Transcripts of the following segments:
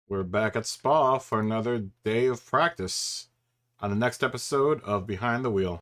We're back at Spa for another day of practice on the next episode of Behind the Wheel.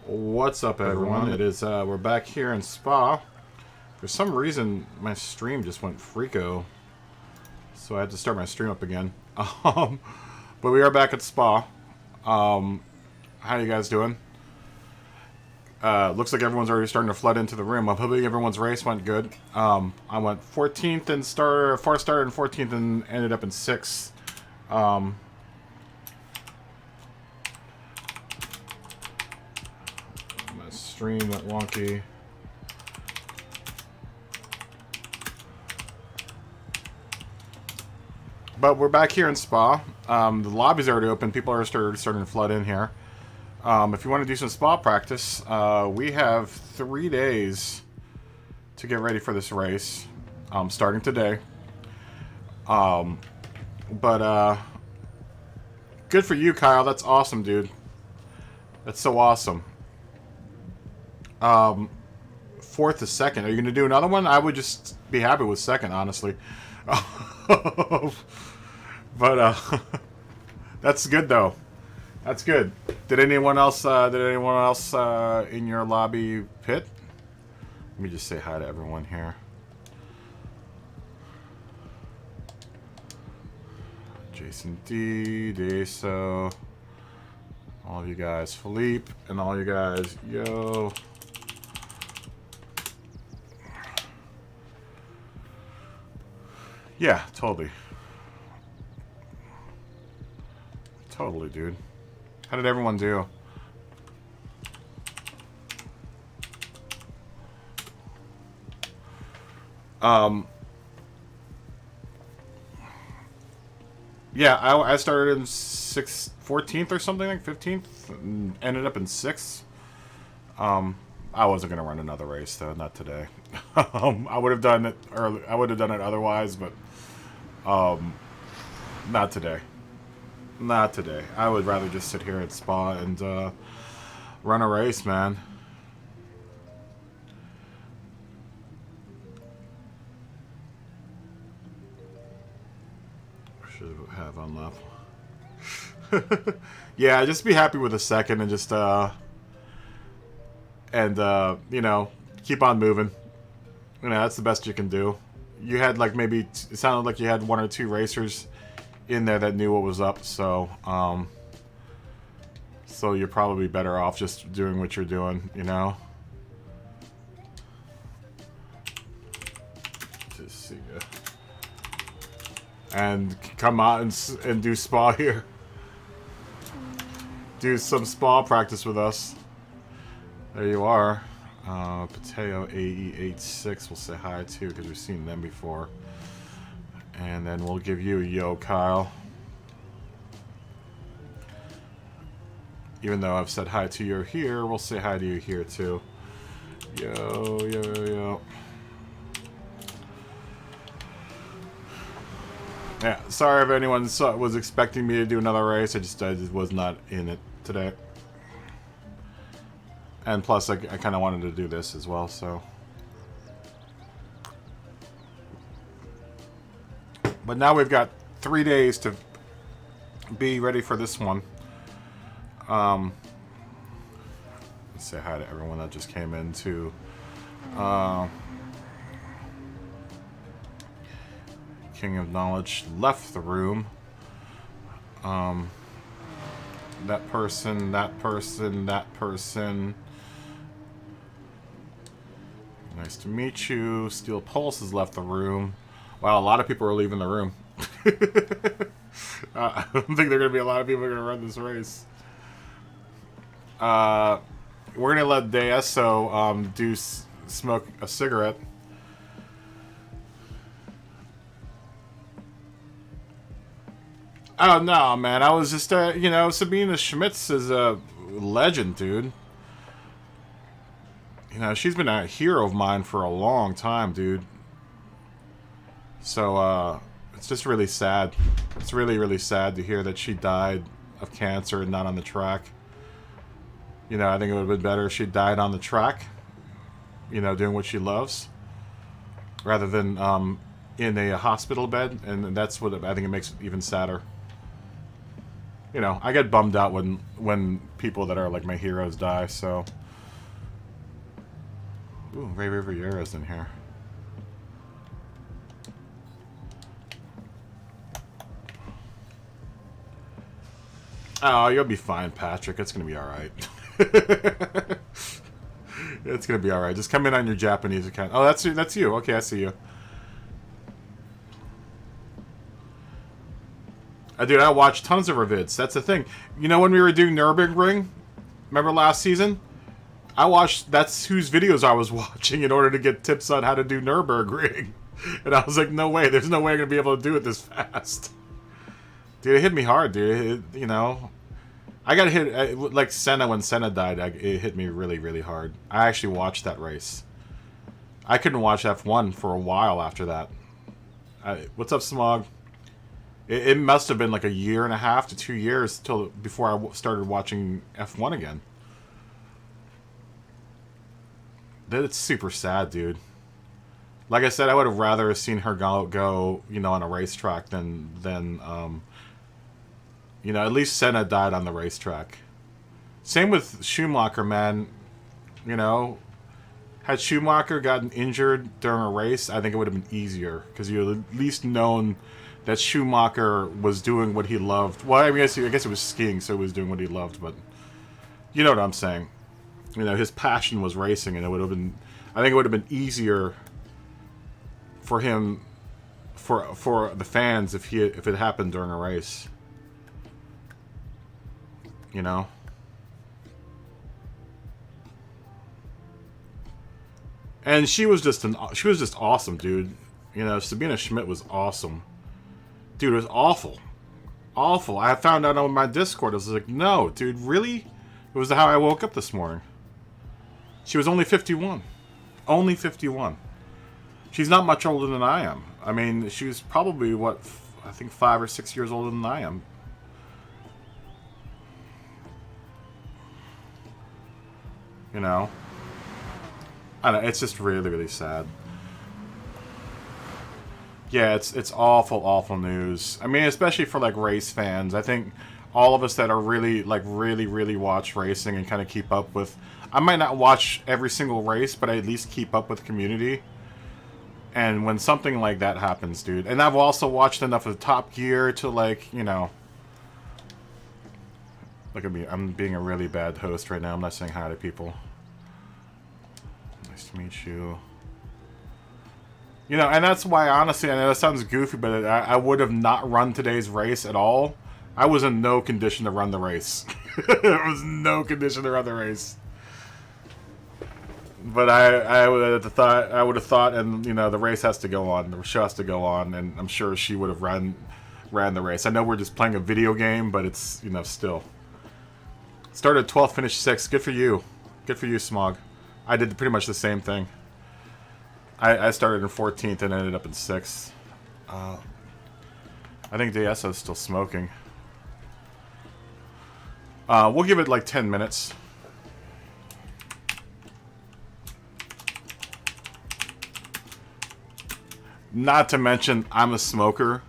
What's up, everyone? It is we're back here in Spa. For some reason, my stream just went freako, so I had to start my stream up again. But we are back at Spa. How you guys doing? Looks like everyone's already starting to flood into the room. I'm hoping everyone's race went good. I went 14th and started in 14th and ended up in 6th. Stream went wonky. But we're back here in Spa. The lobby's already open. People are starting to flood in here. If you want to do some Spa practice, we have 3 days to get ready for this race, starting today. But good for you, Kyle. That's awesome, dude. That's so awesome. 4th to 2nd. Are you going to do another one? I would just be happy with 2nd, honestly. But that's good, though. That's good. Did anyone else in your lobby pit? Let me just say hi to everyone here. Jason D, Deso, all of you guys, Philippe, and all you guys, yo. Yeah, totally. Totally, dude. How did everyone do? Yeah, I started in 14th or something, like 15th, and ended up in 6th. I wasn't gonna run another race though, not today. I would have done it early. I would have done it otherwise, but not today. Not today. I would rather just sit here at Spa and run a race, man. Should have on lap. Yeah, just be happy with a 2nd and just you know, keep on moving. You know, that's the best you can do. You had like maybe it sounded like you had 1 or 2 racers in there that knew what was up, so so you're probably better off just doing what you're doing, you know. Just see ya. And come out and do Spa here. Do some Spa practice with us. There you are. Pateo AE86 we'll say hi to because we've seen them before. And then we'll give you a yo, Kyle. Even though I've said hi to you here, we'll say hi to you here too. Yo, yo, yo. Yeah, sorry if anyone was expecting me to do another race. I just was not in it today. And plus, I kind of wanted to do this as well, so. But now we've got 3 days to be ready for this one. Let's say hi to everyone that just came in too. King of Knowledge left the room. That person, that person, that person. Nice to meet you. Steel Pulse has left the room. Wow, a lot of people are leaving the room. I don't think there are going to be a lot of people going to run this race. we're gonna let Deeso smoke a cigarette. Oh no, man! I was just, you know, Sabina Schmitz is a legend, dude. You know, she's been a hero of mine for a long time, dude. So, it's just really sad. It's really, really sad to hear that she died of cancer and not on the track. You know, I think it would have been better if she died on the track, you know, doing what she loves, rather than in a hospital bed, and that's what I think it makes it even sadder. You know, I get bummed out when people that are like my heroes die, so... Ooh, Ray Riviera's in here. Oh, you'll be fine, Patrick. It's gonna be alright. It's gonna be alright. Just come in on your Japanese account. Oh, that's you. Okay, I see you. Dude, I watched tons of her vids. That's the thing. You know when we were doing Nürburgring? Remember last season? I watched... That's whose videos I was watching in order to get tips on how to do Nürburgring. And I was like, no way. There's no way I'm going to be able to do it this fast. Dude, it hit me hard, dude. You know... I got hit... Like Senna, when Senna died, it hit me really, really hard. I actually watched that race. I couldn't watch F1 for a while after that. What's up, Smog? It must have been like a year and a half to 2 years before I started watching F1 again. It's super sad, dude. Like I said, I would have rather seen her go, you know, on a racetrack than you know, at least Senna died on the racetrack. Same with Schumacher, man. You know, had Schumacher gotten injured during a race, I think it would have been easier, because you would at least known that Schumacher was doing what he loved. Well, I mean, I guess it was skiing, so he was doing what he loved, but you know what I'm saying. You know, his passion was racing, and it would have been... I think it would have been easier for him, for the fans, if it happened during a race. You know? And she was just awesome, dude. You know, Sabina Schmidt was awesome. Dude, it was awful. Awful. I found out on my Discord. I was like, no, dude, really? It was how I woke up this morning. She was only 51. Only 51. She's not much older than I am. I mean, she was probably, what, I think 5 or 6 years older than I am. You know? I don't know, it's just really, really sad. Yeah, it's awful, awful news. I mean, especially for, like, race fans. I think all of us that are really, like, really watch racing and kind of keep up with... I might not watch every single race, but I at least keep up with the community. And when something like that happens, dude... And I've also watched enough of Top Gear to, like, you know... Look at me. I'm being a really bad host right now. I'm not saying hi to people. Nice to meet you. You know, and that's why, honestly, I know that sounds goofy, but I would have not run today's race at all. I was in no condition to run the race. There was no condition to run the race. But I would have thought, and you know, the race has to go on, the show has to go on, and I'm sure she would have ran the race. I know we're just playing a video game, but it's, you know, still. Started 12th, finished 6th. Good for you. Good for you, Smog. I did pretty much the same thing. I started in 14th and ended up in 6th. I think Deeso's still smoking. We'll give it like 10 minutes. Not to mention, I'm a smoker.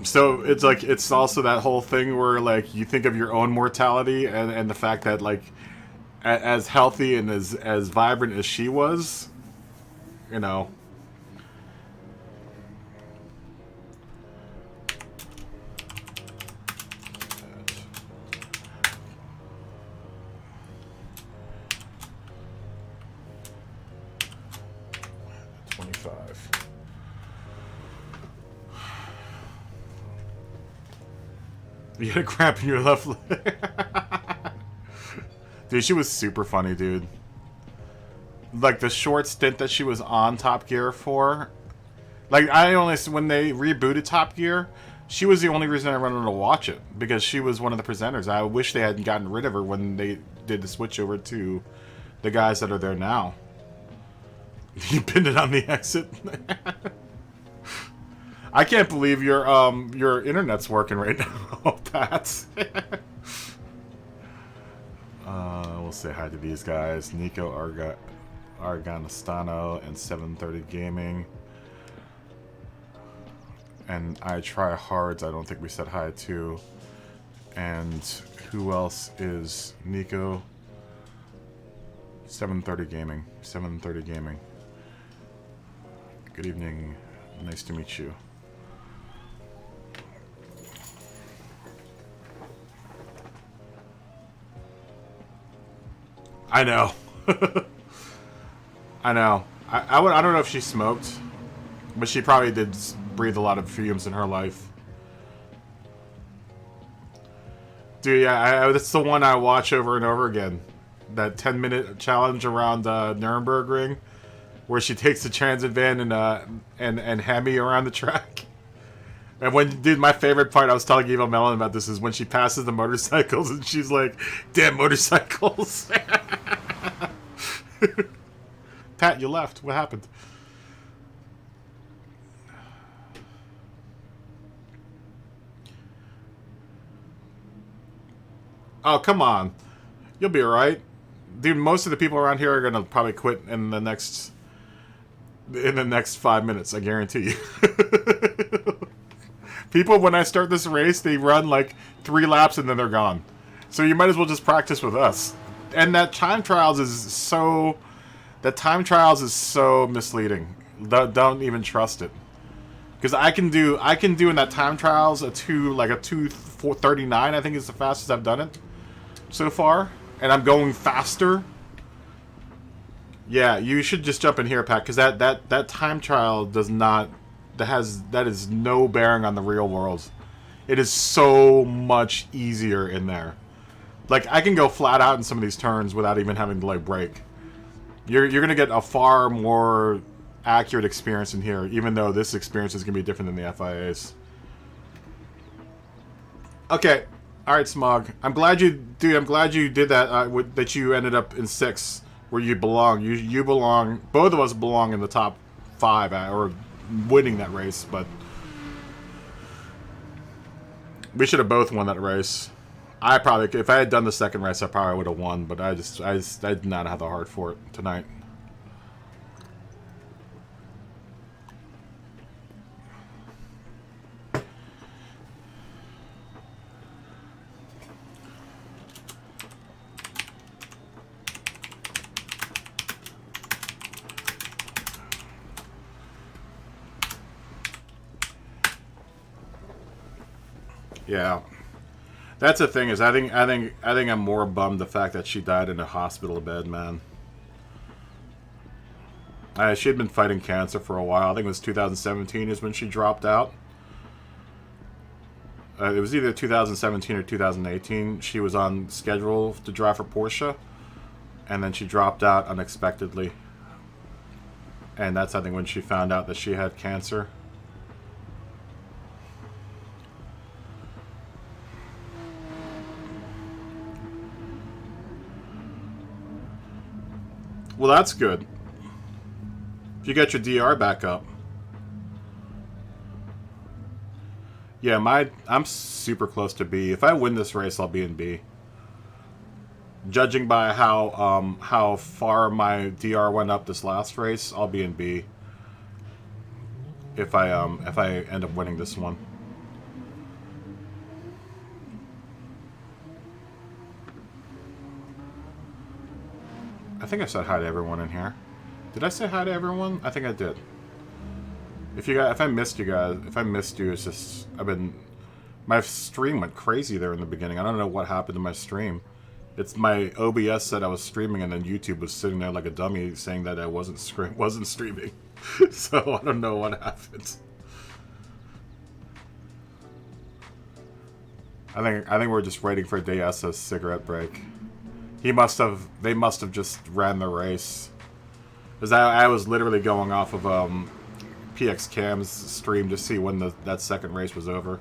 So it's like, it's also that whole thing where like you think of your own mortality and the fact that like as healthy and as vibrant as she was, you know. You had a cramp in your left leg. Dude, she was super funny, dude. Like, the short stint that she was on Top Gear for... Like, when they rebooted Top Gear, she was the only reason I wanted to watch it. Because she was one of the presenters. I wish they hadn't gotten rid of her when they did the switch over to the guys that are there now. You pinned it on the exit? I can't believe your internet's working right now, Pat. We'll say hi to these guys. Nico Arganistano and 730 Gaming. And I Try Hards, I don't think we said hi to. And who else is Nico? 730 Gaming. 730 Gaming. Good evening. Nice to meet you. I know. I know. I don't know if she smoked, but she probably did breathe a lot of fumes in her life. Dude, yeah, that's the one I watch over and over again. That 10-minute challenge around Nuremberg where she takes the transit van and Hammy around the track. And when, dude, my favorite part, I was telling Evo Melon about this, is when she passes the motorcycles and she's like, damn motorcycles. Pat, you left. What happened? Oh, come on. You'll be alright. Dude, most of the people around here are going to probably quit in the next 5 minutes, I guarantee you. People, when I start this race, they run like 3 laps and then they're gone. So you might as well just practice with us. And that time trials is so misleading. Don't even trust it. Because I can do in that time trials a 2:39, I think is the fastest I've done it so far. And I'm going faster. Yeah, you should just jump in here, Pat, because that time trial that is no bearing on the real world. It is so much easier in there. Like, I can go flat out in some of these turns without even having to like brake. You're gonna get a far more accurate experience in here, even though this experience is gonna be different than the FIA's. Okay, all right, Smog. I'm glad you did that. That you ended up in 6, where you belong. You belong. Both of us belong in the top 5, or winning that race. But we should have both won that race. I probably, if I had done the second race, I probably would have won. But I did not have the heart for it tonight. Yeah, that's the thing, is I think I'm more bummed the fact that she died in a hospital bed, man. She had been fighting cancer for a while. I think it was 2017 is when she dropped out. It was either 2017 or 2018. She was on schedule to drive for Porsche, and then she dropped out unexpectedly. And that's, I think, when she found out that she had cancer. Well, that's good. If you get your DR back up. Yeah, I'm super close to B. If I win this race, I'll be in B. Judging by how far my DR went up this last race, I'll be in B. If I end up winning this one. I think I said hi to everyone in here. Did I say hi to everyone? I think I did. If I missed you guys, it's just my stream went crazy there in the beginning. I don't know what happened to my stream. It's my OBS said I was streaming, and then YouTube was sitting there like a dummy saying that I wasn't streaming. So I don't know what happened. I think we're just waiting for DS cigarette break. They must have just ran the race. Because I was literally going off of PX Cam's stream to see when that second race was over.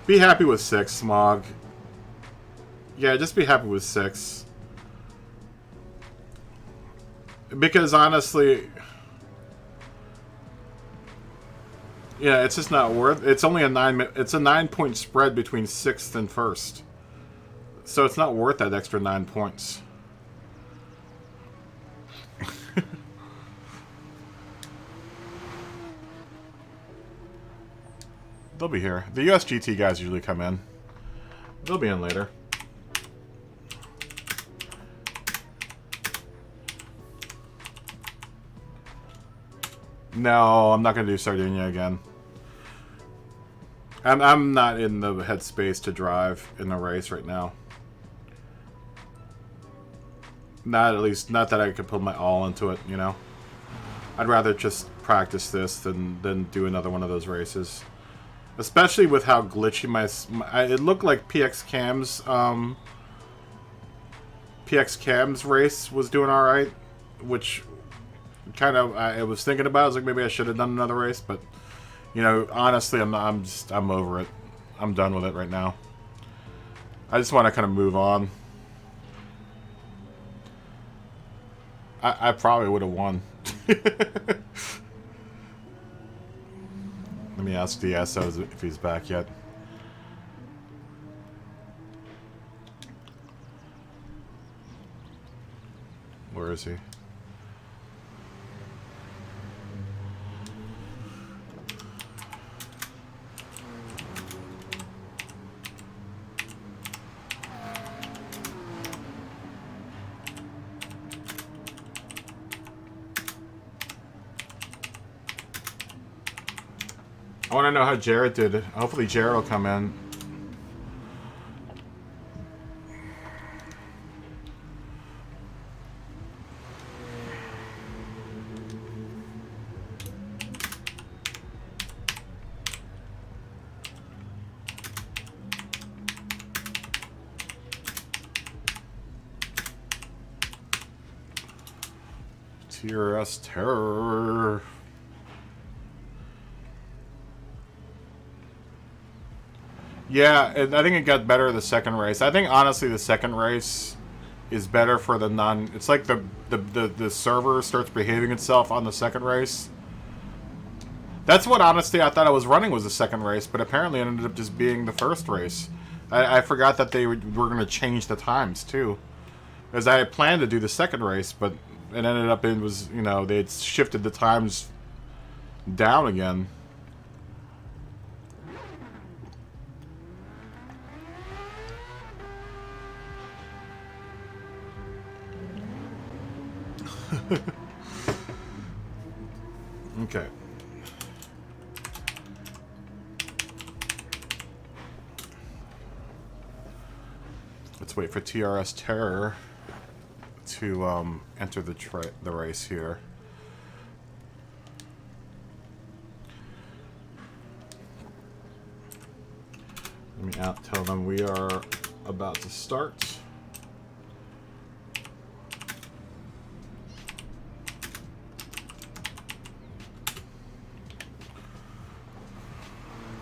Be happy with 6, Smog. Yeah, just be happy with 6. Because honestly, yeah, it's just not worth. It's only a 9-point spread between 6th and 1st, so it's not worth that extra 9 points. They'll be here. The USGT guys usually come in. They'll be in later. No, I'm not going to do Sardinia again. I'm not in the headspace to drive in the race right now. Not that I could put my all into it, you know. I'd rather just practice this than do another one of those races. Especially with how glitchy it looked like PX Cam's race was doing all right, which kind of I was thinking about. I was like, maybe I should have done another race, but you know, honestly, I'm over it. I'm done with it right now. I just want to kind of move on. I probably would have won. Let me ask DSO if he's back yet. Where is he? I want to know how Jared did. Hopefully Jared will come in. TRS Terror. Yeah, I think it got better the second race. I think honestly the second race is better for the non. It's like the server starts behaving itself on the second race. That's what honestly I thought I was running was the second race, but apparently it ended up just being the first race. I forgot that they were going to change the times too, because I had planned to do the second race, but it ended up they had shifted the times down again. Okay. Let's wait for TRS Terror to enter the race here. Let me tell them we are about to start.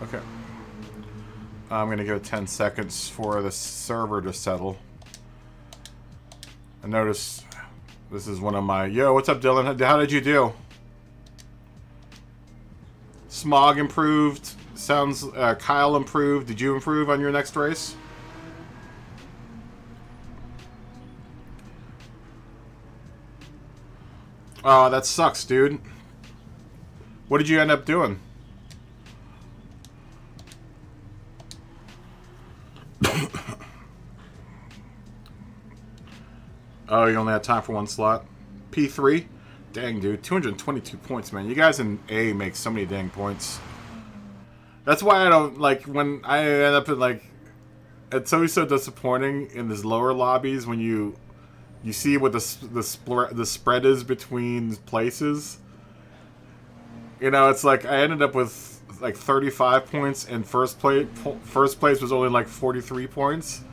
Okay. I'm going to give it 10 seconds for the server to settle. I notice this is one of my... Yo, what's up, Dylan? How did you do? Smog improved. Sounds... Kyle improved. Did you improve on your next race? Oh, that sucks, dude. What did you end up doing? Oh, you only had time for one slot? P3? Dang, dude. 222 points, man. You guys in A make so many dang points. That's why I don't, like, when I end up in, like... It's always so disappointing in these lower lobbies when you see what the spread is between places. You know, it's like I ended up with like 35 points, and first place was only like 43 points.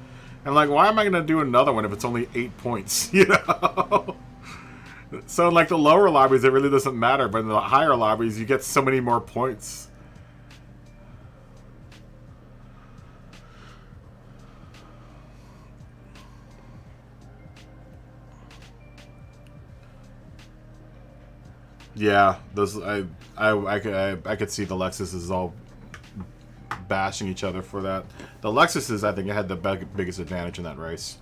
And like, why am I gonna do another one if it's only 8 points? You know. So in like the lower lobbies, it really doesn't matter, but in the higher lobbies, you get so many more points. Yeah, those I could see the Lexuses all bashing each other for that. The Lexuses, I think, had the biggest advantage in that race.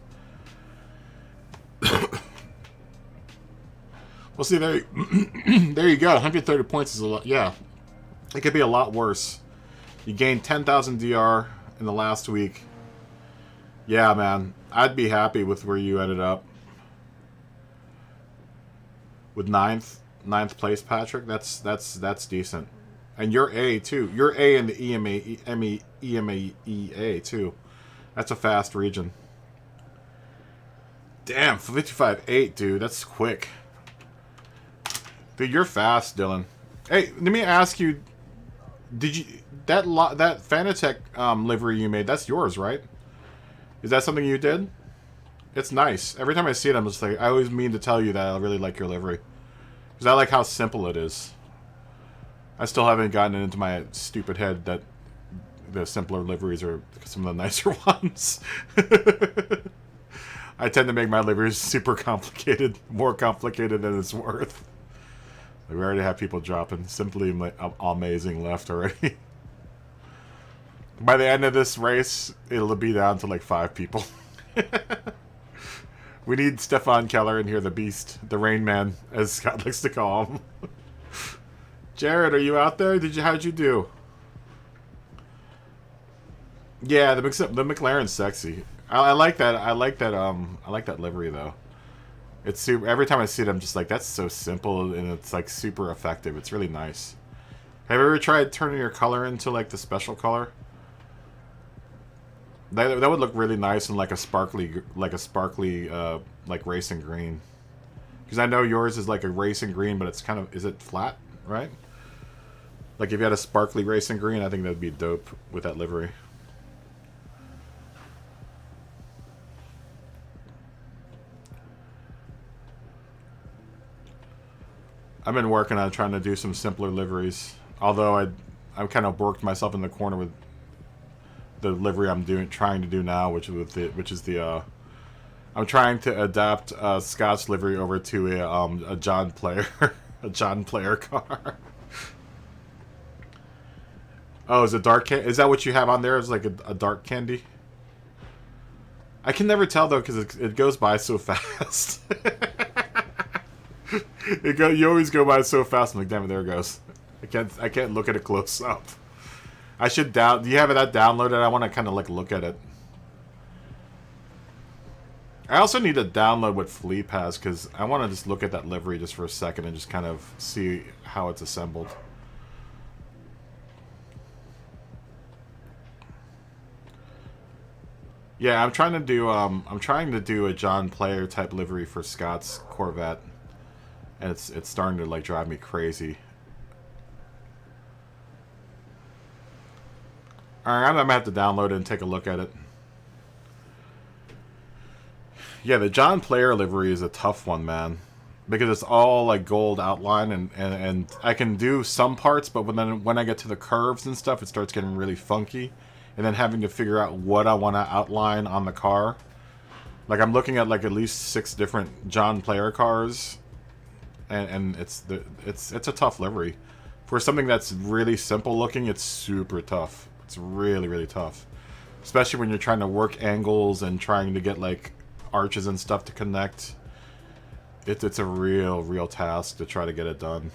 Well, see, there you go. 130 points is a lot. Yeah, it could be a lot worse. You gained 10,000 DR in the last week. Yeah, man, I'd be happy with where you ended up. With ninth place, Patrick. That's decent. And you're A too. You're A in the EMEA too. That's a fast region. Damn, 55.8, dude. That's quick. Dude, you're fast, Dylan. Hey, let me ask you. Did you that Fanatec livery you made? That's yours, right? Is that something you did? It's nice. Every time I see it, I'm just like, I always mean to tell you that I really like your livery. Because I like how simple it is. I still haven't gotten it into my stupid head that the simpler liveries are some of the nicer ones. I tend to make my liveries super complicated, more complicated than it's worth. We already have people dropping simply amazing left already. By the end of this race, it'll be down to like 5 people. We need Stefan Keller in here, the beast, the Rain Man, as Scott likes to call him. Jared, are you out there? How'd you do? Yeah, the McLaren's sexy. I like that. I like that livery though. It's super. Every time I see it, I'm just like, that's so simple, and it's like super effective. It's really nice. Have you ever tried turning your color into like the special color? That would look really nice in like a sparkly like racing green. Because I know yours is like a racing green, but it's kind of, is it flat, right? Like if you had a sparkly racing green, I think that'd be dope with that livery. I've been working on trying to do some simpler liveries. Although I kind of worked myself in the corner with the livery I'm trying to do now, which is the I'm trying to adapt Scott's livery over to a John Player a John Player car. Oh, is it dark? Is that what you have on there? Is like a dark candy? I can never tell though because it goes by so fast. You always go by so fast. I'm like, damn it, there it goes. I can't look at it close up. I should do you have that downloaded? I want to kind of like look at it. I also need to download what Fleep has because I want to just look at that livery just for a second and just kind of see how it's assembled. Yeah, I'm trying to do a John Player type livery for Scott's Corvette. And it's starting to like drive me crazy. Alright, I'm gonna have to download it and take a look at it. Yeah, the John Player livery is a tough one, man. Because it's all like gold outline and I can do some parts, but when I get to the curves and stuff, it starts getting really funky. And then having to figure out what I want to outline on the car. Like I'm looking at like at least 6 different John Player cars. And it's a tough livery. For something that's really simple looking, it's super tough. It's really, really tough. Especially when you're trying to work angles and trying to get like arches and stuff to connect. It's a real task to try to get it done.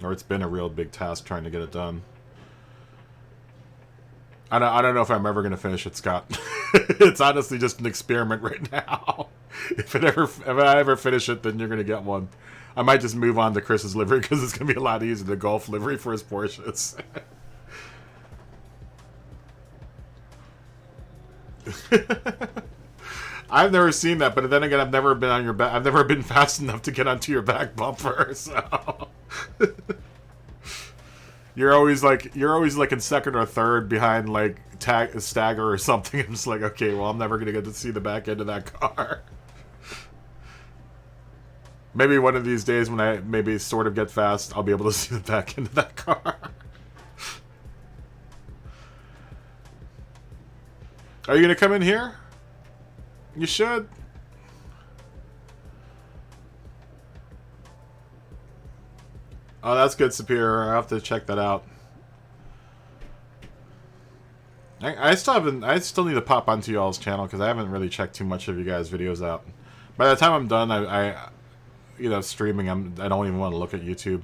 Or it's been a real big task trying to get it done. I don't know if I'm ever going to finish it, Scott. It's honestly just an experiment right now. If I ever finish it, then you're going to get one. I might just move on to Chris's livery because it's going to be a lot easier, the Golf livery for his Porsches. I've never seen that, but then again, I've never been on your back. I've never been fast enough to get onto your back bumper, so. You're always like in second or third behind like Stagger or something. I'm just like, okay, well, I'm never gonna get to see the back end of that car. Maybe one of these days when I maybe sort of get fast, I'll be able to see the back end of that car. Are you gonna come in here? You should. Oh, that's good, Superior. I have to check that out. I still need to pop onto y'all's channel because I haven't really checked too much of you guys' videos out. By the time I'm done, I you know, streaming, I don't even want to look at YouTube.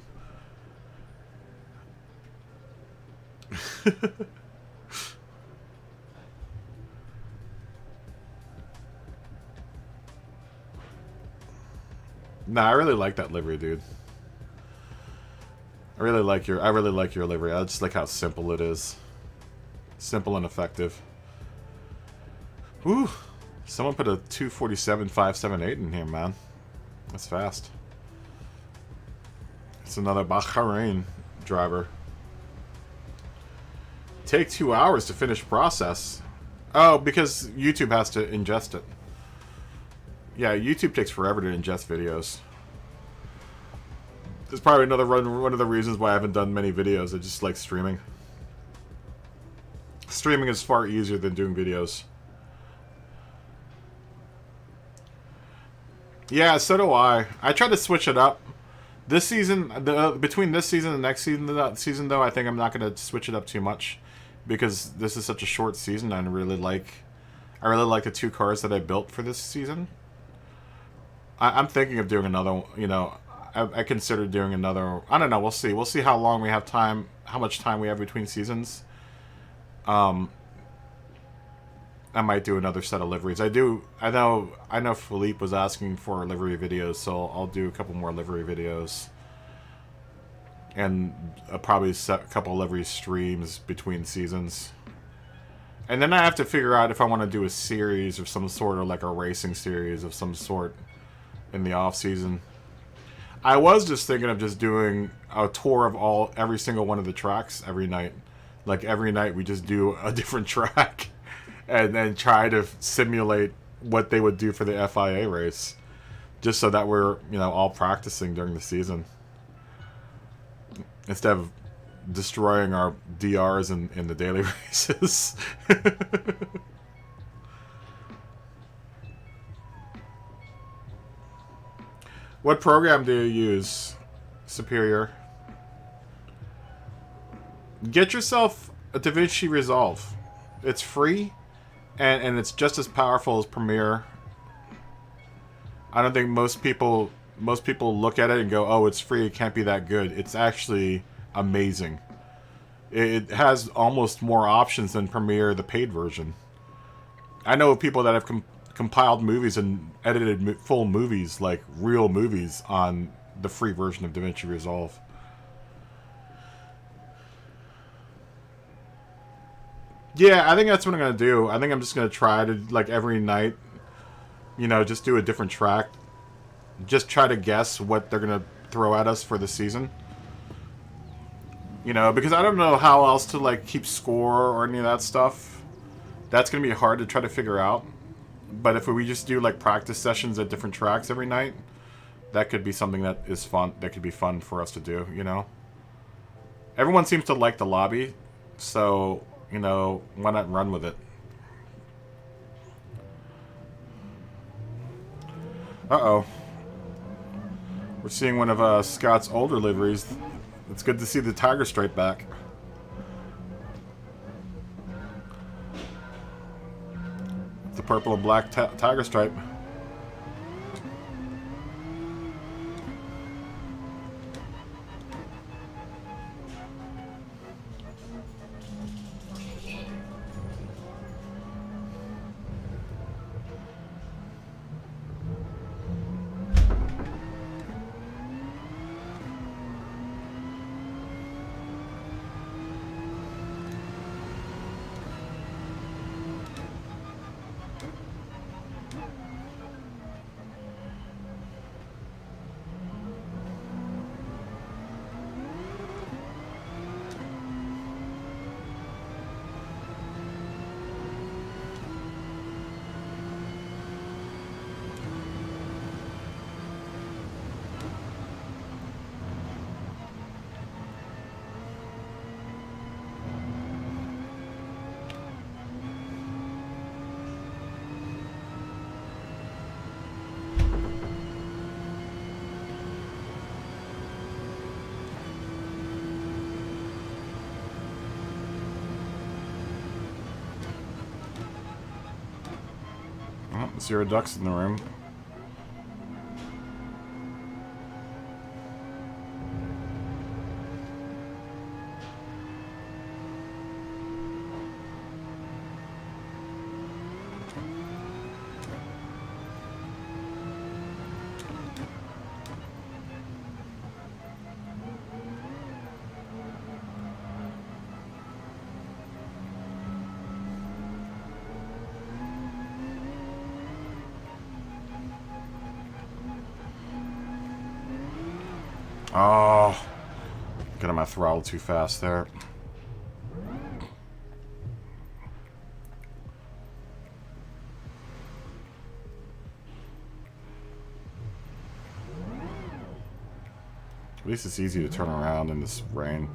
Nah, I really like that livery, dude. I really like your livery. I just like how simple it is. Simple and effective. Woo! Someone put a 247.578 in here, man. That's fast. It's another Bahrain driver. Take 2 hours to finish process. Oh, because YouTube has to ingest it. Yeah, YouTube takes forever to ingest videos. There's probably one of the reasons why I haven't done many videos. I just like streaming. Streaming is far easier than doing videos. Yeah, so do I. I try to switch it up. This season, between this season and next season, though, I think I'm not going to switch it up too much because this is such a short season. I really like the 2 cars that I built for this season. I'm thinking of doing another. You know, I considered doing another. I don't know. We'll see. We'll see how long we have time. How much time we have between seasons. I might do another set of liveries. I know Philippe was asking for livery videos, so I'll do a couple more livery videos. And probably a couple livery streams between seasons. And then I have to figure out if I want to do a series of some sort, or like a racing series of some sort in the off season. I was just thinking of just doing a tour of every single one of the tracks every night. Like every night we just do a different track. And then try to simulate what they would do for the FIA race. Just so that we're, you know, all practicing during the season. Instead of destroying our DRs in the daily races. What program do you use, Superior? Get yourself a DaVinci Resolve. It's free. And it's just as powerful as Premiere. I don't think most people look at it and go, "Oh, it's free. It can't be that good." It's actually amazing. It has almost more options than Premiere, the paid version. I know of people that have compiled movies and edited full movies, like real movies, on the free version of DaVinci Resolve. Yeah, I think that's what I'm going to do. I think I'm just going to try to, like, every night, you know, just do a different track. Just try to guess what they're going to throw at us for the season. You know, because I don't know how else to, like, keep score or any of that stuff. That's going to be hard to try to figure out. But if we just do, like, practice sessions at different tracks every night, that could be something that is fun. That could be fun for us to do, you know? Everyone seems to like the lobby, so... You know, why not run with it? Uh-oh. We're seeing one of Scott's older liveries. It's good to see the Tiger Stripe back. The purple and black Tiger Stripe. Zero ducks in the room. Oh, got my throttle too fast there. At least it's easy to turn around in this rain.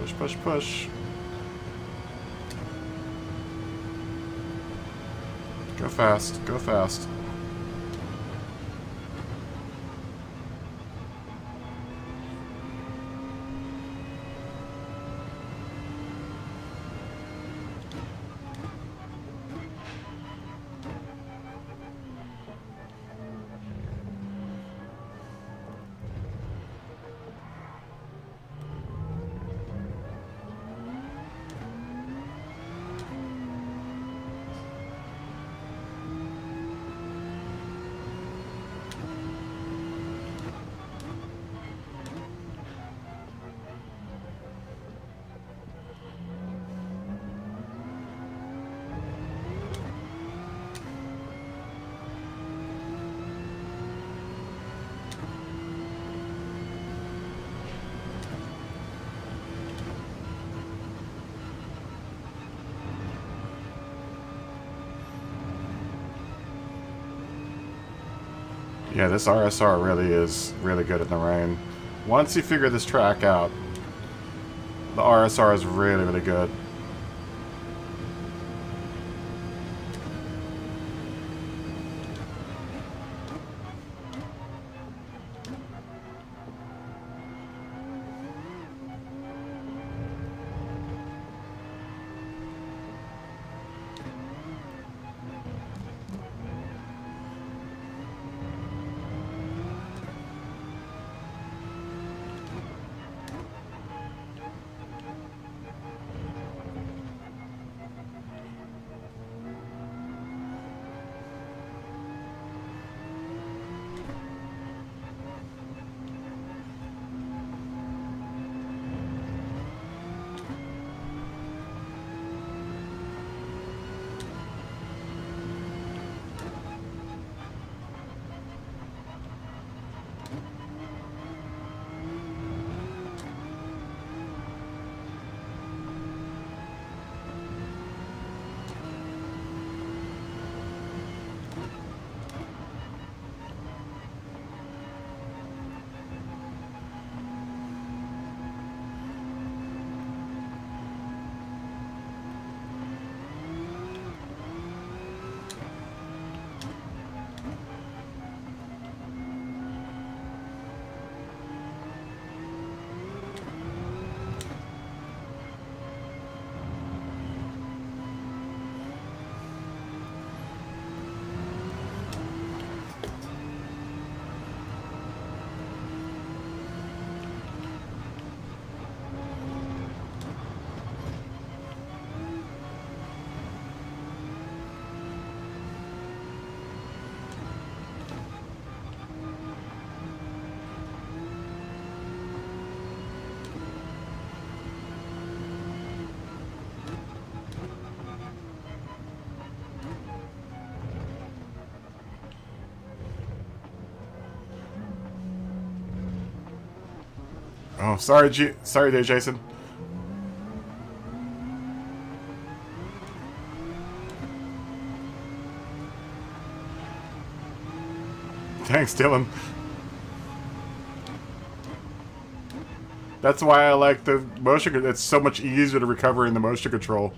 Push, push, push. Go fast, go fast. Yeah, this RSR really is really good in the rain. Once you figure this track out, the RSR is really, really good. Oh, sorry there, Jason. Thanks, Dylan. That's why I like the motion. It's so much easier to recover in the motion control.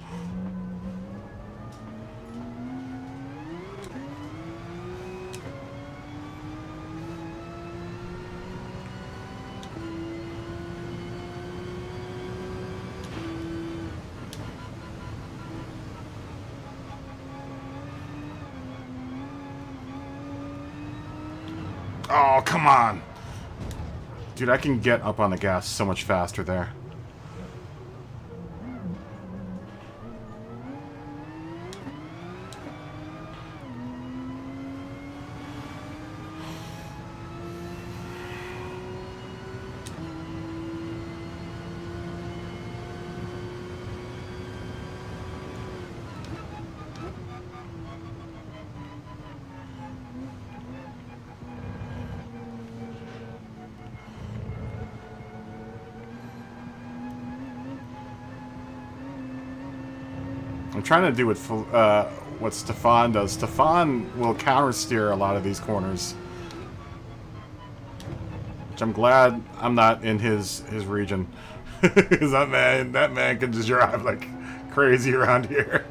Oh, come on. Dude, I can get up on the gas so much faster there. I'm trying to do what Stefan does. Stefan will counter steer a lot of these corners, which I'm glad I'm not in his region, because that man can just drive like crazy around here.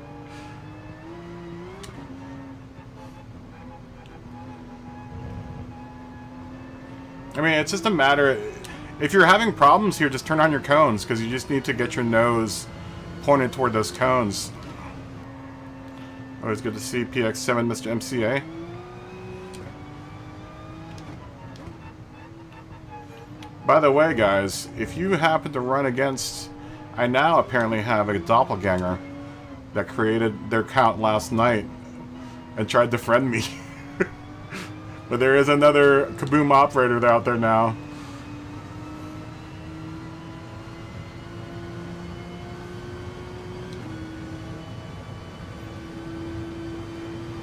I mean, it's just a matter. If you're having problems here, just turn on your cones, because you just need to get your nose pointed toward those cones. Always good to see PX7, Mr. MCA. By the way, guys, if you happen to run against... I now apparently have a doppelganger that created their account last night and tried to friend me. But there is another Kaboom operator out there now.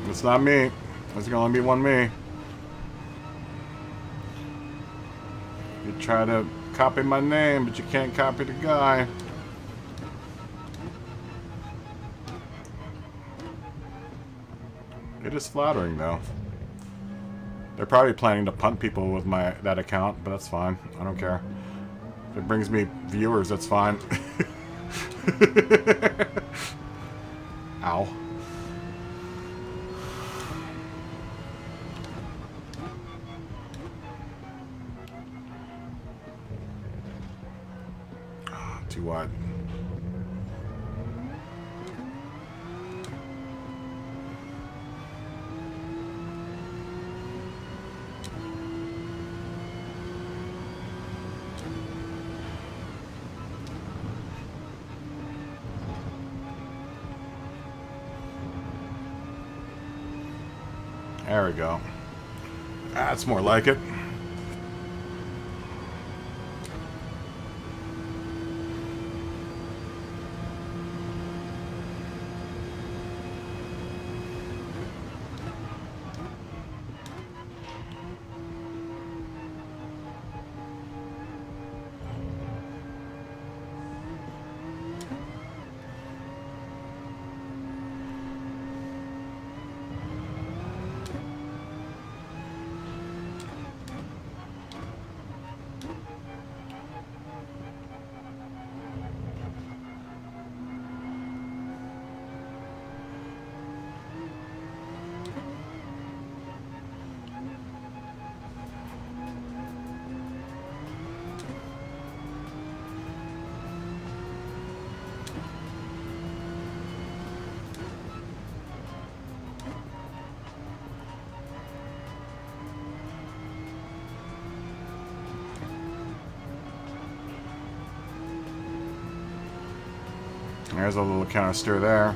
It's not me. There's gonna only be one me. You try to copy my name, but you can't copy the guy. It is flattering, though. They're probably planning to punt people with that account, but that's fine. I don't care. If it brings me viewers, that's fine. Ow. Too wide. There we go. That's more like it. There's a little counter steer there.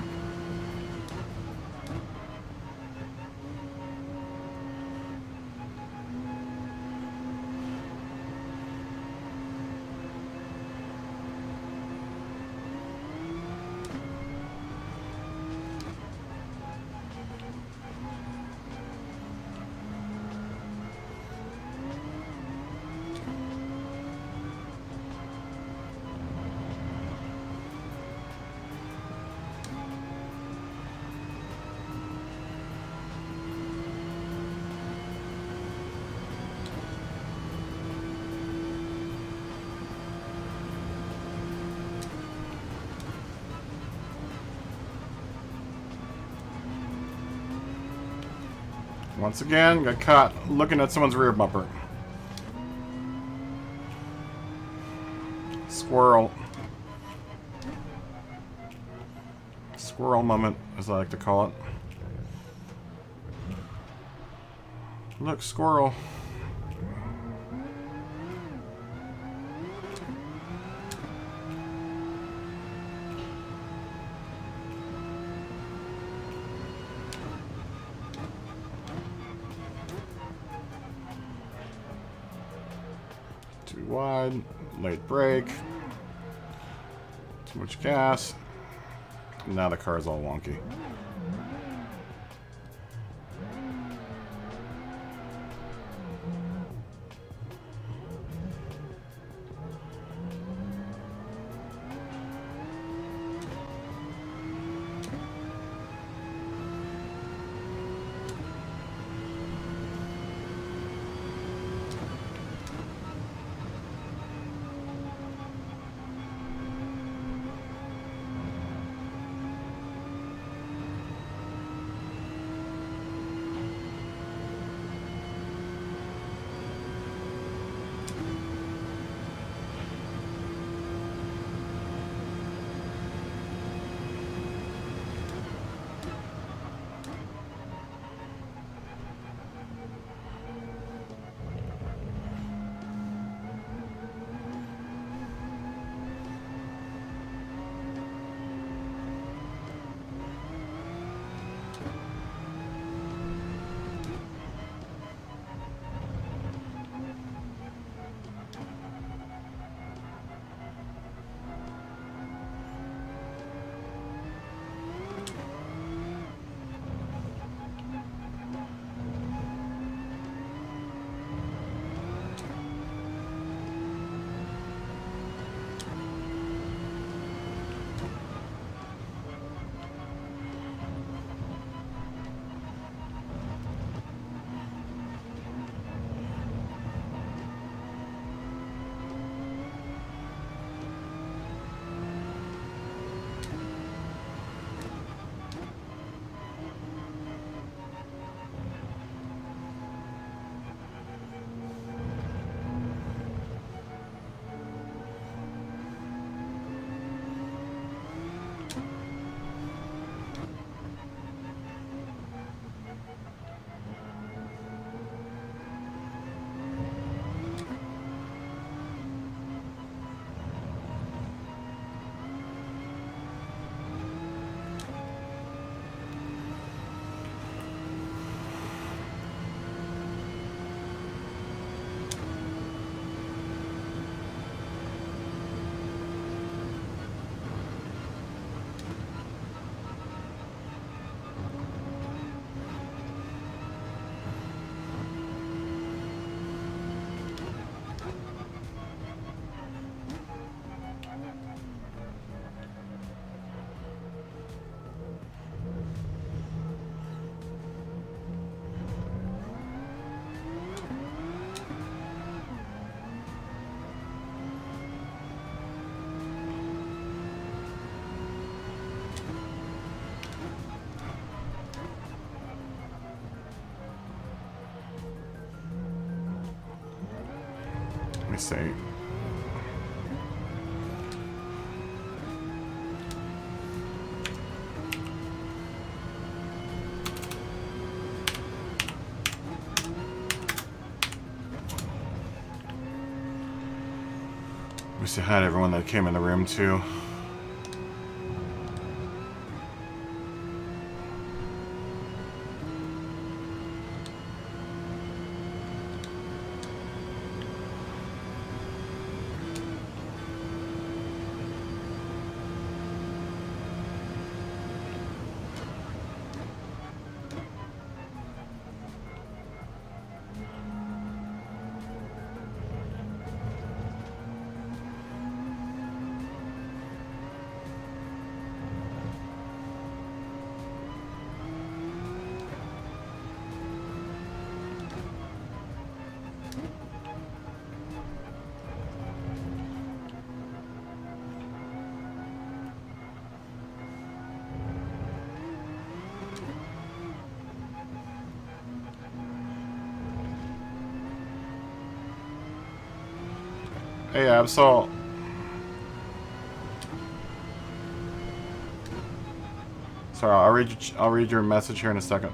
Once again, got caught looking at someone's rear bumper. Squirrel. Squirrel moment, as I like to call it. Look, squirrel. Too wide, late brake, too much gas. Now the car's all wonky. me see. We say hi to everyone that came in the room too. Hey, Absol. Sorry, I'll read your message here in a second.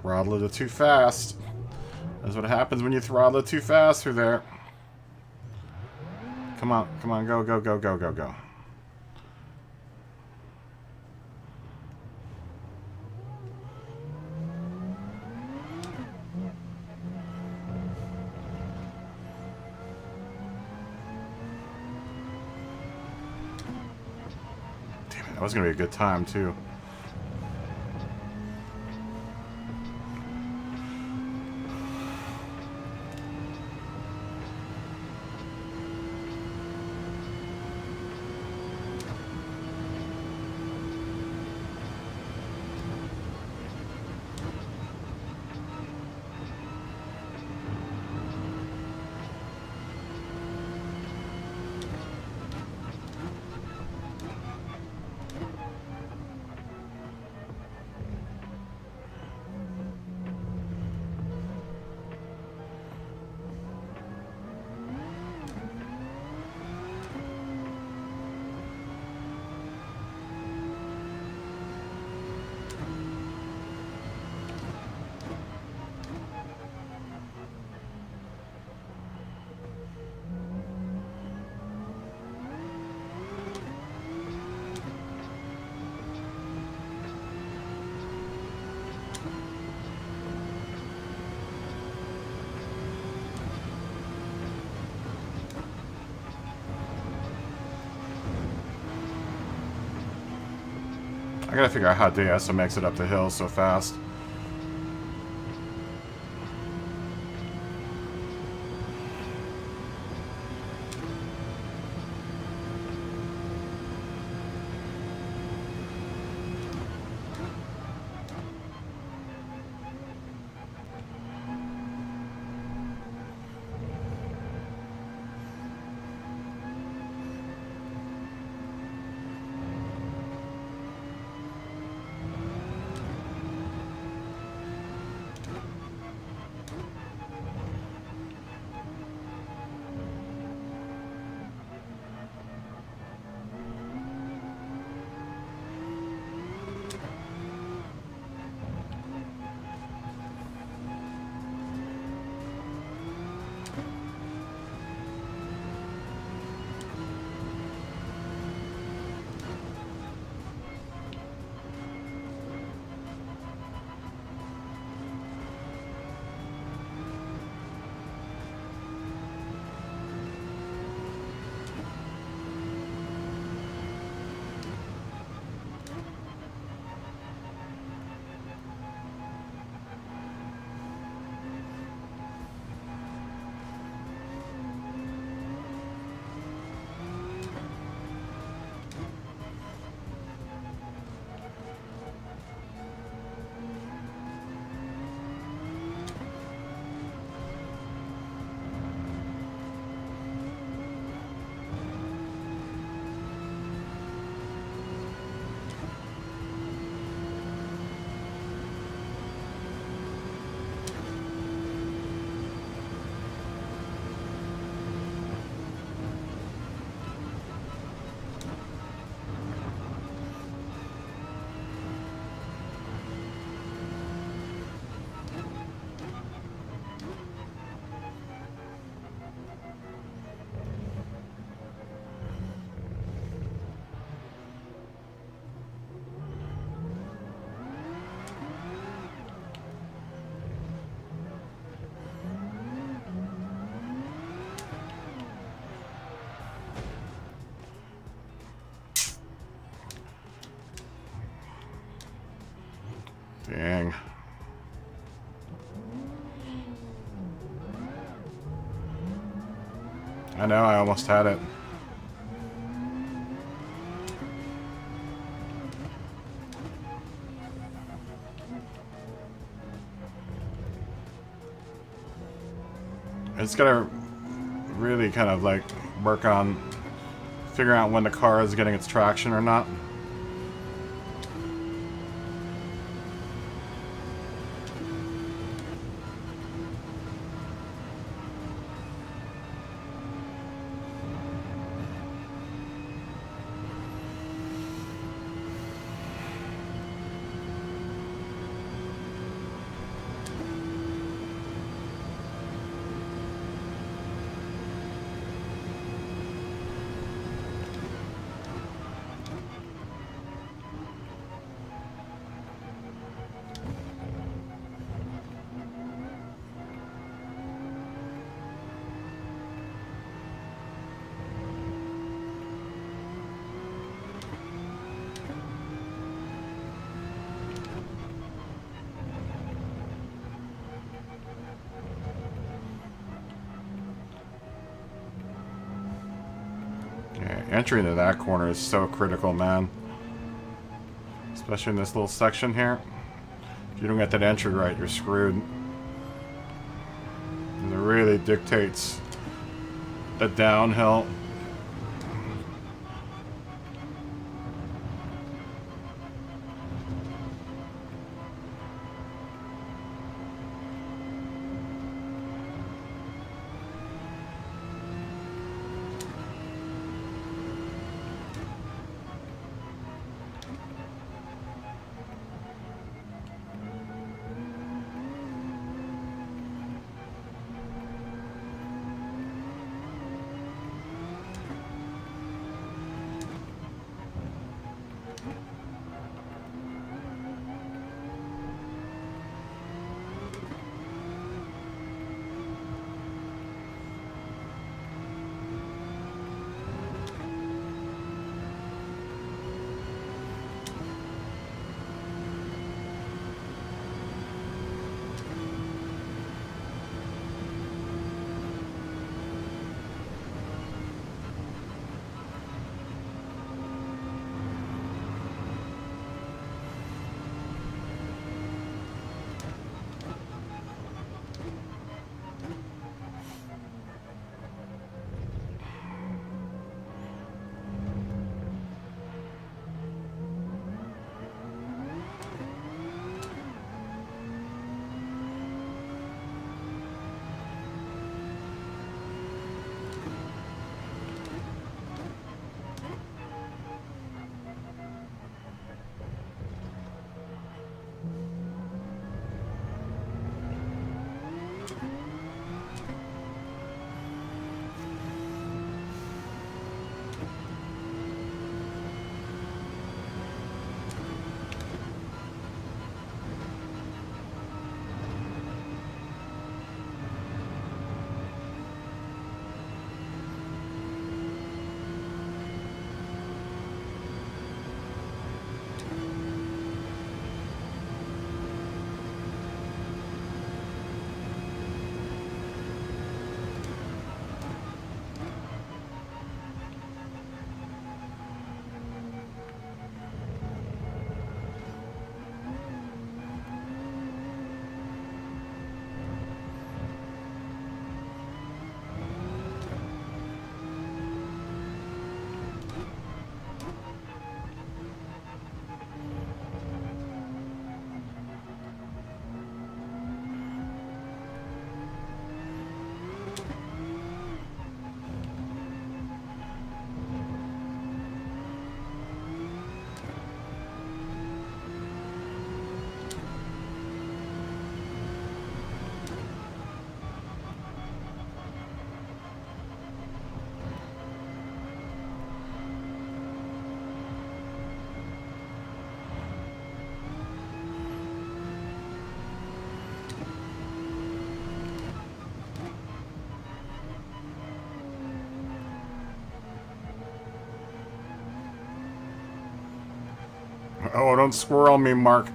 Throttle it too fast. That's what happens when you throttle it too fast through there. Come on, come on, go, go, go, go, go, go. Damn it, that was gonna be a good time too. I gotta figure out how Deasa makes it up the hill so fast. Dang. I know, I almost had it. It's gotta really kind of like work on figuring out when the car is getting its traction or not. Entry into that corner is so critical, man. Especially in this little section here. If you don't get that entry right, you're screwed. And it really dictates the downhill. Oh, don't squirrel me, Mark.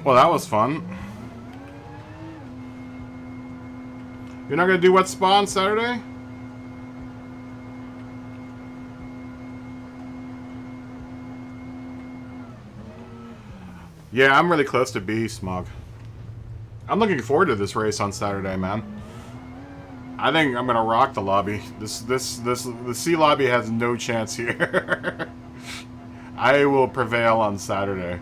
Well, that was fun. You're not gonna do wet spa on Saturday? Yeah, I'm really close to B, Smog. I'm looking forward to this race on Saturday, man. I think I'm gonna rock the lobby. The C lobby has no chance here. I will prevail on Saturday.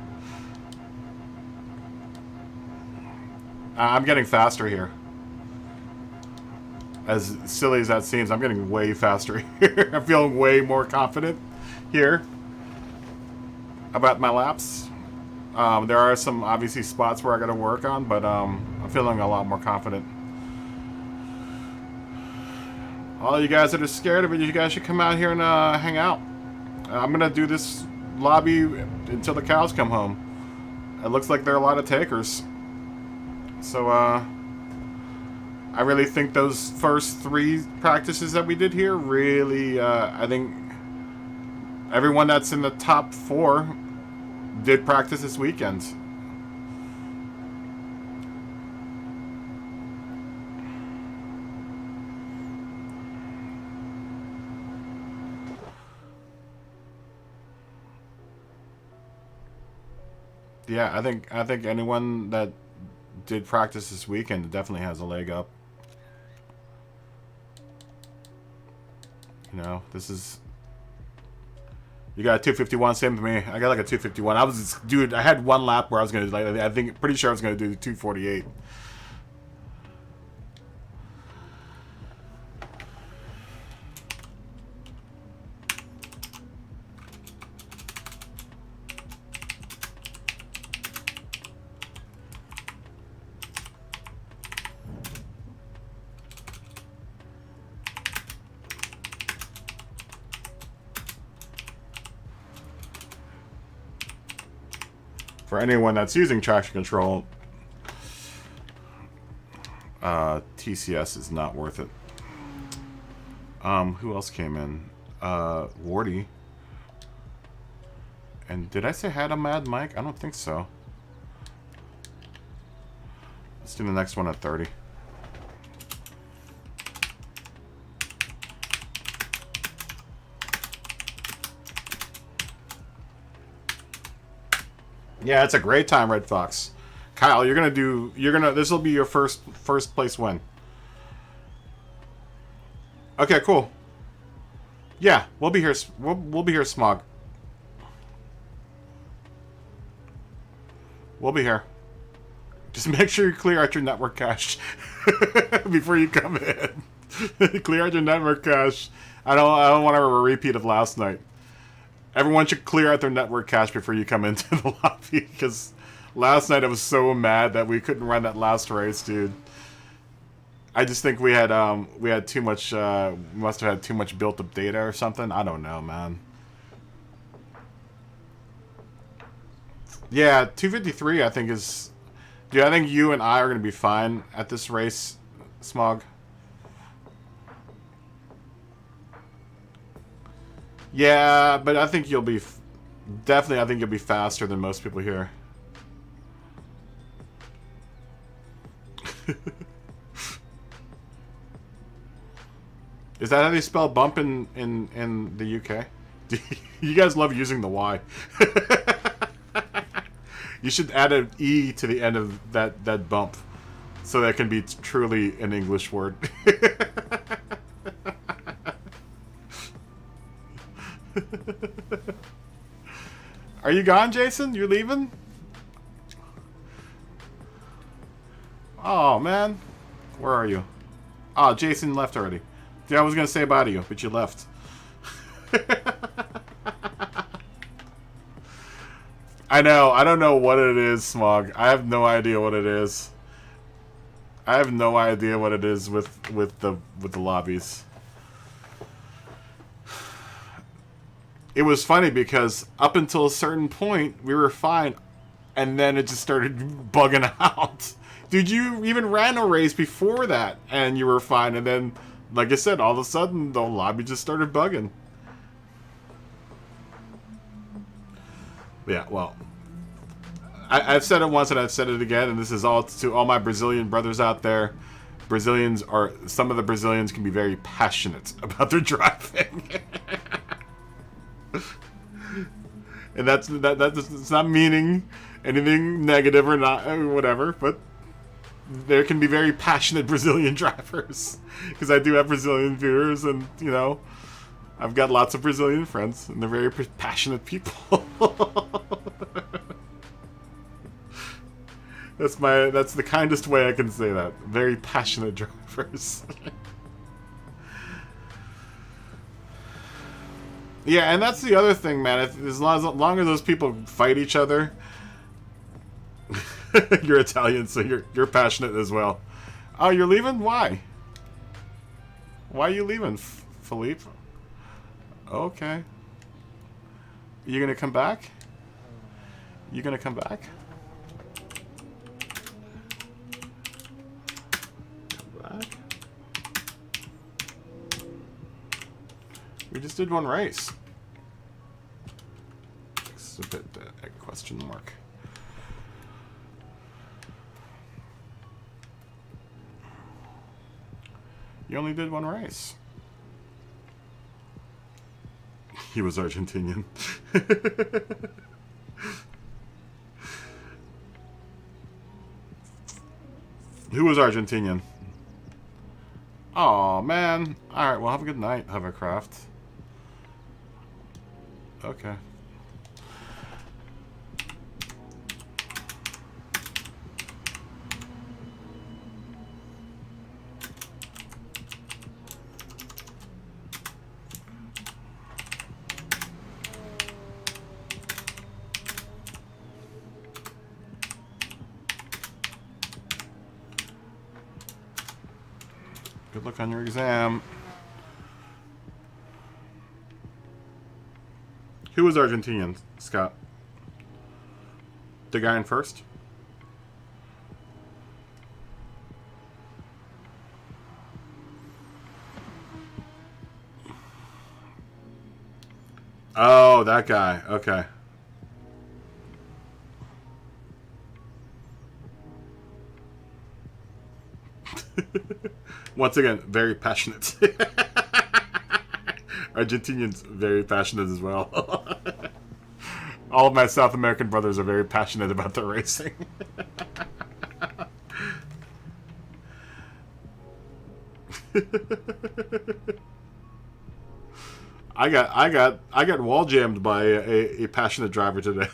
I'm getting faster here. As silly as that seems, I'm getting way faster here. I'm feeling way more confident here about my laps. There are some, obviously, spots where I gotta work on, but I'm feeling a lot more confident. All you guys that are scared of it, you guys should come out here and hang out. I'm gonna do this lobby until the cows come home. It looks like there are a lot of takers. So, I really think those first 3 practices that we did here really, I think everyone that's in the top 4 did practice this weekend. Yeah, I think anyone that did practice this weekend definitely has a leg up. You know, this is... You got a 251, same to me. I got like a 251. Dude, I had one lap where I was gonna, like, I think, pretty sure I was gonna do 248. For anyone that's using traction control, TCS is not worth it. Who else came in? Wardy. And did I say hi to Mad Mike? I don't think so. Let's do the next one at 30. Yeah, it's a great time, Red Fox. Kyle, this will be your first place win. Okay, cool. Yeah, we'll be here. We'll be here, Smog. We'll be here. Just make sure you clear out your network cache before you come in. Clear out your network cache. I don't want a repeat of last night. Everyone should clear out their network cache before you come into the lobby, because last night I was so mad that we couldn't run that last race, dude. I just think we had too much. Must have had too much built-up data or something. I don't know, man. Yeah, 253. I think is. Dude, I think you and I are gonna be fine at this race, Smog. Yeah, but I think you'll be... Definitely, I think you'll be faster than most people here. Is that how they spell bump in the UK? You guys love using the Y. You should add an E to the end of that bump, so that can be truly an English word. Are you gone, Jason? You're leaving? Oh, man. Where are you? Oh, Jason left already. Dude, I was going to say bye to you, but you left. I know. I don't know what it is, Smog. I have no idea what it is. I have no idea what it is with the lobbies. It was funny because up until a certain point, we were fine. And then it just started bugging out. Dude, you even ran a race before that, and you were fine. And then, like I said, all of a sudden, the lobby just started bugging. Yeah, well, I've said it once and I've said it again, and this is all to all my Brazilian brothers out there. Some of the Brazilians can be very passionate about their driving. And that's not meaning anything negative or not, or whatever, but there can be very passionate Brazilian drivers, because I do have Brazilian viewers, and you know, I've got lots of Brazilian friends, and they're very passionate people. That's the kindest way I can say that. Very passionate drivers. Yeah, and that's the other thing, man. As long as those people fight each other, you're Italian, so you're passionate as well. Oh, you're leaving? Why? Why are you leaving, Philippe? Okay. You gonna come back? You gonna come back? Come back. We just did one race. It's a bit a question mark. You only did one race. He was Argentinian. Who was Argentinian? Oh man. Alright, well have a good night, Hovercraft. Okay. Good luck on your exam. Who was Argentinian, Scott? The guy in first? Oh, that guy. Okay. Once again, very passionate. Argentinians very passionate as well. All of my South American brothers are very passionate about their racing. I got wall jammed by a passionate driver today.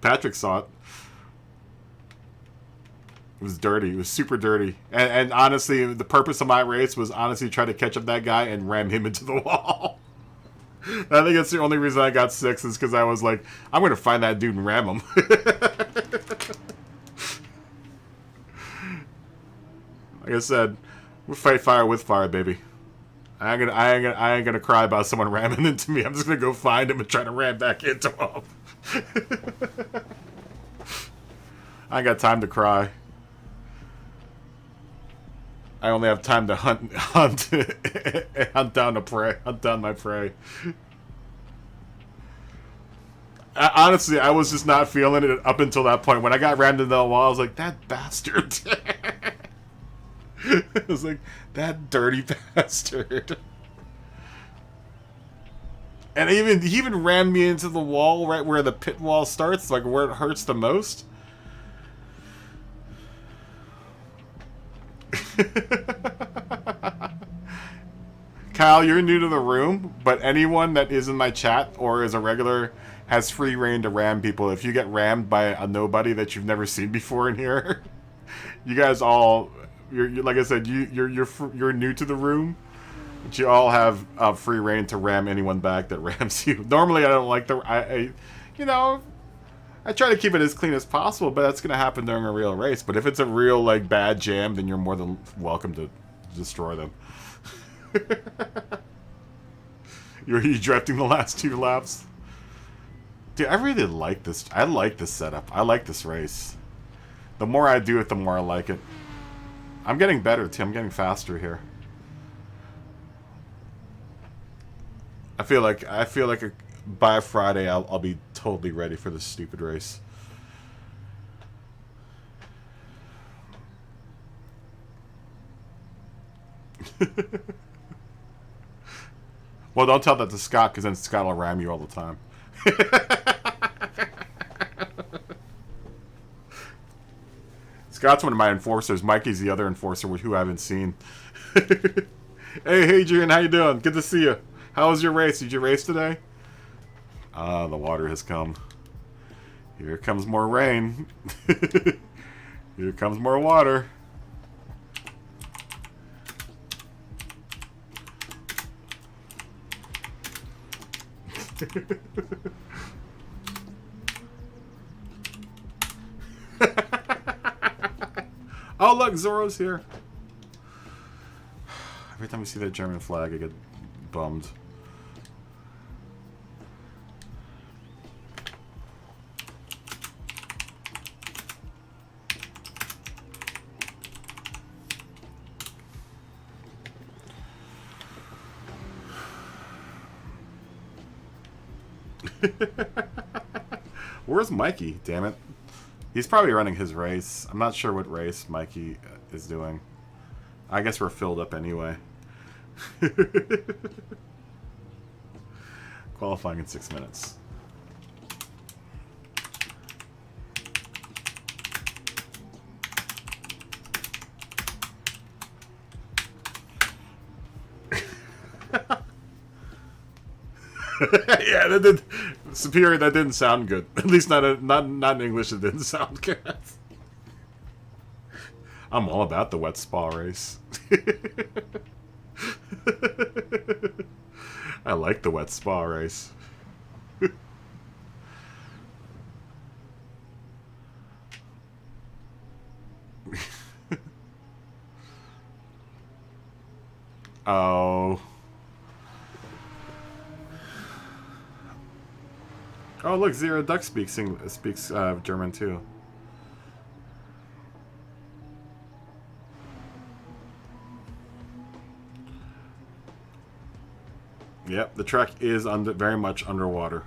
Patrick saw it. It was dirty. It was super dirty. And honestly, the purpose of my race was honestly try to catch up that guy and ram him into the wall. I think that's the only reason I got 6 is because I was like, I'm going to find that dude and ram him. Like I said, we fight fire with fire, baby. I ain't gonna cry about someone ramming into me. I'm just gonna go find him and try to ram back into him. I ain't got time to cry. I only have time to hunt down my prey. Honestly, I was just not feeling it up until that point. When I got rammed into the wall, I was like, that bastard. I was like, that dirty bastard. And he even rammed me into the wall right where the pit wall starts, like where it hurts the most. Kyle, you're new to the room, but anyone that is in my chat or is a regular has free reign to ram people. If you get rammed by a nobody that you've never seen before in here, you guys all, you're like I said, you're new to the room, but you all have free reign to ram anyone back that rams you. Normally, I don't like you know, I try to keep it as clean as possible, but that's gonna happen during a real race. But if it's a real like bad jam, then you're more than welcome to destroy them. You're drifting the last 2 laps. Dude, I really like this. I like this setup. I like this race. The more I do it, the more I like it. I'm getting better, Tim. I'm getting faster here. I feel like by Friday I'll be totally ready for this stupid race. Well, don't tell that to Scott, because then Scott will ram you all the time. Scott's one of my enforcers. Mikey's the other enforcer who I haven't seen. Hey, Adrian, how you doing? Good to see you. How was your race? Did you race today? Ah, the water has come. Here comes more rain. Here comes more water. Oh, look, Zorro's here. Every time I see that German flag, I get bummed. Where's Mikey? Damn it. He's probably running his race. I'm not sure what race Mikey is doing. I guess we're filled up anyway. Qualifying in 6 minutes. Yeah, that did. Superior, that didn't sound good. At least not in English. It didn't sound good. I'm all about the wet spa race. I like the wet spa race. Oh. Oh, look, Zero Duck speaks German too. Yep, the track is very much underwater.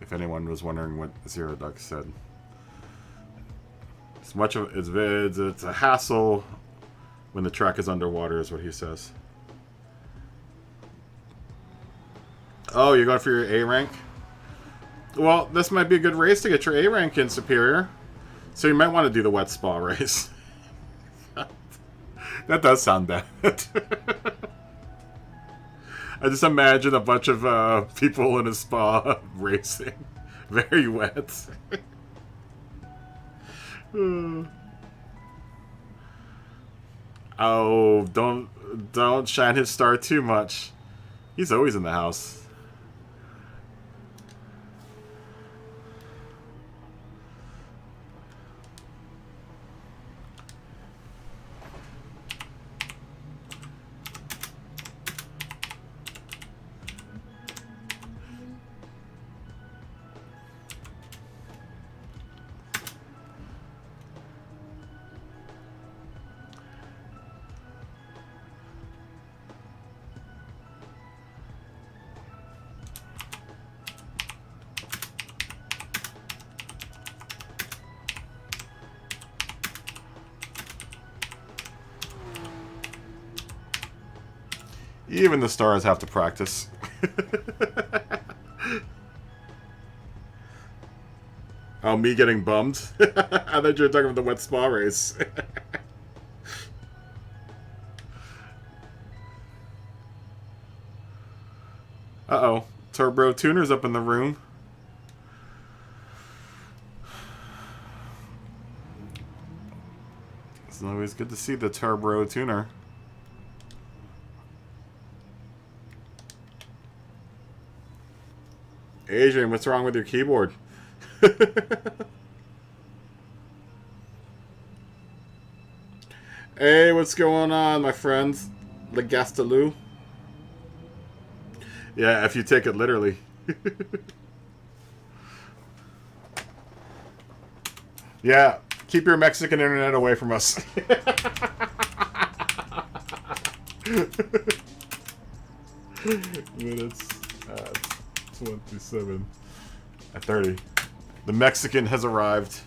If anyone was wondering what Zero Duck said, it's a hassle when the track is underwater, is what he says. Oh, you're going for your A rank? Well, this might be a good race to get your A rank in, Superior. So you might want to do the wet spa race. That does sound bad. I just imagine a bunch of people in a spa racing. Very wet. Oh, don't shine his star too much. He's always in the house. Even the stars have to practice. Oh, me getting bummed? I thought you were talking about the wet spa race. Uh-oh. Turbo Tuner's up in the room. It's always good to see the Turbo Tuner. Adrian, what's wrong with your keyboard? Hey, what's going on, my friends? Le Gastelou? Yeah, if you take it literally. Yeah, keep your Mexican internet away from us. Minutes at 27 at 30. The Mexican has arrived.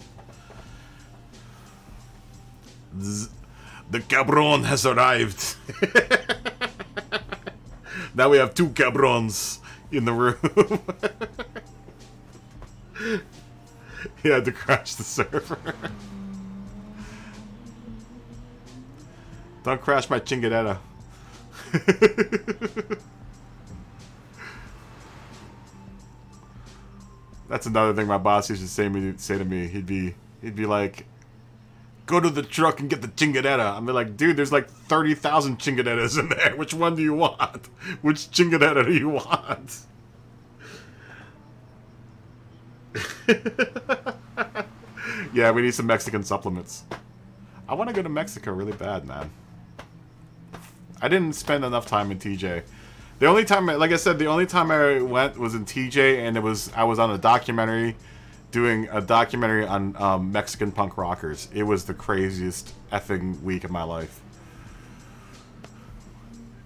The cabron has arrived. Now we have two cabrons in the room. He had to crash the server. Don't crash my chingadetta. That's another thing my boss used to say to me. He'd be like, "Go to the truck and get the chingadetta." I'm like, "Dude, there's like 30,000 chingadettas in there. Which one do you want? Which chingadetta do you want?" Yeah, we need some Mexican supplements. I want to go to Mexico really bad, man. I didn't spend enough time in TJ. The only time, like I said, the only time I went was in TJ, and I was on a documentary, doing a documentary on Mexican punk rockers. It was the craziest effing week of my life.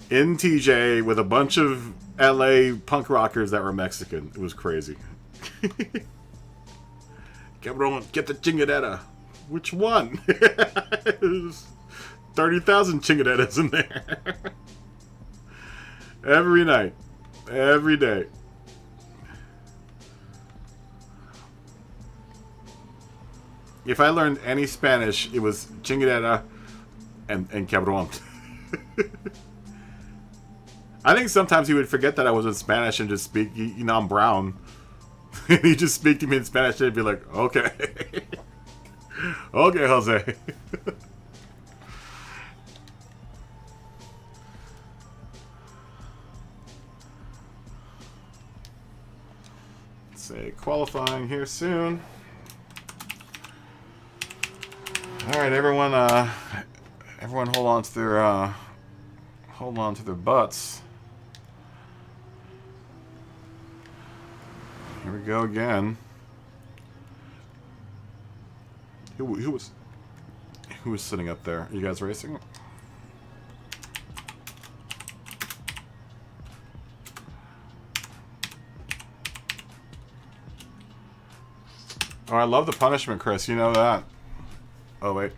In TJ with a bunch of LA punk rockers that were Mexican. It was crazy. Cabrón, get the chingadera. Which one? There's 30,000 chingadettas in there. Every night. Every day. If I learned any Spanish, it was chingadera and cabrón. I think sometimes he would forget that I was in Spanish and just speak, you know, I'm brown. And he'd just speak to me in Spanish and I'd be like, okay. Okay, Jose. Let's say qualifying here soon. All right, everyone. Everyone, hold on to their butts. Here we go again. Who was sitting up there? Are you guys racing? Oh, I love the punishment, Chris. You know that. Oh, wait.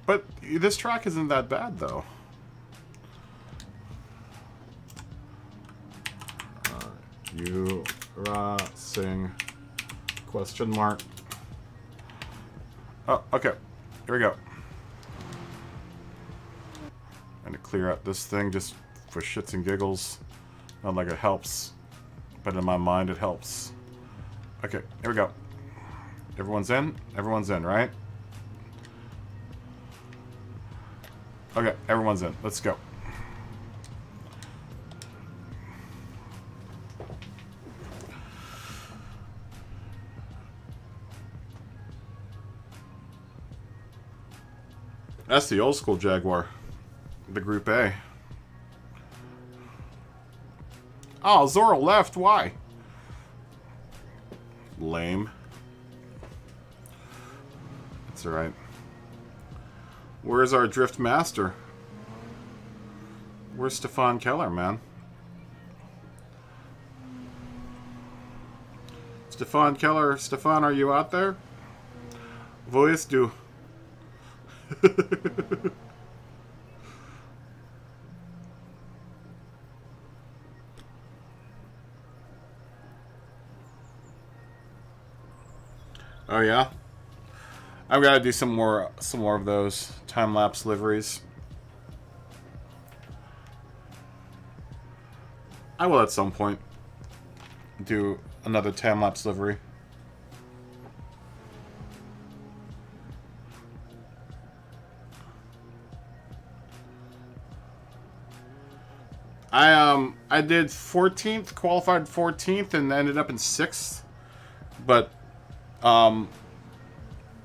But this track isn't that bad, though. You racing? Question mark. Oh, okay. Here we go. I'm gonna clear out this thing just for shits and giggles. Not like it helps, but in my mind it helps. Okay, here we go. Everyone's in? Everyone's in, right? Okay, everyone's in. Let's go. That's the old school Jaguar. The Group A. Oh, Zorro left. Why? Lame. That's alright. Where's our Drift Master? Where's Stefan Keller, man? Stefan Keller. Stefan, are you out there? Wo ist du? Oh yeah, I've got to do some more of those time-lapse liveries. I will at some point do another time-lapse livery. I did 14th, qualified 14th, and ended up in 6th. But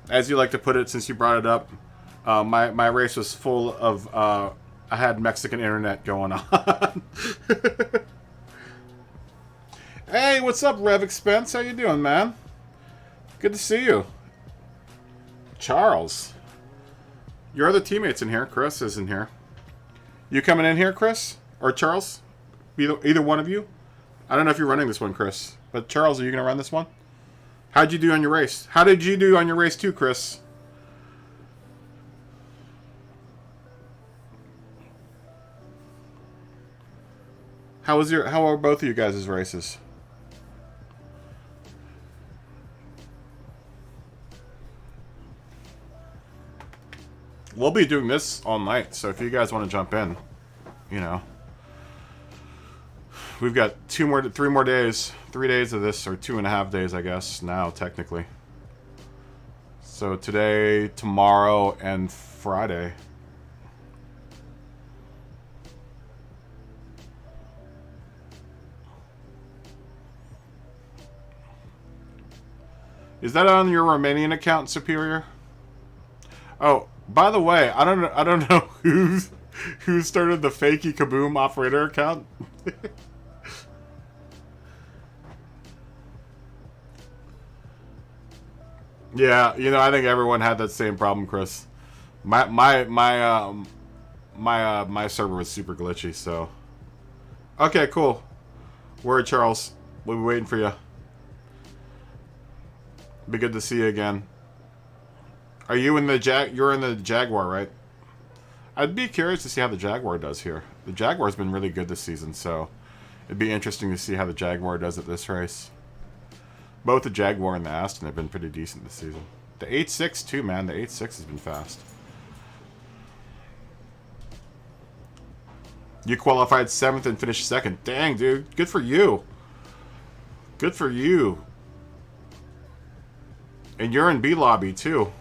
as you like to put it, since you brought it up, my race was full of I had Mexican internet going on. Hey, what's up, Rev Expense? How you doing, man? Good to see you. Charles. Your other teammates in here. Chris is in here. You coming in here, Chris? Or Charles? Either one of you? I don't know if you're running this one, Chris. But Charles, are you going to run this one? How'd you do on your race? How did you do on your race too, Chris? How are both of you guys' races? we'll be doing this all night. So if you guys want to jump in, you know, we've got 3 more days, 3 days of this, or 2.5 days, I guess now technically. So today, tomorrow, and Friday. Is that on your Romanian account, Superior? Oh, by the way, I don't know who started the fakey kaboom operator account. Yeah, you know, I think everyone had that same problem, Chris. My server was super glitchy, so. Okay, cool. Word, Charles. We'll be waiting for you. Be good to see you again. Are you in the you're in the Jaguar, right? I'd be curious to see how the Jaguar does here. The Jaguar's been really good this season, so it'd be interesting to see how the Jaguar does at this race. Both the Jaguar and the Aston have been pretty decent this season. The 8.6 too, man. The 8.6 has been fast. You qualified 7th and finished 2nd. Dang, dude. Good for you. Good for you. And you're in B lobby too.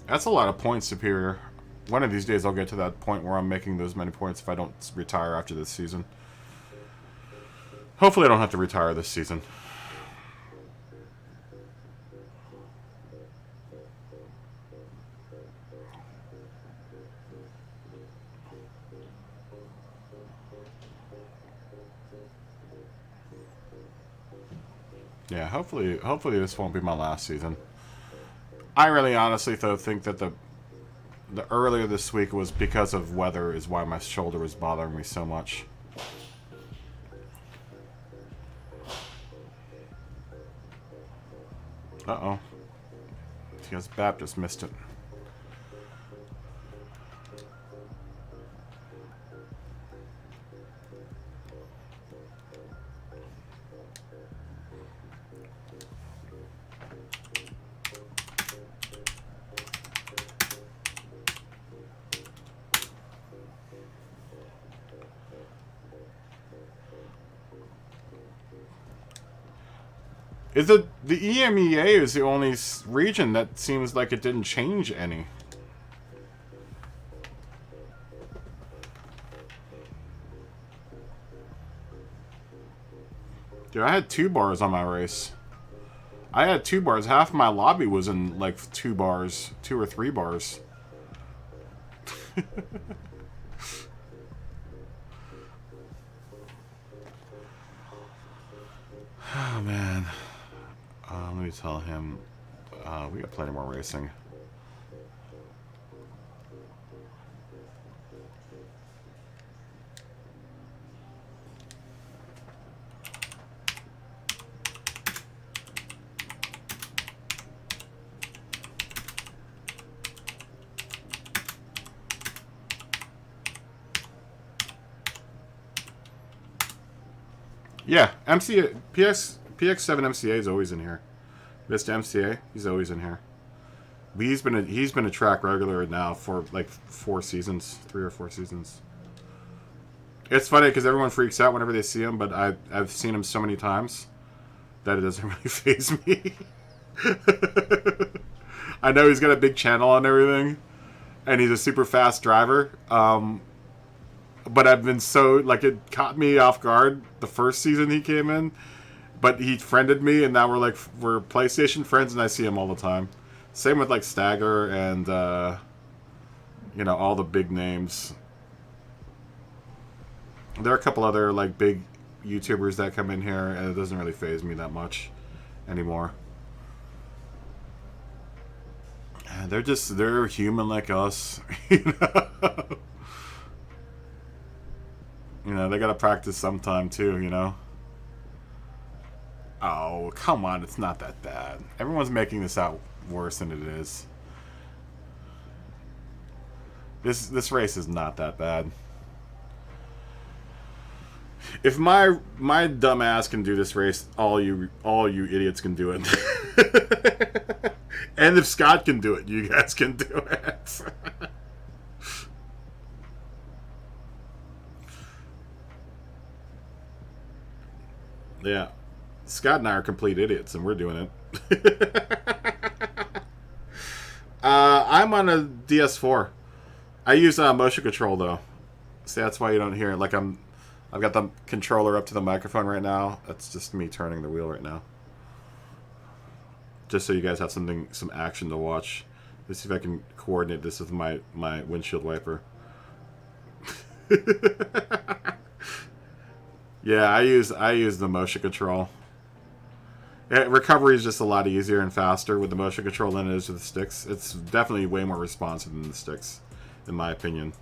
That's a lot of points, Superior. One of these days I'll get to that point where I'm making those many points if I don't retire after this season. Hopefully I don't have to retire this season. Yeah, hopefully this won't be my last season. I really honestly though think that the earlier this week was because of weather is why my shoulder was bothering me so much. Uh-oh. TS Baptist missed it. Is it the EMEA is the only region that seems like it didn't change any? Dude, I had 2 bars on my race. I had 2 bars. Half my lobby was in like 2 bars, 2 or 3 bars. Oh man. Let me tell him we got plenty more racing. Yeah, PX7 MCA is always in here. Vista MCA, he's always in here. He's been a track regular now for like 4 seasons, 3 or 4 seasons. It's funny because everyone freaks out whenever they see him, but I've seen him so many times that it doesn't really faze me. I know he's got a big channel and everything, and he's a super fast driver. But I've been so, like, it caught me off guard the first season he came in. But he friended me, and now we're PlayStation friends, and I see him all the time. Same with, like, Stagger and, you know, all the big names. There are a couple other, like, big YouTubers that come in here, and it doesn't really faze me that much anymore. And they're human like us, you know? You know, they gotta practice sometime too, you know? Oh, come on, it's not that bad. Everyone's making this out worse than it is. This race is not that bad. If my dumb ass can do this race, all you idiots can do it. And if Scott can do it, you guys can do it. Yeah. Scott and I are complete idiots, and we're doing it. I'm on a DS4. I use motion control, though. See, that's why you don't hear it. Like, I've got the controller up to the microphone right now. That's just me turning the wheel right now. Just so you guys have some action to watch. Let's see if I can coordinate this with my windshield wiper. Yeah, I use the motion control. Yeah, recovery is just a lot easier and faster with the motion control than it is with the sticks. It's definitely way more responsive than the sticks, in my opinion.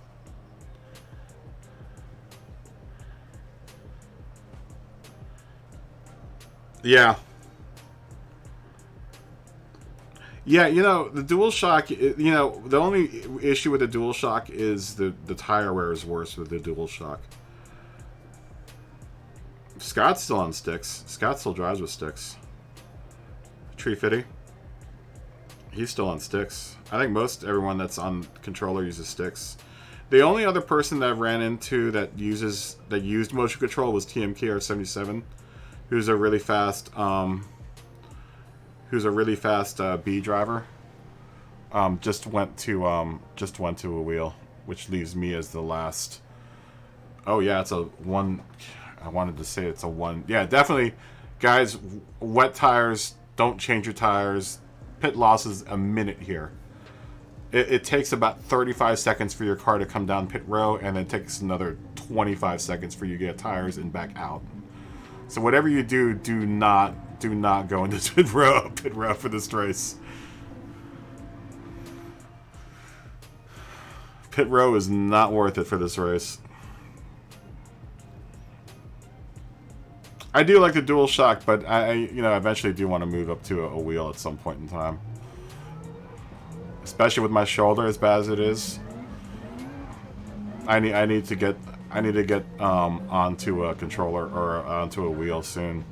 Yeah. Yeah, you know, the DualShock, you know, the only issue with the DualShock is the tire wear is worse with the DualShock. Scott's still on sticks. Scott still drives with sticks. Tree Fitty. He's still on sticks. I think everyone that's on controller uses sticks. The only other person that I've ran into that used motion control was TMKR77, who's a really fast B driver. Just went to a wheel, which leaves me as the last. Oh yeah, it's a one. I wanted to say it's a one. Yeah, definitely, guys. Wet tires. Don't change your tires. Pit loss is a minute here. It takes about 35 seconds for your car to come down pit row, and then it takes another 25 seconds for you to get tires and back out. So whatever you do, do not go into pit row for this race. Pit row is not worth it for this race. I do like the DualShock, but I eventually do want to move up to a wheel at some point in time. Especially with my shoulder as bad as it is. I need to get onto a controller or onto a wheel soon.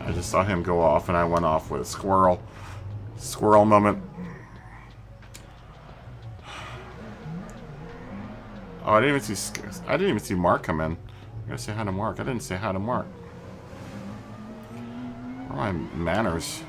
I just saw him go off, and I went off with a squirrel. Squirrel moment. Oh, I didn't even see Mark come in. I gotta say hi to Mark. I didn't say hi to Mark. Where are my manners?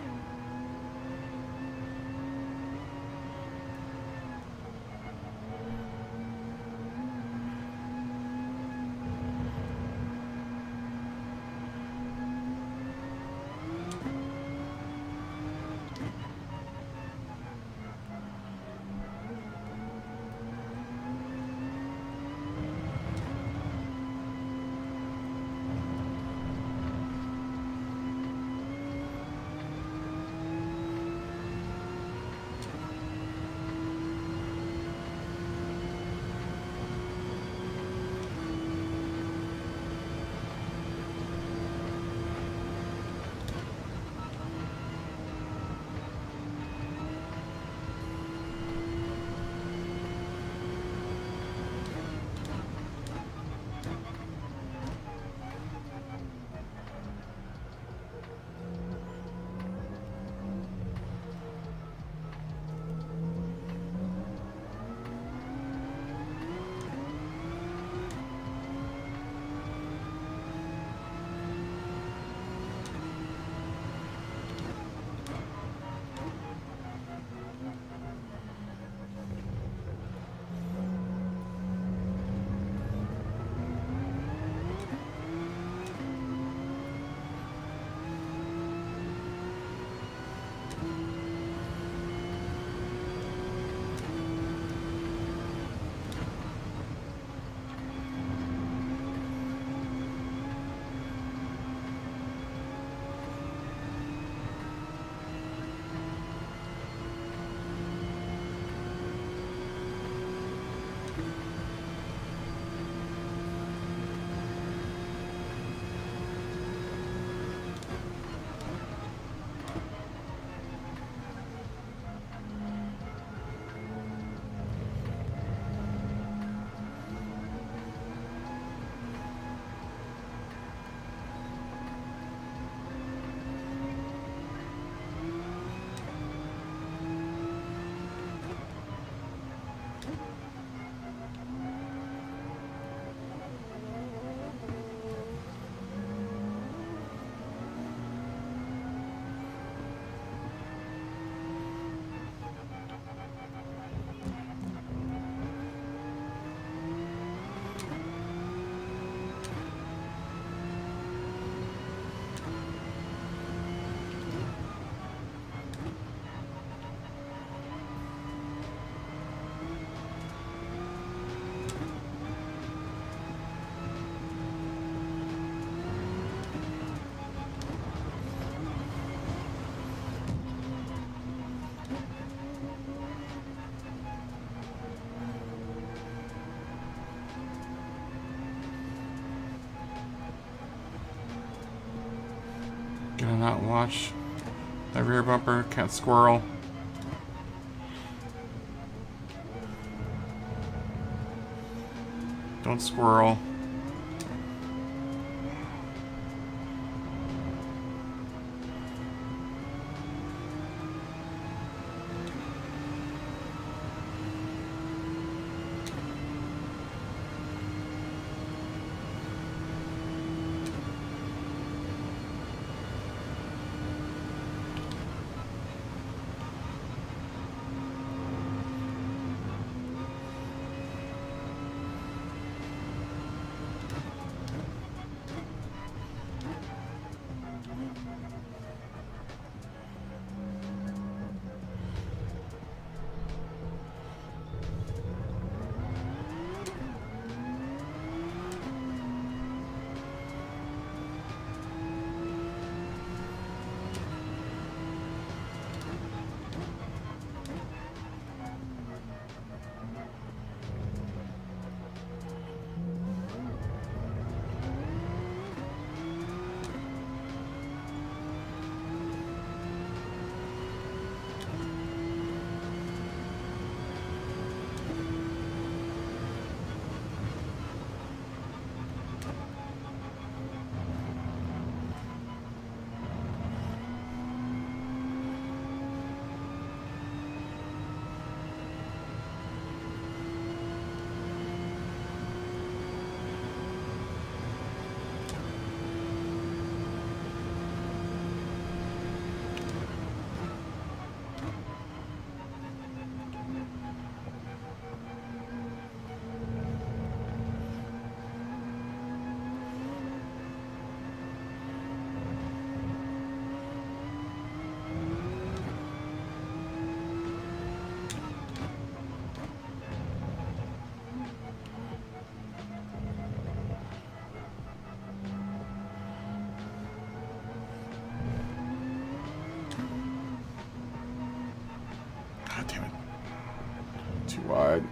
Gonna not watch the rear bumper. Can't squirrel. Don't squirrel. wide.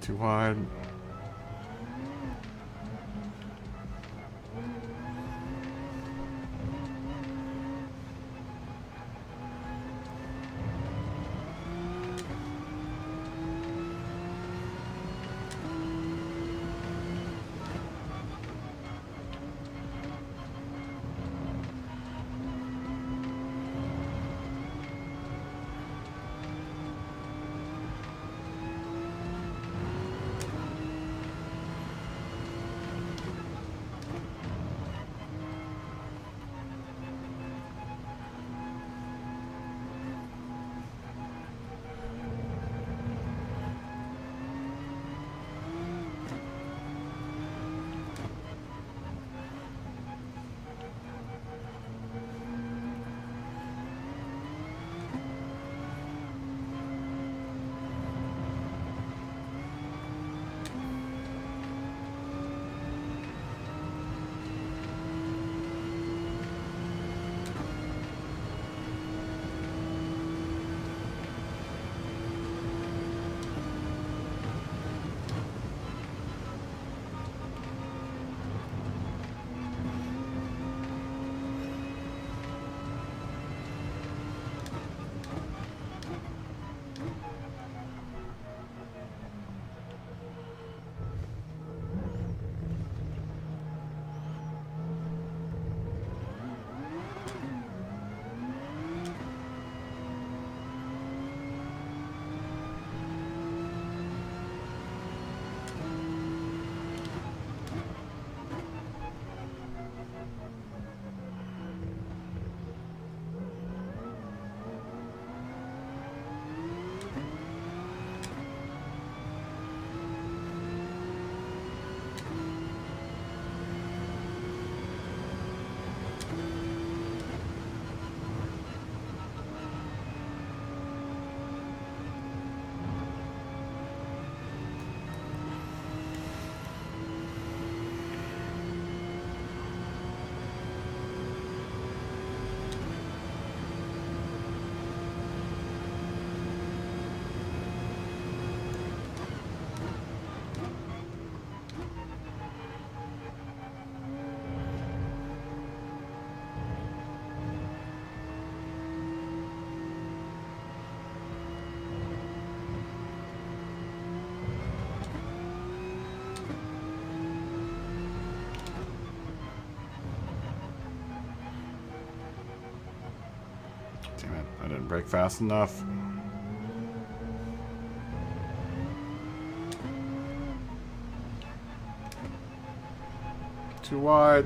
Too wide. brake fast enough. Too wide.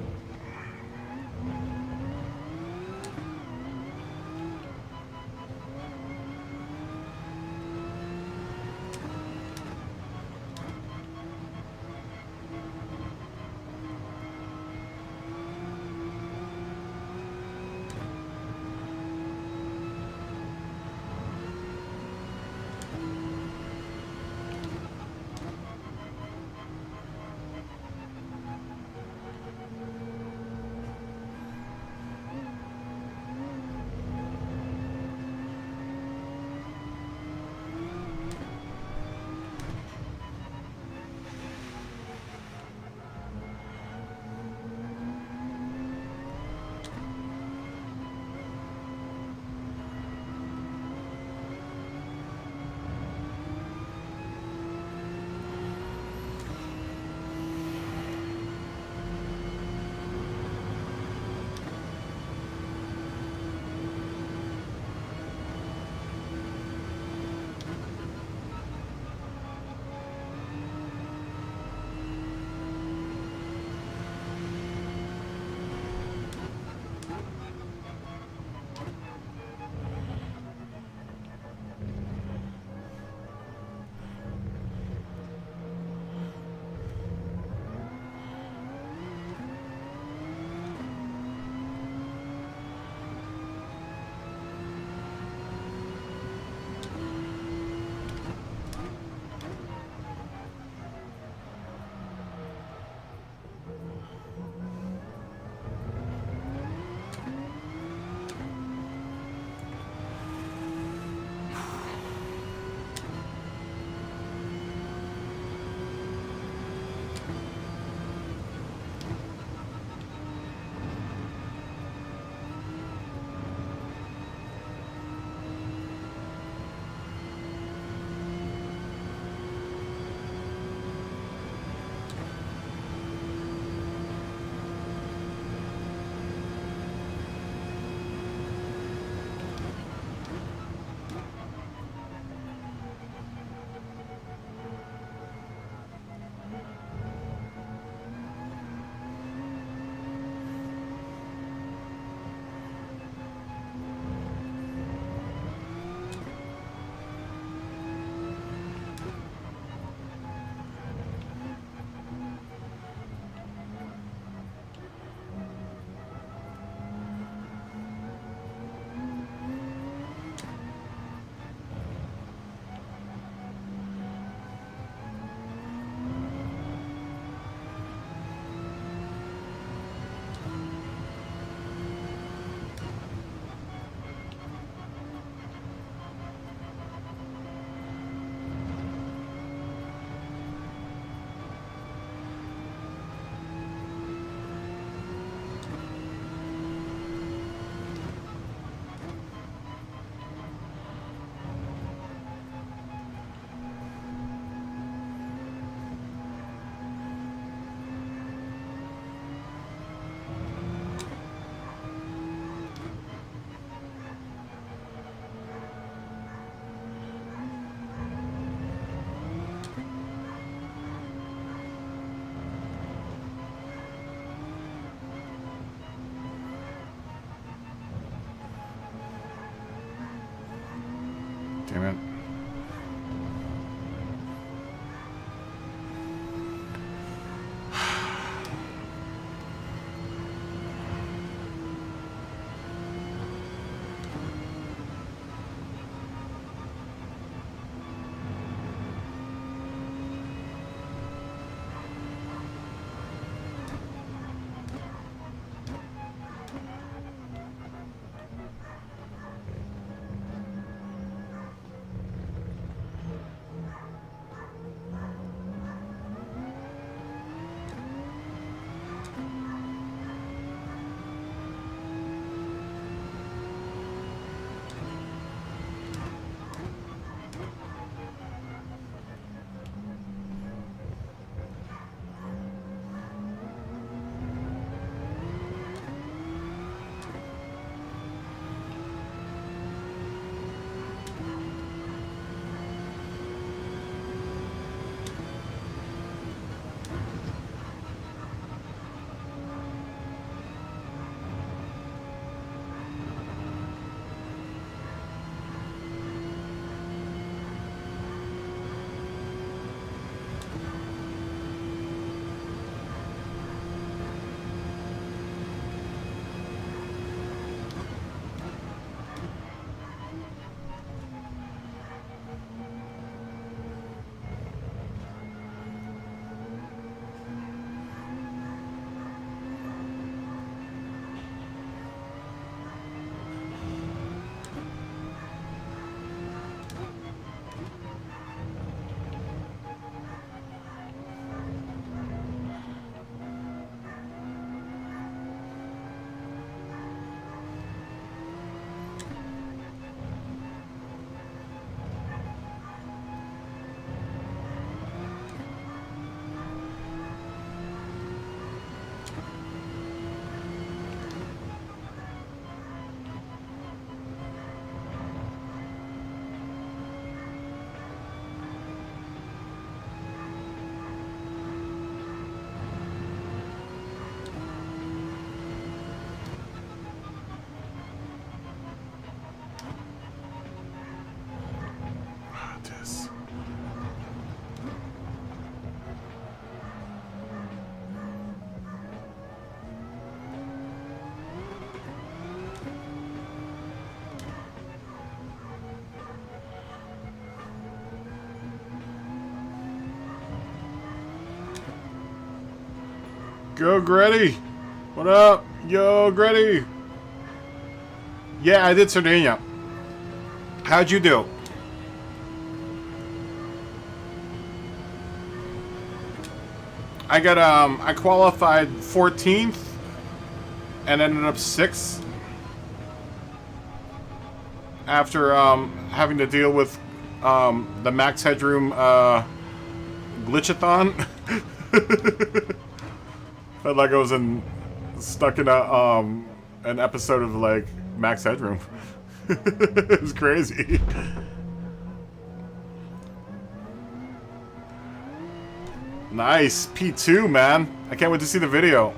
Go, Gretty. What up? Yo, Gretty. Yeah, I did Sardinia. How'd you do? I got, I qualified 14th and ended up 6th after, having to deal with, the Max Headroom, glitchathon. Felt like I was stuck in an episode of, like, Max Headroom. It was crazy. Nice. P2, man. I can't wait to see the video.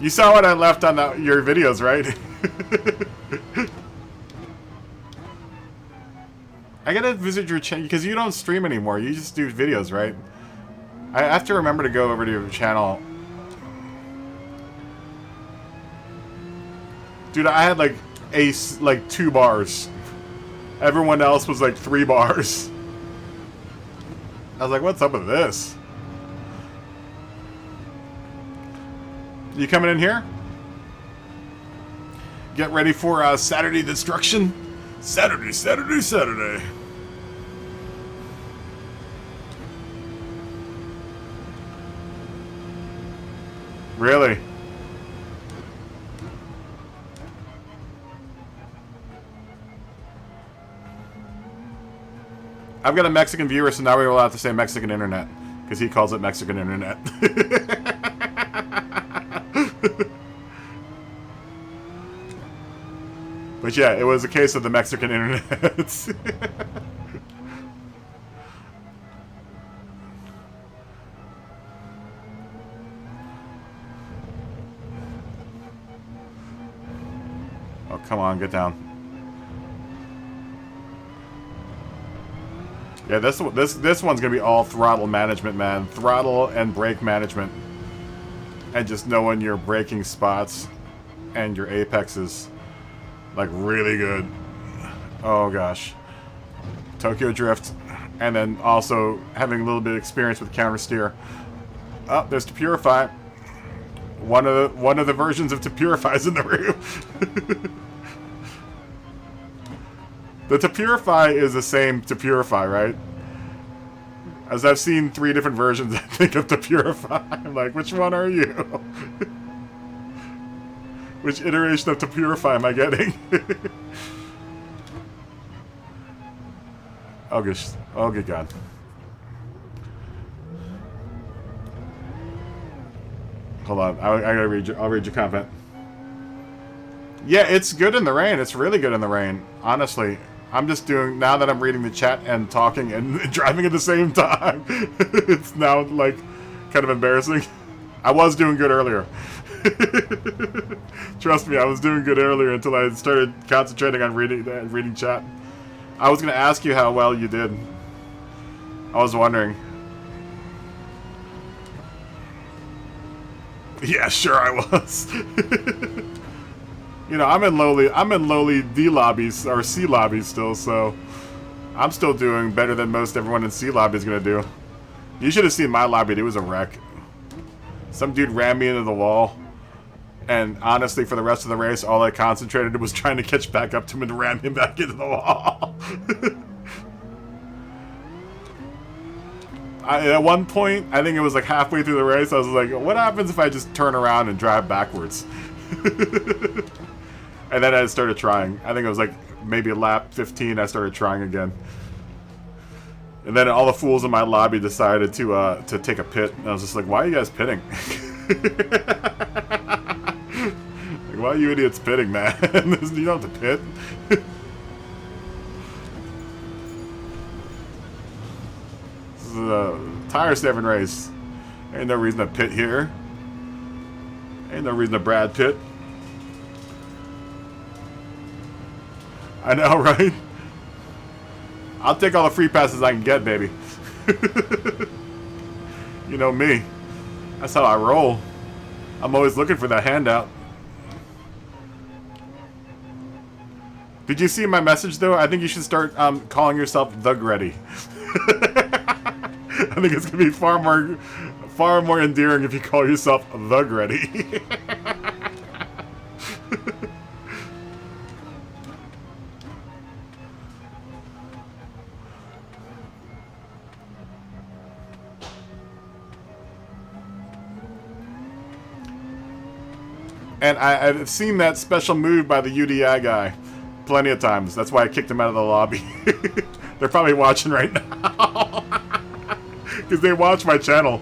You saw what I left on your videos, right? I gotta visit your channel, because you don't stream anymore. You just do videos, right? I have to remember to go over to your channel. Dude, I had like 2 bars. Everyone else was like 3 bars. I was like, what's up with this? You coming in here? Get ready for Saturday Destruction. Saturday. Really? I've got a Mexican viewer, so now we're allowed to say Mexican internet. Because he calls it Mexican internet. But yeah, it was a case of the Mexican internet. Oh, come on, get down. Yeah, this one's gonna be all throttle management, man. Throttle and brake management. And just knowing your braking spots and your apexes. Like, really good. Oh, gosh. Tokyo Drift. And then also having a little bit of experience with counter steer. Oh, there's To Purify. One of the versions of To Purify is in the room. The To Purify is the same To Purify, right? As I've seen 3 different versions, I think, of To Purify. I'm like, which one are you? Which iteration of To Purify am I getting? Oh, gosh. Oh, good God. Hold on. I gotta read I'll read your comment. Yeah, it's good in the rain. It's really good in the rain. Honestly. I'm just doing, now that I'm reading the chat and talking and driving at the same time, it's now, like, kind of embarrassing. I was doing good earlier. Trust me, I was doing good earlier until I started concentrating on reading chat. I was going to ask you how well you did. I was wondering. Yeah, sure I was. You know, I'm in lowly D lobbies or C lobbies still, so I'm still doing better than most everyone in C lobby is gonna do. You should have seen my lobby; it was a wreck. Some dude ran me into the wall, and honestly, for the rest of the race, all I concentrated was trying to catch back up to him and ram him back into the wall. At one point, I think it was like halfway through the race, I was like, "What happens if I just turn around and drive backwards?" And then I started trying. I think it was like maybe lap 15 I started trying again. And then all the fools in my lobby decided to take a pit. And I was just like, why are you guys pitting? Like, why are you idiots pitting, man? You don't have to pit. This is a tire saving race. Ain't no reason to pit here. Ain't no reason to Brad Pitt. I know, right? I'll take all the free passes I can get, baby. You know me. That's how I roll. I'm always looking for that handout. Did you see my message, though? I think you should start calling yourself The Gretty. I think it's going to be far far more endearing if you call yourself the Gretty. And I've seen that special move by the UDI guy plenty of times. That's why I kicked him out of the lobby. They're probably watching right now. Because they watch my channel.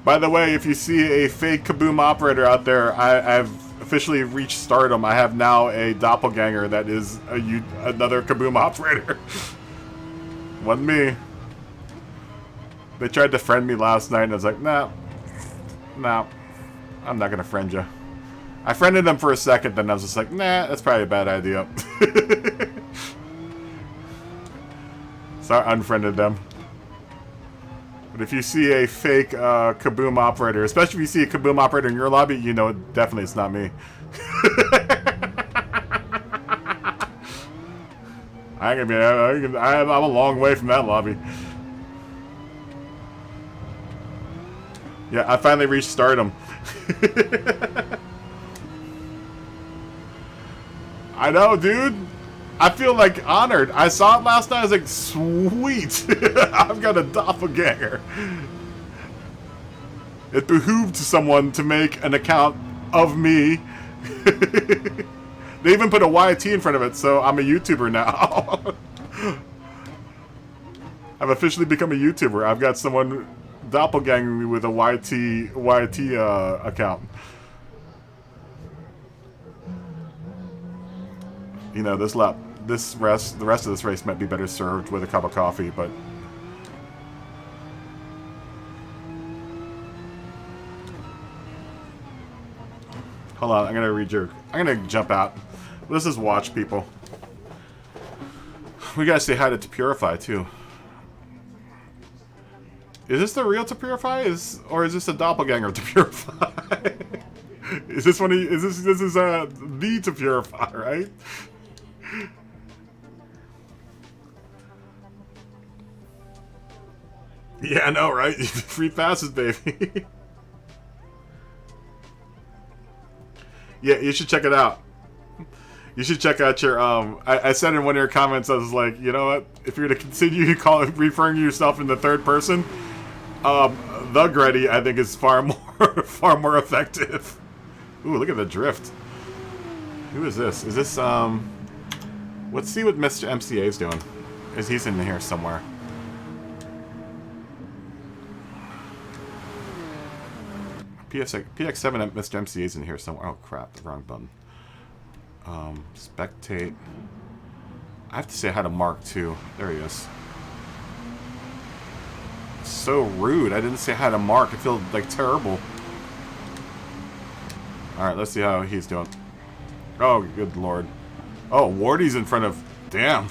By the way, if you see a fake Kaboom operator out there, I've officially reached stardom. I have now a doppelganger that is another Kaboom operator. Wasn't me. They tried to friend me last night, and I was like, nah, I'm not gonna friend you. I friended them for a second, then I was just like, nah, that's probably a bad idea. So I unfriended them. But if you see a fake Kaboom operator, especially if you see a Kaboom operator in your lobby, you know definitely it's not me. I'm a long way from that lobby. Yeah, I finally reached stardom. I know, dude. I feel like honored. I saw it last night. I was like, sweet. I've got a doppelganger. It behooved someone to make an account of me. They even put a YT in front of it, so I'm a YouTuber now. I've officially become a YouTuber. I've got someone doppelganging me with a YT account. You know, the rest of this race might be better served with a cup of coffee, but hold on, I'm gonna jump out. Let's just watch people. We gotta say hi to Purify too. Is this the real To Purify? Or is this a doppelganger To Purify? Is this one? This is the To Purify, right? Yeah, I know, right? Free passes, baby. Yeah, you should check it out. You should check out your, I said in one of your comments, I was like, you know what? If you're going to continue referring to yourself in the third person, the Gretty, I think, is far more effective. Ooh, look at the drift. Who is this? Is this, let's see what Mr. MCA is doing. He's in here somewhere. PX7 at Mr. MCA's in here somewhere. Oh crap, the wrong button. Spectate. I have to say hi to Mark too. There he is. So rude. I didn't say hi to Mark. I feel like terrible. Alright, let's see how he's doing. Oh, good lord. Oh, Wardy's in front of... Damn.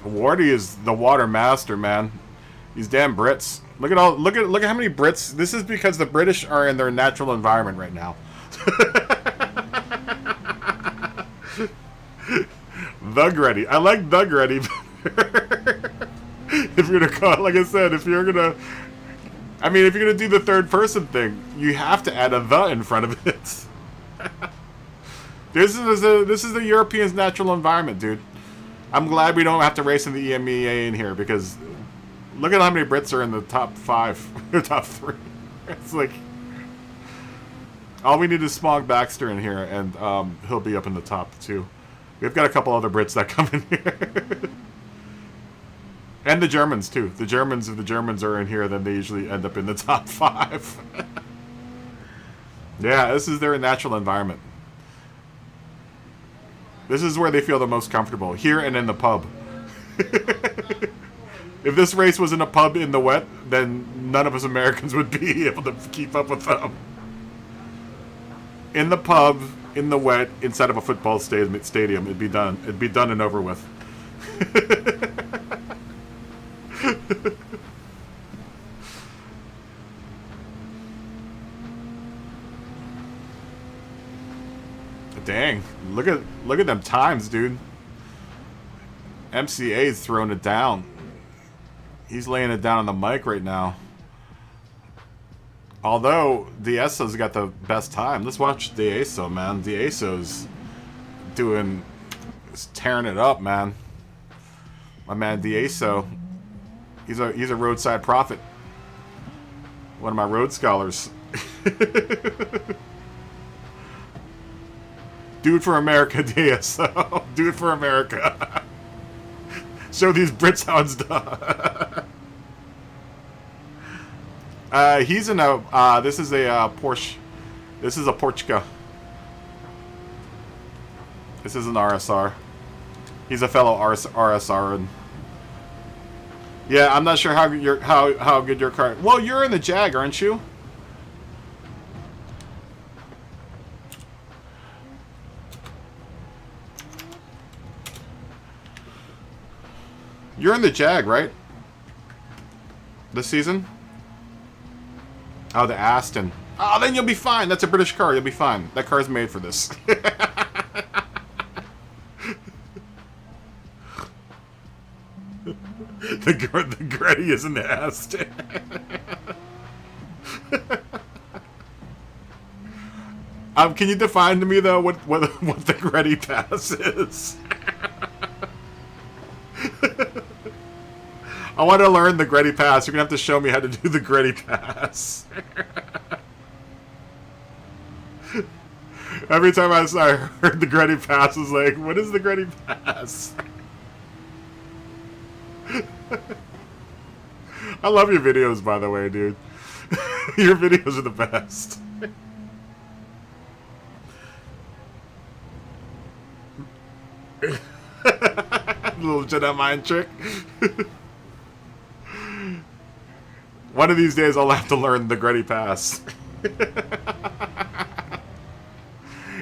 Wardy is the water master, man. These damn Brits. Look at how many Brits. This is because the British are in their natural environment right now. The Gretty. I like the Gretty better. If you're gonna call it, like I said, if you're gonna do the third person thing, you have to add a the in front of it. This is the Europeans' natural environment, dude. I'm glad we don't have to race in the EMEA in here, because look at how many Brits are in the top 5 or top 3. It's like all we need is Smog Baxter in here, and he'll be up in the top 2. We've got a couple other Brits that come in here. And the Germans, too. If the Germans are in here, then they usually end up in the top 5. Yeah, this is their natural environment. This is where they feel the most comfortable. Here and in the pub. If this race was in a pub in the wet, then none of us Americans would be able to keep up with them. In the pub, in the wet, inside of a football stadium, it'd be done. It'd be done and over with. Dang, look at them times, dude. MCA's throwing it down. He's laying it down on the mic right now. Although Dieso's got the best time. Let's watch Dieso, man. Dieso's tearing it up, man. My man Dieso. He's a roadside prophet. One of my road scholars. Do it for America, Dieso. Do it for America. Show these Brits how it's done. He's in a, this is a Porsche. This is a Porchka. This is an RSR. He's a fellow RSR. Yeah, I'm not sure how good your car. Well, you're in the Jag, aren't you? You're in the Jag, right? This season? Oh, the Aston. Oh, then you'll be fine. That's a British car. You'll be fine. That car's made for this. The Gretty is in the Aston. Can you define to me though what the Gretty pass is? I want to learn the Gretty pass. You're gonna have to show me how to do the Gretty pass. Every time I heard the Gretty pass, I was like, "What is the Gretty pass?" I love your videos, by the way, dude. Your videos are the best. Little Jedi mind trick. One of these days I'll have to learn the Gretty pass.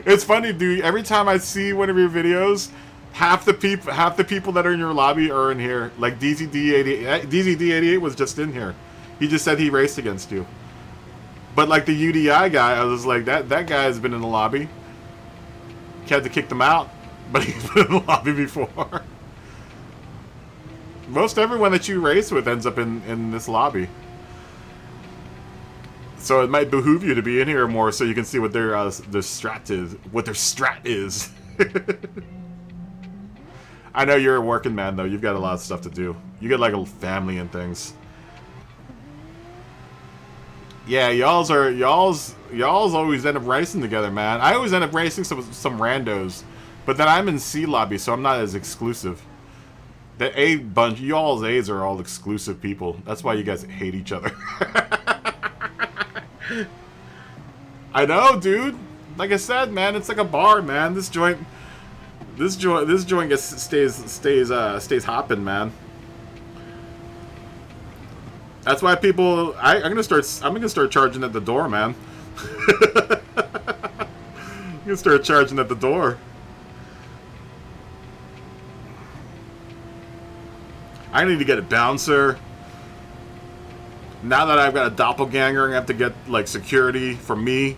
It's funny, dude. Every time I see one of your videos, half the people that are in your lobby are in here. Like DZD88. DZD88 was just in here. He just said he raced against you. But like the UDI guy, I was like, that guy has been in the lobby. He had to kick them out, but he's been in the lobby before. Most everyone that you race with ends up in this lobby. So it might behoove you to be in here more so you can see what their strat is. What their strat is. I know you're a working man though. You've got a lot of stuff to do. You got like a family and things. Yeah, y'all's always end up racing together, man. I always end up racing some randos, but then I'm in C lobby, so I'm not as exclusive. The A bunch, y'all's A's are all exclusive people. That's why you guys hate each other. I know, dude. Like I said, man, it's like a bar, man. This joint stays hopping, man. That's why people. I'm gonna start charging at the door, man. I'm gonna start charging at the door. I need to get a bouncer. Now that I've got a doppelganger, I have to get like security for me.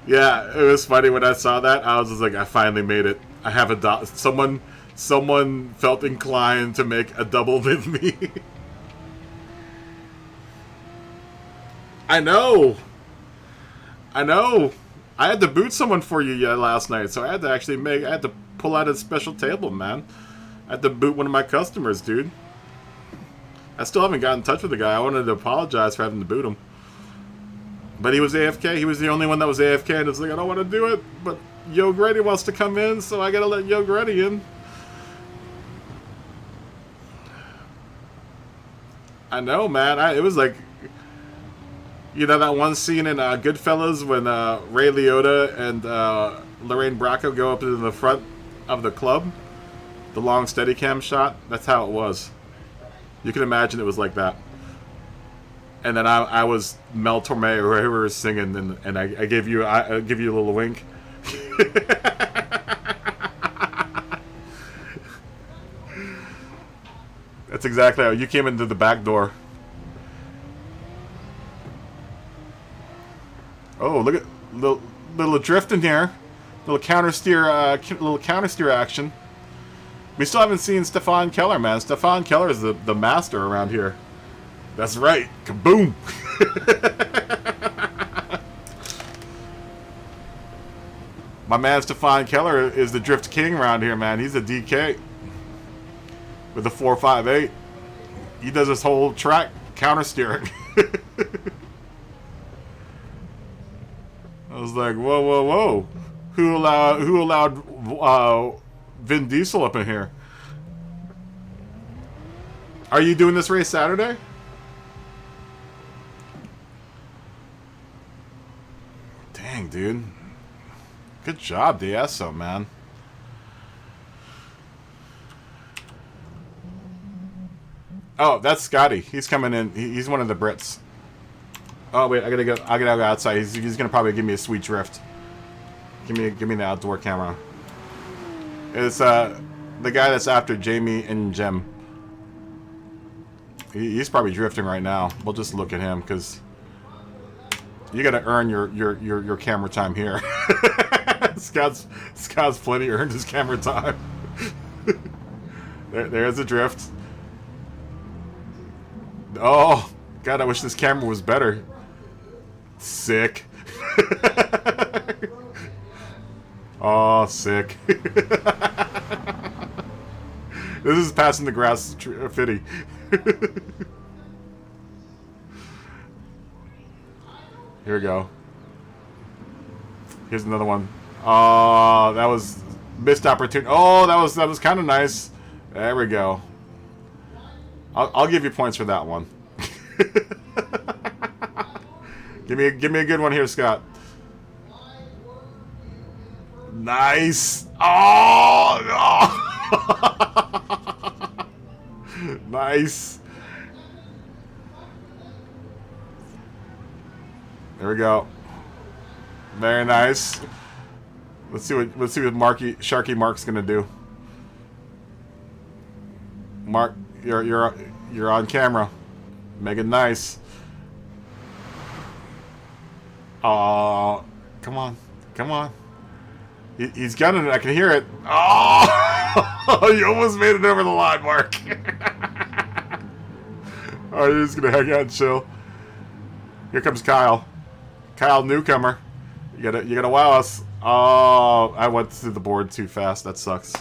Yeah, it was funny when I saw that. I was just like, I finally made it. I have a someone felt inclined to make a double with me. I know. I had to boot someone for you last night, so I had to pull out a special table, man. I had to boot one of my customers, dude. I still haven't gotten in touch with the guy. I wanted to apologize for having to boot him. But he was AFK. He was the only one that was AFK, and it's like, I don't want to do it, but Yo Grady wants to come in, so I gotta let Yo Grady in. I know, man. It was like, you know that one scene in Goodfellas when Ray Liotta and Lorraine Bracco go up to the front of the club? The long Steadicam shot? That's how it was. You can imagine it was like that. And then I was Mel Torme or whoever was singing, and I gave you a little wink. That's exactly how you came into the back door. Oh, look at little drift in here. Little counter steer action. We still haven't seen Stefan Keller, man. Stefan Keller is the master around here. That's right. Kaboom! My man Stefan Keller is the drift king around here, man. He's a DK with a 458. He does this whole track counter steering. I was like, whoa, whoa, whoa! Who allowed Vin Diesel up in here? Are you doing this race Saturday? Dang, dude. Good job, DSO, man. Oh, that's Scotty. He's coming in. He's one of the Brits. Oh wait, I gotta go outside. He's gonna probably give me a sweet drift. Give me the outdoor camera. It's the guy that's after Jamie and Jem. He's probably drifting right now. We'll just look at him because you gotta earn your camera time here. Scott's plenty earned his camera time. There's a drift. Oh God, I wish this camera was better. Sick. Oh, sick. This is passing the grass fitty. Here we go. Here's another one. Oh, that was missed opportunity. Oh, that was kind of nice. There we go. I'll give you points for that one. Give me a good one here, Scott. Nice. Oh, oh. Nice. There we go. Very nice. Let's see what Sharky Mark's gonna do. Mark, you're on camera. Make it nice. Oh, come on, come on. He's gunning it. I can hear it. Oh, you almost made it over the line, Mark. Oh, you're just gonna hang out and chill. Here comes Kyle. Kyle, newcomer. You gotta wow us. Oh, I went through the board too fast. That sucks.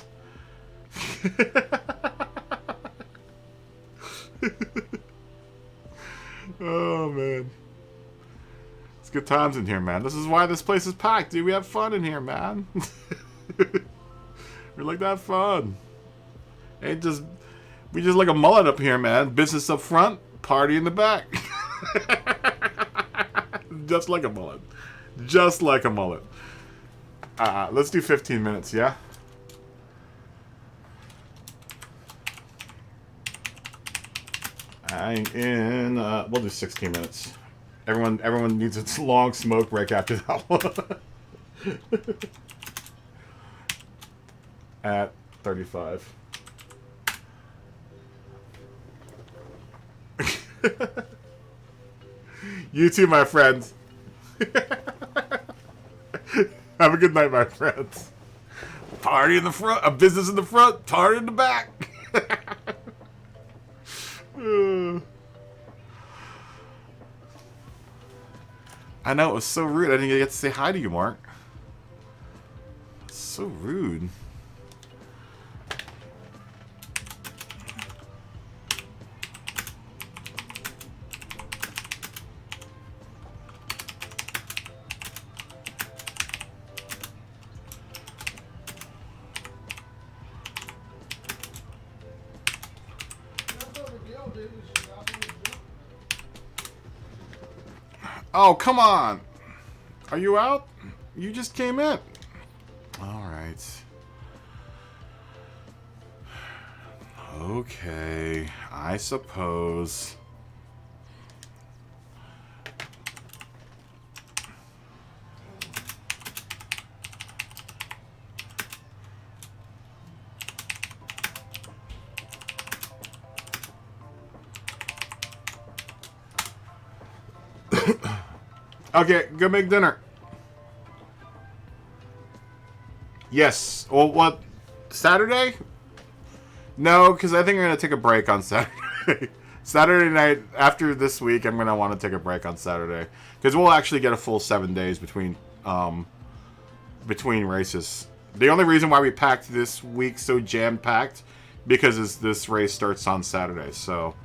Oh man, it's good times in here, man. This is why this place is packed, dude. We have fun in here, man. We like to have fun. We just like a mullet up here, man. Business up front, party in the back. Just like a mullet. Just like a mullet. Let's do 15 minutes, yeah? We'll do 16 minutes. Everyone needs its long smoke break after that one. At 35. You too, my friends. Have a good night, my friends. Party in the front, a business in the front, party in the back. I know, it was so rude. I didn't get to say hi to you, Mark. So rude. Oh, come on. Are you out? You just came in. All right. Okay, I suppose. Okay, go make dinner. Yes. Well, what? Saturday? No, because I think I'm going to take a break on Saturday. Saturday night, after this week, I'm going to want to take a break on Saturday. Because we'll actually get a full 7 days between races. The only reason why we packed this week so jam-packed, because this race starts on Saturday. So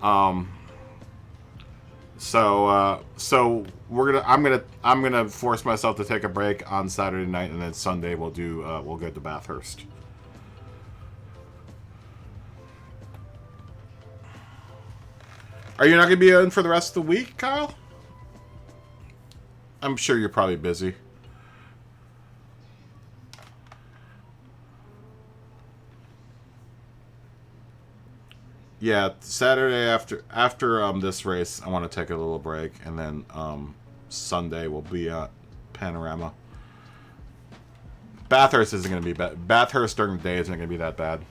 I'm gonna force myself to take a break on Saturday night, and then Sunday we'll go to Bathurst. Are you not gonna be in for the rest of the week, Kyle? I'm sure you're probably busy. Yeah, Saturday after this race, I want to take a little break, and then Sunday will be at Panorama. Bathurst isn't going to be bad. Bathurst during the day isn't going to be that bad.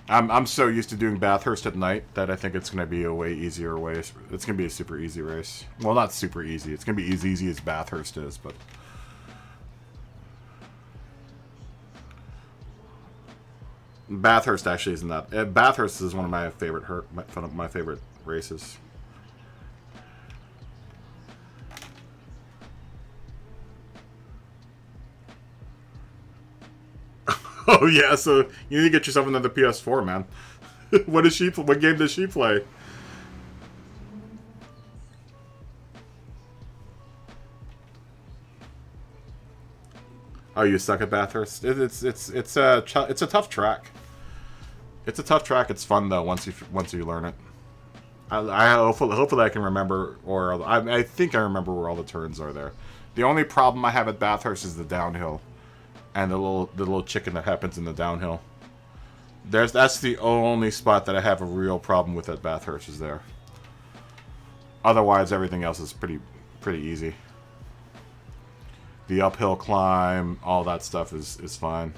I'm so used to doing Bathurst at night that I think it's going to be a way easier race. It's going to be a super easy race. Well, not super easy. It's going to be as easy as Bathurst is, but Bathurst actually isn't that. Bathurst is one of my favorite races. Oh yeah, so you need to get yourself another PS4, man. What game does she play? Oh, you suck at Bathurst? It's a tough track. It's a tough track. It's fun though once you learn it. Hopefully I can remember, or I think I remember where all the turns are there. The only problem I have at Bathurst is the downhill, and the little chicken that happens in the downhill. That's the only spot that I have a real problem with at Bathurst is there. Otherwise, everything else is pretty easy. The uphill climb, all that stuff is fine.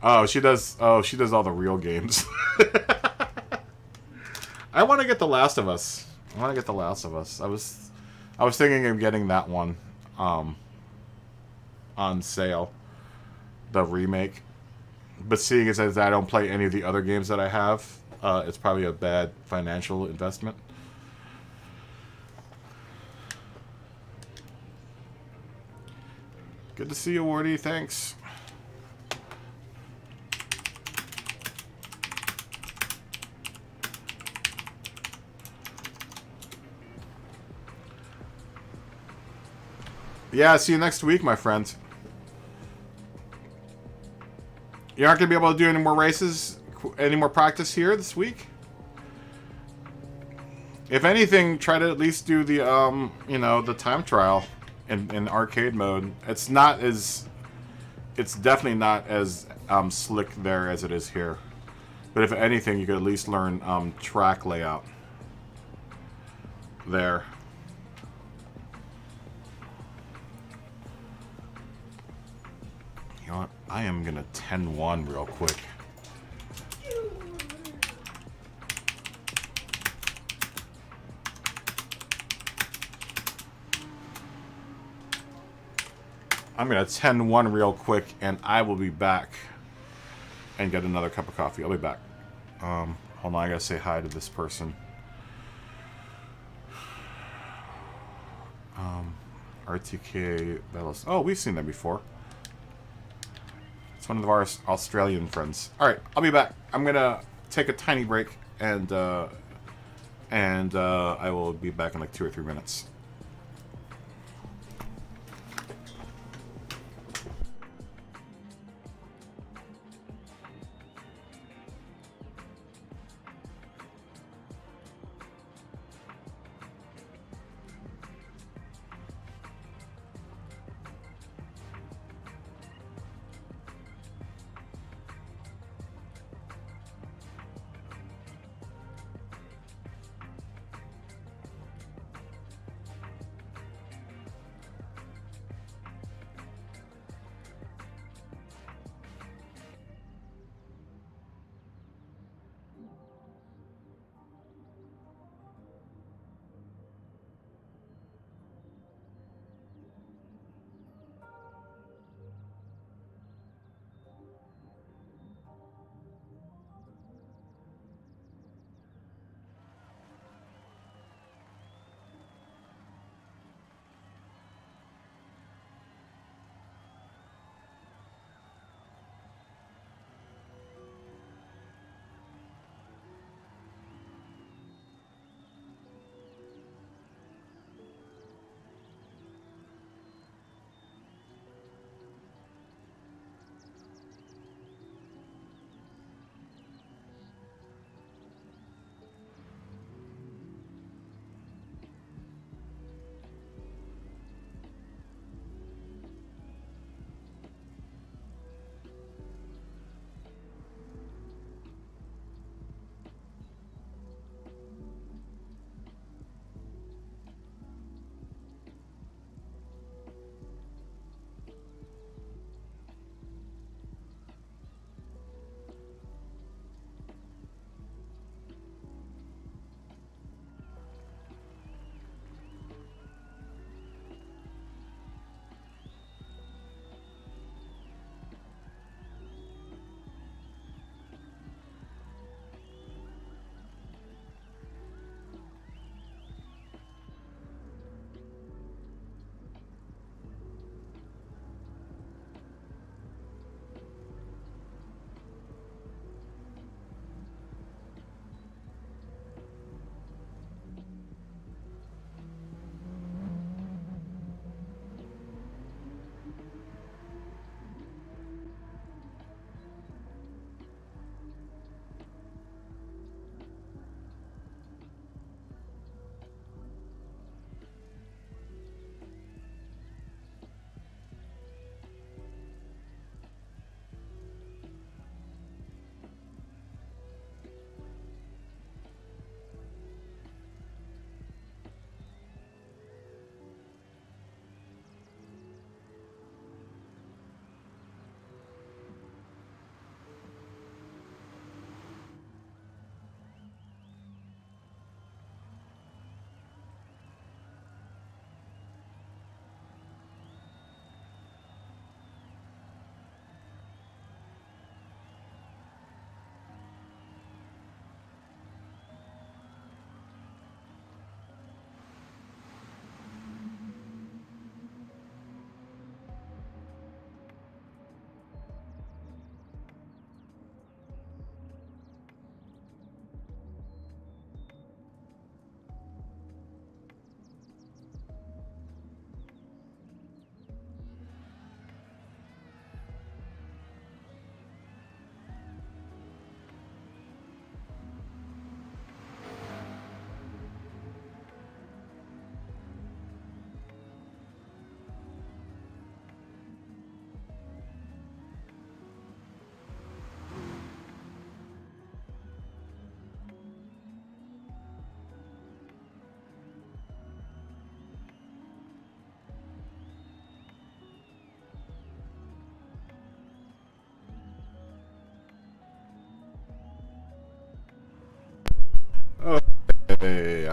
Oh, she does all the real games. I want to get The Last of Us. I was thinking of getting that one on sale, the remake. But seeing as I don't play any of the other games that I have, it's probably a bad financial investment. Good to see you, Wardy. Thanks. Yeah, see you next week, my friend. You aren't going to be able to do any more races, any more practice here this week? If anything, try to at least do the, the time trial in arcade mode. It's definitely not as slick there as it is here. But if anything, you could at least learn track layout there. You know what? I am gonna 10-1 real quick. I'm gonna 10-1 real quick, and I will be back and get another cup of coffee. I'll be back. Hold on, I gotta say hi to this person. RTK Bellos. Oh, we've seen that before. It's one of our Australian friends. All right, I'll be back. I'm gonna take a tiny break, and I will be back in like 2 or 3 minutes.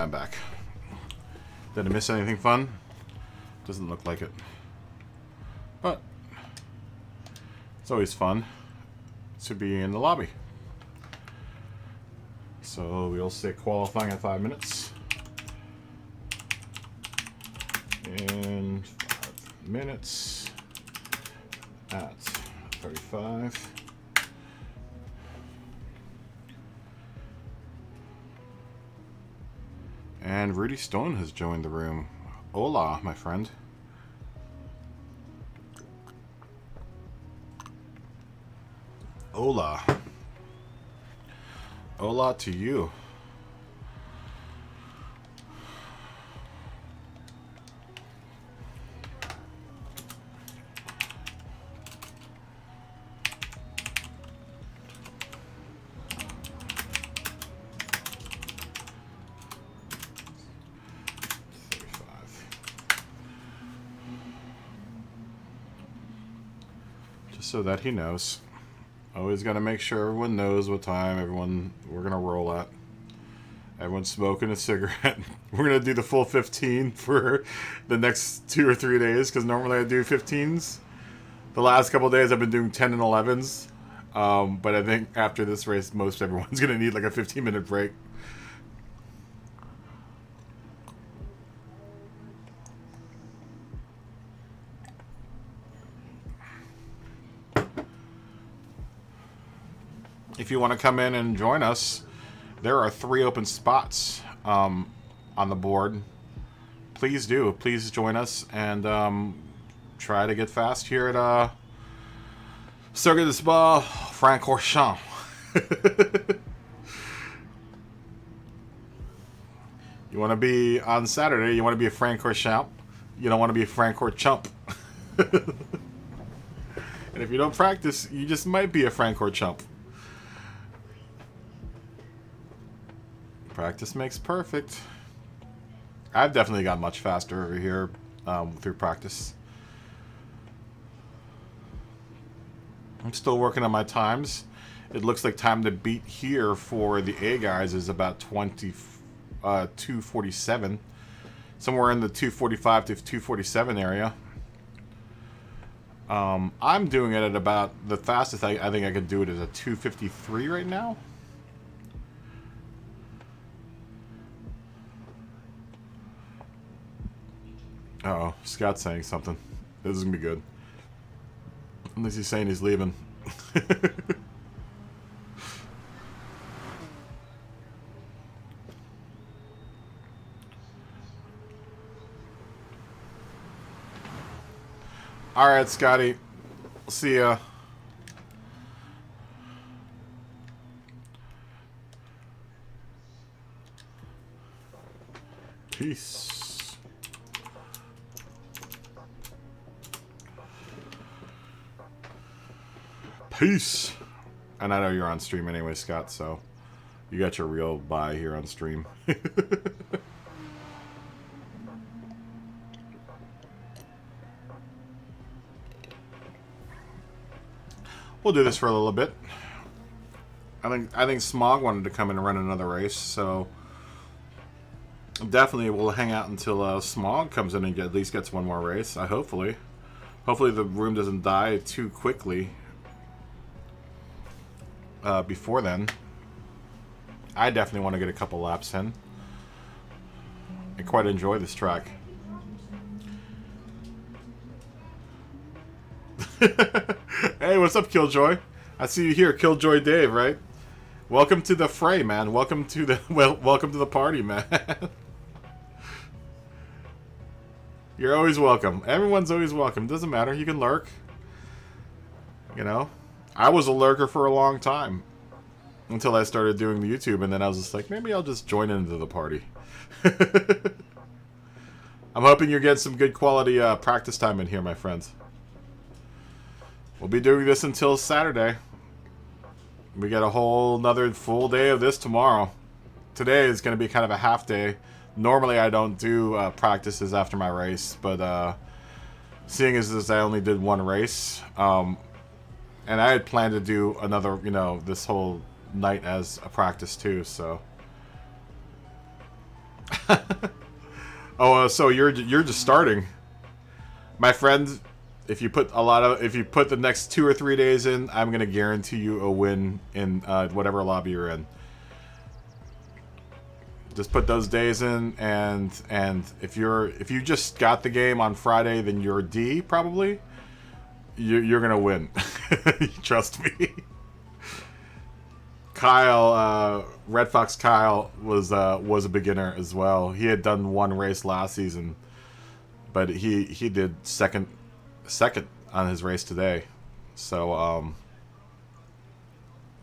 I'm back. Did I miss anything fun? Doesn't look like it. But it's always fun to be in the lobby. So we'll say qualifying at 5 minutes. And 5 minutes at 35. And Rudy Stone has joined the room. Hola, my friend. Hola. Hola to you. So that he knows. Always got to make sure everyone knows what time we're going to roll at. Everyone's smoking a cigarette. We're going to do the full 15 for the next 2 or 3 days, because normally I do 15s. The last couple of days I've been doing 10 and 11s. But I think after this race, most everyone's going to need like a 15-minute break. If you want to come in and join us, there are 3 open spots on the board. Please do. Please join us and try to get fast here at Circuit de Spa Francorchamps. You want to be on Saturday, you want to be a Francorchamps. You don't want to be a Francorchamps. And if you don't practice, you just might be a Francorchamps. Practice makes perfect. I've definitely got much faster over here through practice. I'm still working on my times. It looks like time to beat here for the A guys is about 2:47. Somewhere in the 2:45 to 2:47 area. I'm doing it at about the fastest I think I could do it is a 2:53 right now. Uh-oh, Scott's saying something. This is gonna be good. Unless he's saying he's leaving. Alright, Scotty. See ya. Peace. Peace. And I know you're on stream anyway, Scott, so you got your real bye here on stream. We'll do this for a little bit. I think Smog wanted to come in and run another race, so definitely we'll hang out until Smog comes in and at least gets one more race. Hopefully the room doesn't die too quickly. Before then, I definitely want to get a couple laps in. I quite enjoy this track. Hey, what's up, Killjoy? I see you here, Killjoy Dave, right? Welcome to the fray, man. Welcome to the welcome to the party, man. You're always welcome. Everyone's always welcome. Doesn't matter. You can lurk. You know. I was a lurker for a long time until I started doing the YouTube, and then I was just like, maybe I'll just join into the party. I'm hoping you're getting some good quality practice time in here, my friends. We'll be doing this until Saturday. We got a whole another full day of this tomorrow. Today is going to be kind of a half day. Normally I don't do practices after my race, but seeing as I only did one race, and I had planned to do another, you know, this whole night as a practice too, so. Oh, so you're just starting, my friend. If you put the next 2 or 3 days in, I'm gonna guarantee you a win in whatever lobby you're in. Just put those days in, and if you just got the game on Friday, then you're D probably. You're gonna win. Trust me. Kyle, Red Fox Kyle was a beginner as well. He had done one race last season, but he did second on his race today. So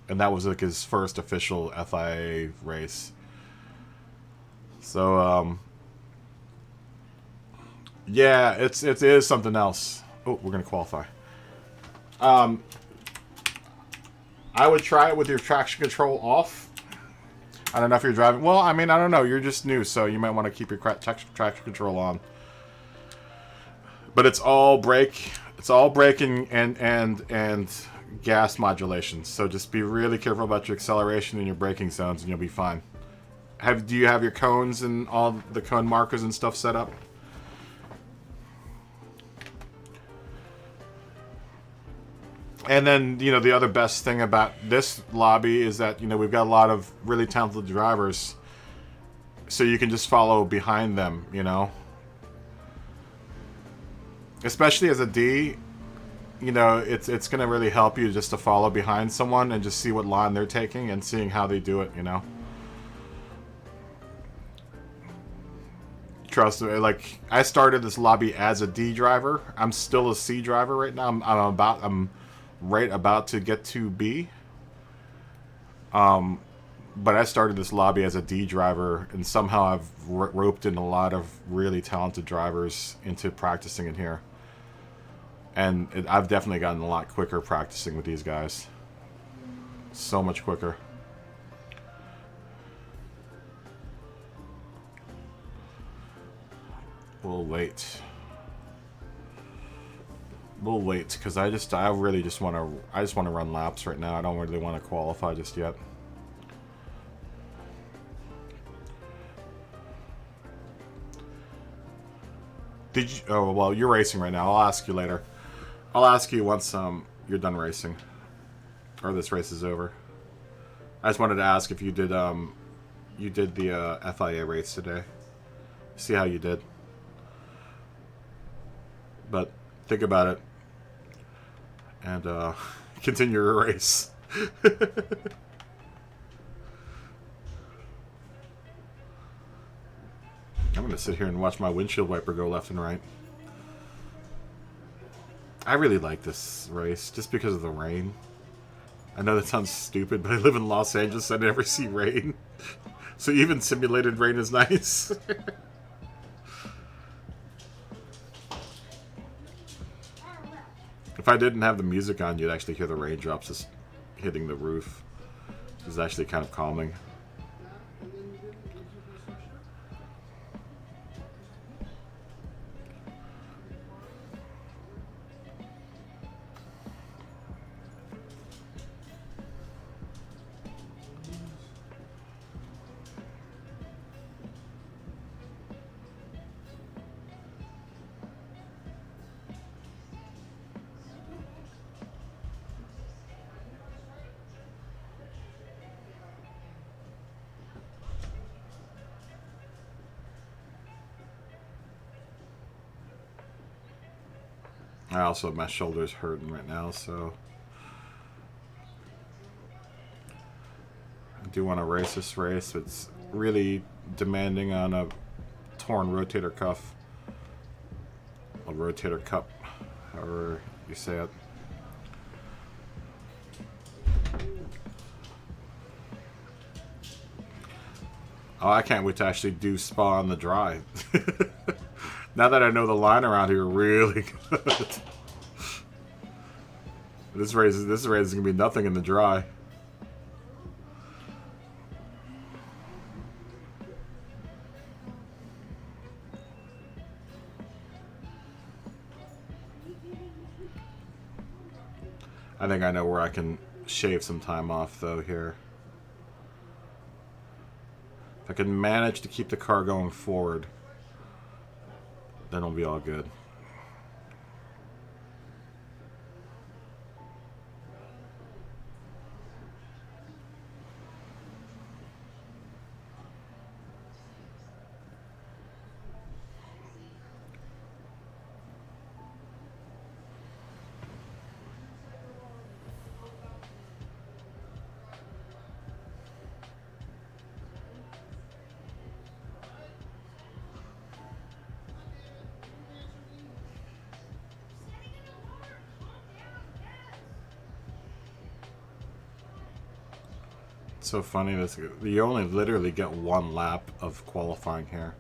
and that was like his first official FIA race. So yeah, it is something else. Oh, we're gonna qualify. I would try it with your traction control off. I don't know if you're driving. Well, I mean, I don't know. You're just new, so you might want to keep your traction control on. But it's all brake. It's all braking and gas modulation. So just be really careful about your acceleration and your braking zones, and you'll be fine. Do you have your cones and all the cone markers and stuff set up? And then, you know, the other best thing about this lobby is that, you know, we've got a lot of really talented drivers, so you can just follow behind them, you know. Especially as a D, you know, it's going to really help you just to follow behind someone and just see what line they're taking and seeing how they do it, you know. Trust me, like, I started this lobby as a D driver. I'm still a C driver right now. I'm right about to get to B. But I started this lobby as a D driver, and somehow I've roped in a lot of really talented drivers into practicing in here. And I've definitely gotten a lot quicker practicing with these guys. So much quicker. We'll wait. We'll wait, because I really just want to run laps right now. I don't really want to qualify just yet. Did you? Oh well, you're racing right now. I'll ask you later. I'll ask you once you're done racing, or this race is over. I just wanted to ask if you did the FIA race today. See how you did. But think about it and continue your race. I'm gonna sit here and watch my windshield wiper go left and right. I really like this race just because of the rain. I know that sounds stupid, but I live in Los Angeles. I never see rain. So even simulated rain is nice. If I didn't have the music on, you'd actually hear the raindrops just hitting the roof. It's actually kind of calming. I also, my shoulder's hurting right now, so I do want to race this race. It's really demanding on a torn rotator cuff. A rotator cup, however you say it. Oh, I can't wait to actually do Spa on the dry. Now that I know the line around here really good. This race is gonna be nothing in the dry. I think I know where I can shave some time off though here. If I can manage to keep the car going forward, then it'll be all good. So funny, this you only literally get one lap of qualifying here,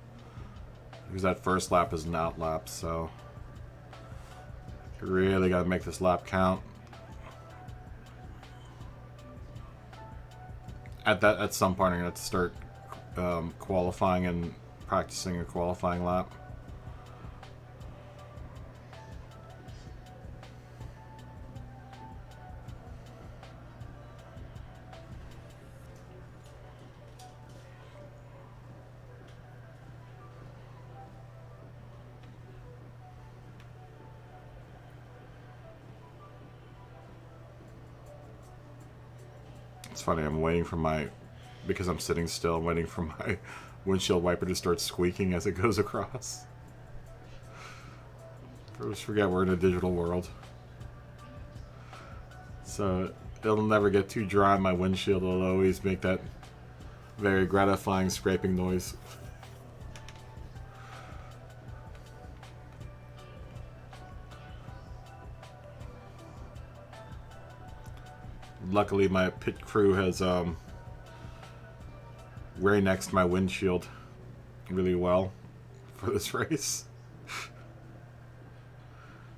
because that first lap is an out lap, so you really got to make this lap count. At some point, I'm gonna have to start qualifying and practicing a qualifying lap. It's funny, I'm waiting for my, because I'm sitting still, I'm waiting for my windshield wiper to start squeaking as it goes across. I always forget we're in a digital world. So it'll never get too dry, my windshield will always make that very gratifying scraping noise. Luckily, my pit crew has right next to my windshield really well for this race.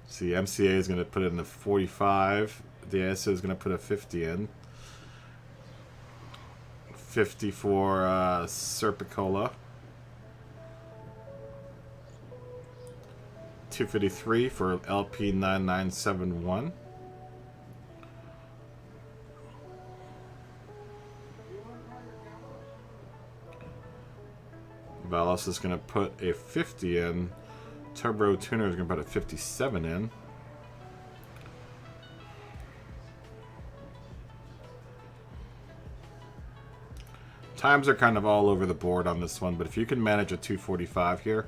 See, MCA is going to put it in the 45. The ASO is going to put a 50 in. 50 for Serpicola. 253 for LP9971. Valos is going to put a 50 in. Turbo Tuner is going to put a 57 in. Times are kind of all over the board on this one, but if you can manage a 245 here,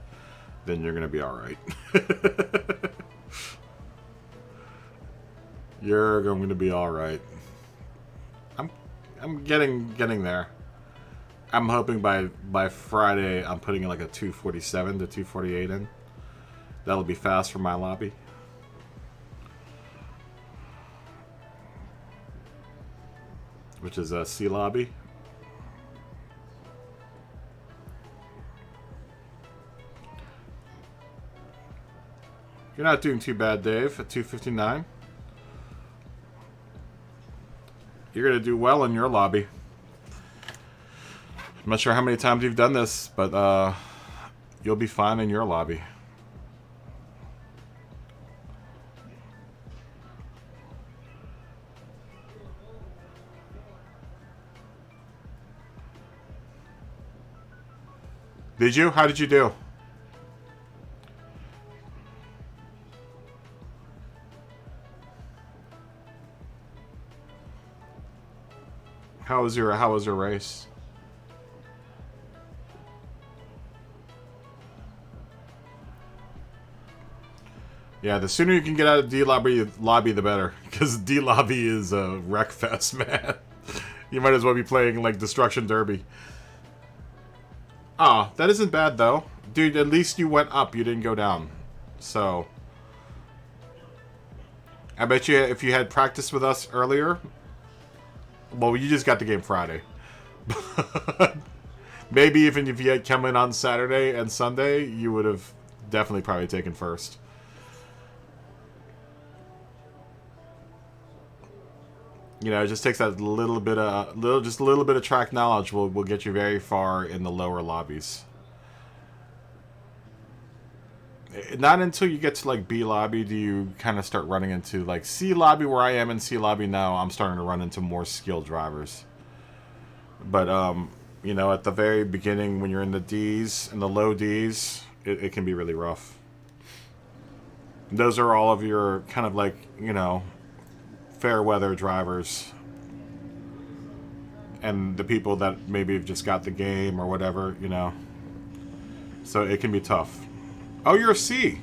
then you're going to be alright. You're going to be alright. I'm getting there. I'm hoping by Friday I'm putting in like a 247 to 248 in. That'll be fast for my lobby. Which is a C lobby. You're not doing too bad, Dave, at 259. You're going to do well in your lobby. I'm not sure how many times you've done this, but you'll be fine in your lobby. Did you? How did you do? How was your race? Yeah, the sooner you can get out of D lobby, the better, because D lobby is a wreck fest, man. You might as well be playing like Destruction Derby. Ah, that isn't bad though, dude. At least you went up; you didn't go down. So, I bet you if you had practiced with us earlier, well, you just got the game Friday. Maybe even if you had come in on Saturday and Sunday, you would have definitely probably taken first. You know, it just takes that little bit of just a little bit of track knowledge will get you very far in the lower lobbies. Not until you get to like B lobby do you kind of start running into like C lobby, where I am in C lobby now. I'm starting to run into more skilled drivers. But You know, at the very beginning when you're in the D's and the low D's, it can be really rough. And those are all of your kind of like, you know, fair weather drivers. And the people that maybe have just got the game or whatever, you know. So it can be tough. Oh, you're a C.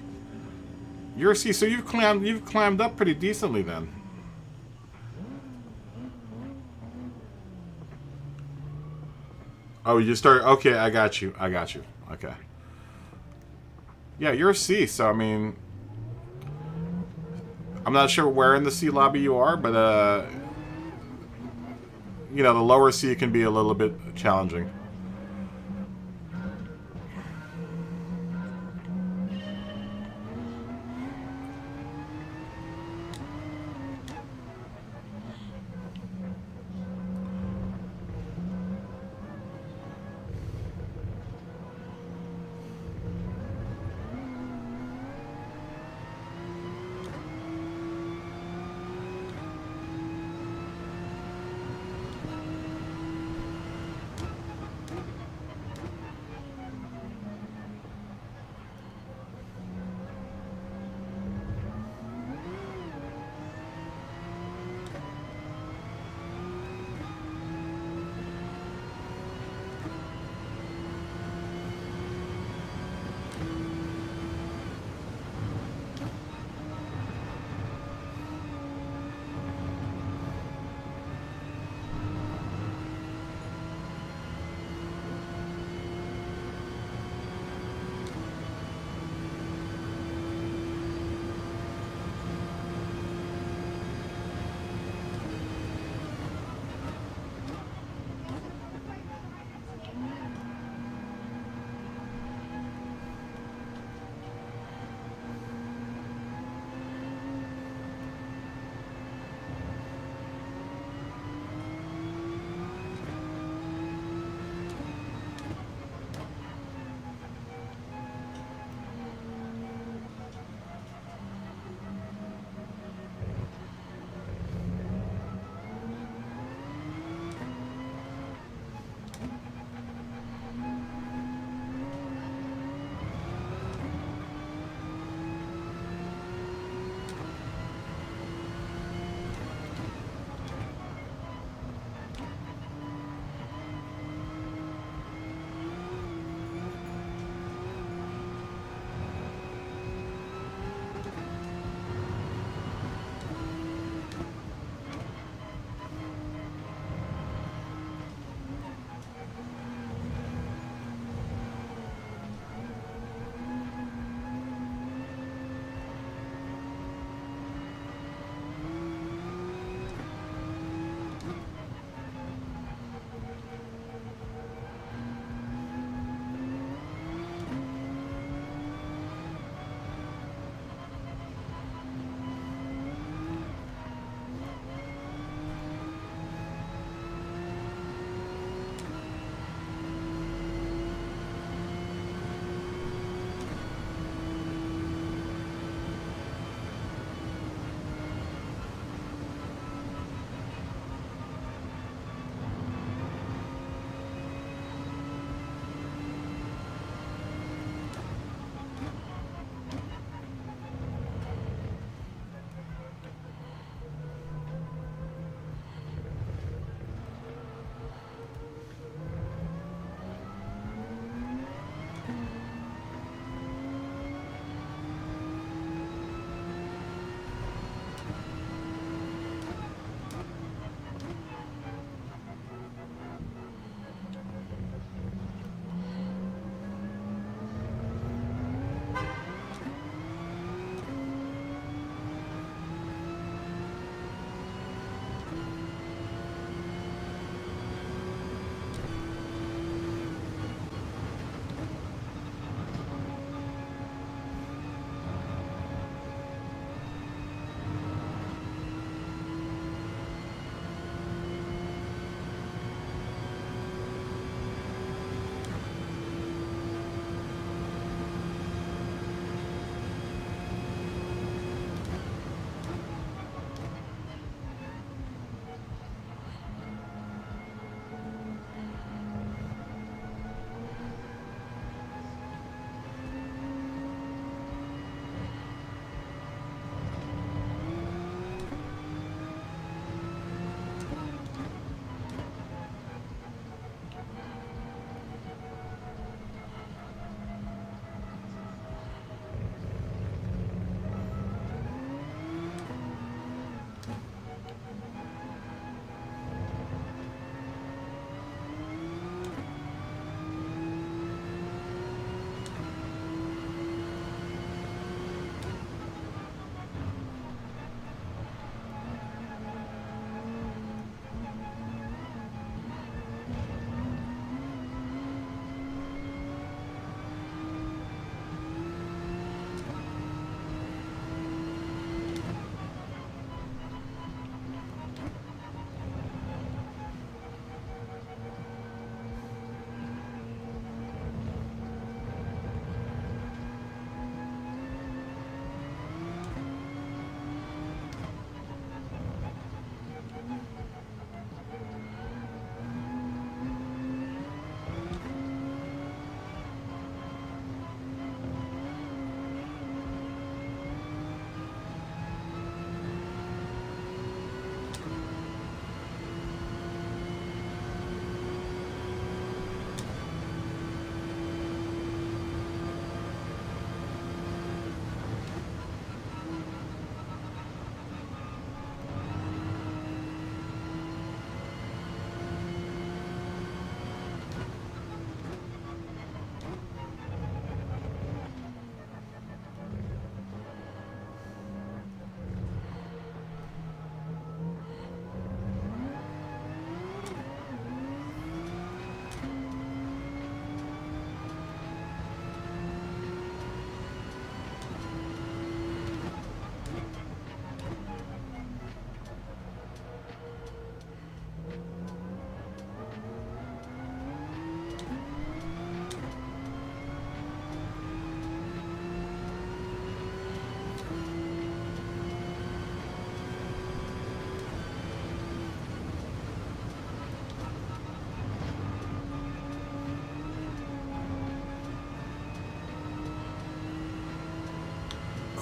You're a C, so you've climbed up pretty decently then. Oh, you start. Okay, I got you. I got you. Okay. Yeah, you're a C, so I mean, I'm not sure where in the C lobby you are, but you know, the lower C can be a little bit challenging.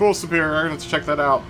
cool, Superior. Let's check that out.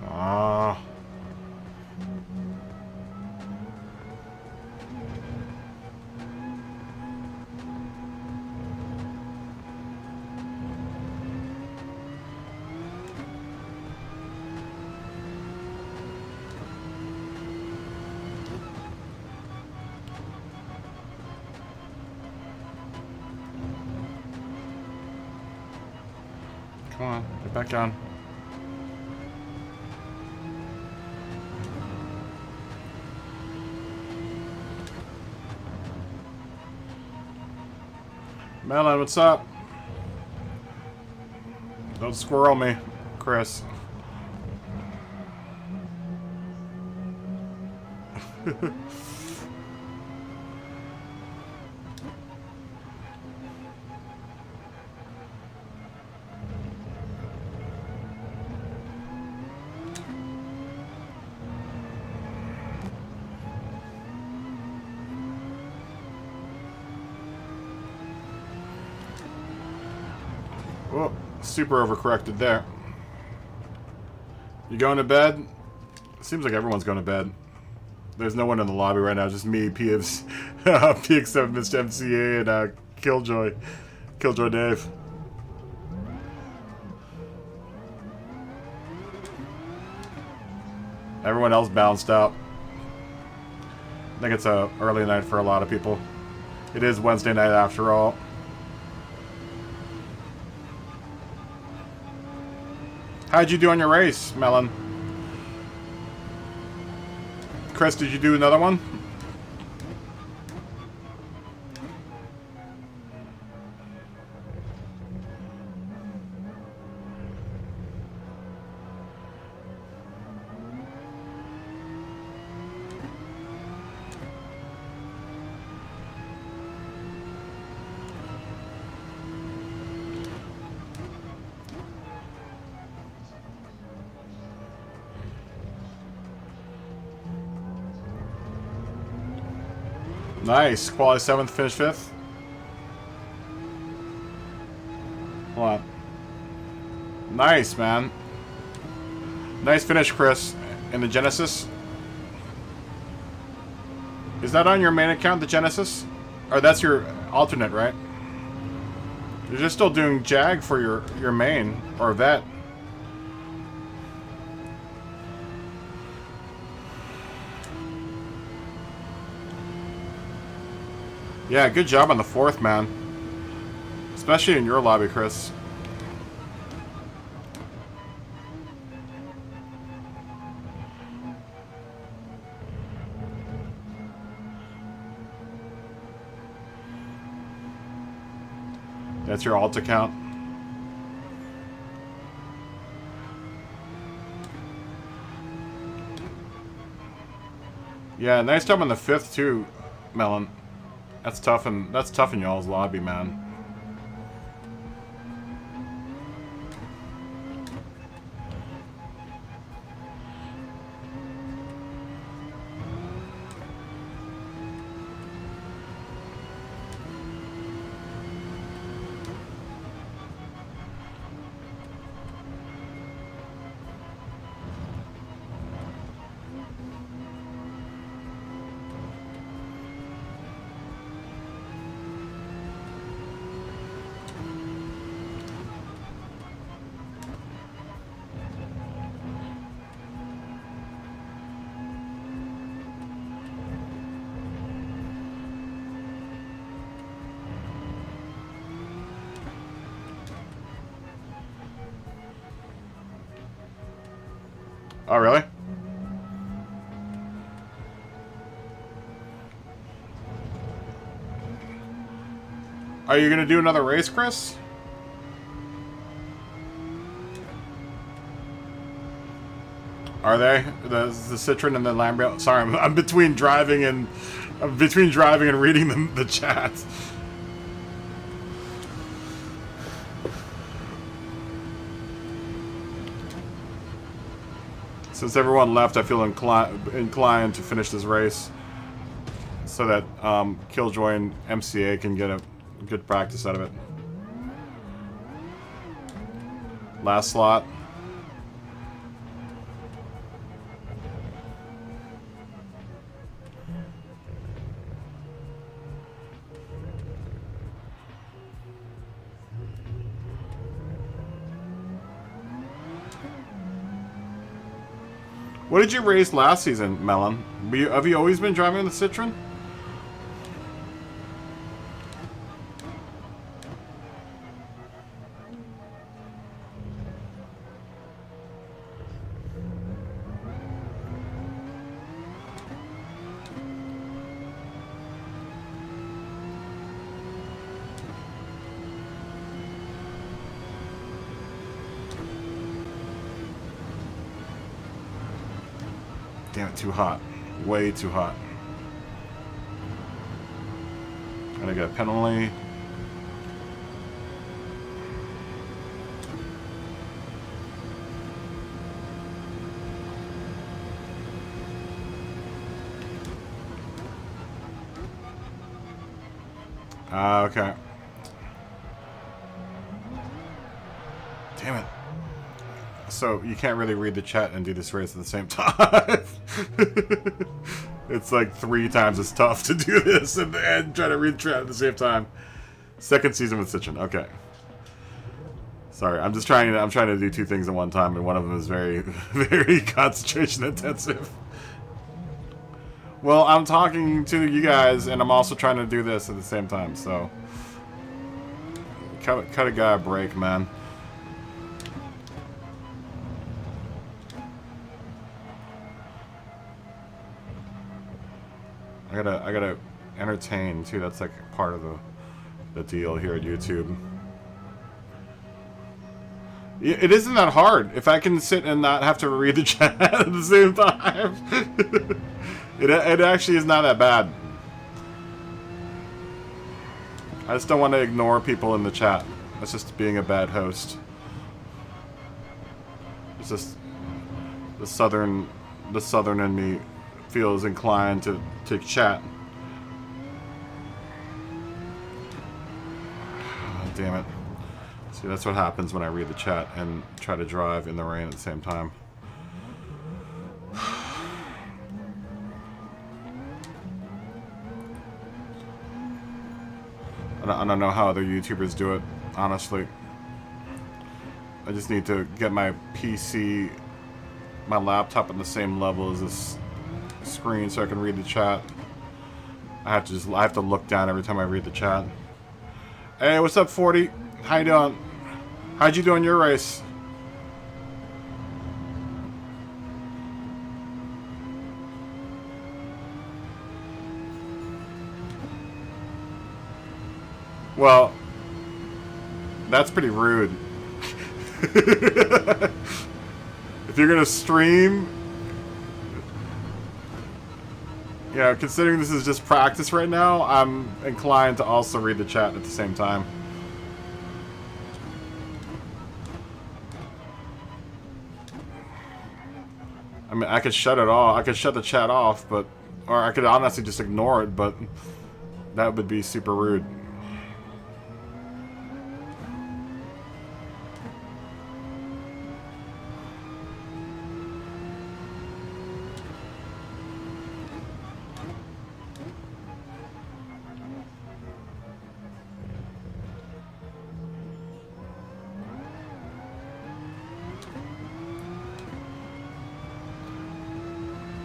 Ah. Come on, get back on. Melon, what's up? Don't squirrel me, Chris. Oh, super overcorrected there. You going to bed? Seems like everyone's going to bed. There's no one in the lobby right now, just me, PX7, Mr. MCA, and Killjoy Dave. Everyone else bounced out. I think it's a early night for a lot of people. It is Wednesday night after all. How'd you do on your race, Melon? Chris, did you do another one? Nice. Quali 7th, finish 5th. Hold on. Nice, man. Nice finish, Chris. In the Genesis. Is that on your main account, the Genesis? Or that's your alternate, right? You're just still doing Jag for your main, or vet. Yeah, good job on the 4th, man. Especially in your lobby, Chris. That's your alt account. Yeah, nice job on the 5th too, Melon. That's tough in y'all's lobby, man. Oh, really? Are you gonna do another race, Chris? Are they? The Citroen and the Lambretta? Sorry, I'm between driving and reading the chat. Since everyone left, I feel inclined to finish this race so that Killjoy and MCA can get a good practice out of it. What did you race last season, Melon? Have you always been driving the Citroen? Damn it, too hot. Way too hot. And I got a penalty. Okay. Damn it. So you can't really read the chat and do this race at the same time. It's like 3 times as tough to do this and try to read the chat at the same time. Second season with Citroen. Okay. Sorry, I'm trying to do 2 things at one time, and one of them is very, very concentration intensive. Well, I'm talking to you guys, and I'm also trying to do this at the same time, so cut a guy a break, man. I gotta entertain too. That's like part of the deal here at YouTube. It isn't that hard if I can sit and not have to read the chat at the same time. It actually is not that bad. I just don't want to ignore people in the chat. That's just being a bad host. It's just the southern in me feels inclined to chat. Oh, damn it. See, that's what happens when I read the chat and try to drive in the rain at the same time. I don't know how other YouTubers do it, honestly. I just need to get my PC, my laptop on the same level as this screen so I can read the chat. I have to look down every time I read the chat. Hey, what's up, 40? How you doing? How'd you do in your race? Well, that's pretty rude. If you're gonna stream, you know, considering this is just practice right now, I'm inclined to also read the chat at the same time. I mean, I could shut it off. I could shut the chat off, but, or I could honestly just ignore it, but that would be super rude.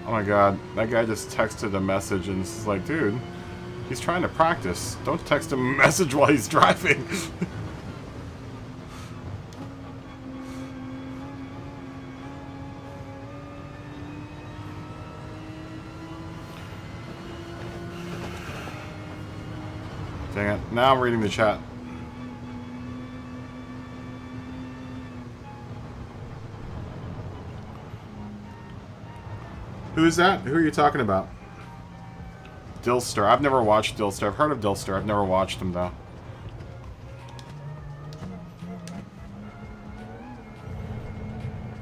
Oh my god, that guy just texted a message and it's like, dude, he's trying to practice. Don't text him a message while he's driving. Dang it, now I'm reading the chat. Who is that? Who are you talking about? Dilster. I've never watched Dilster. I've heard of Dilster. I've never watched him, though.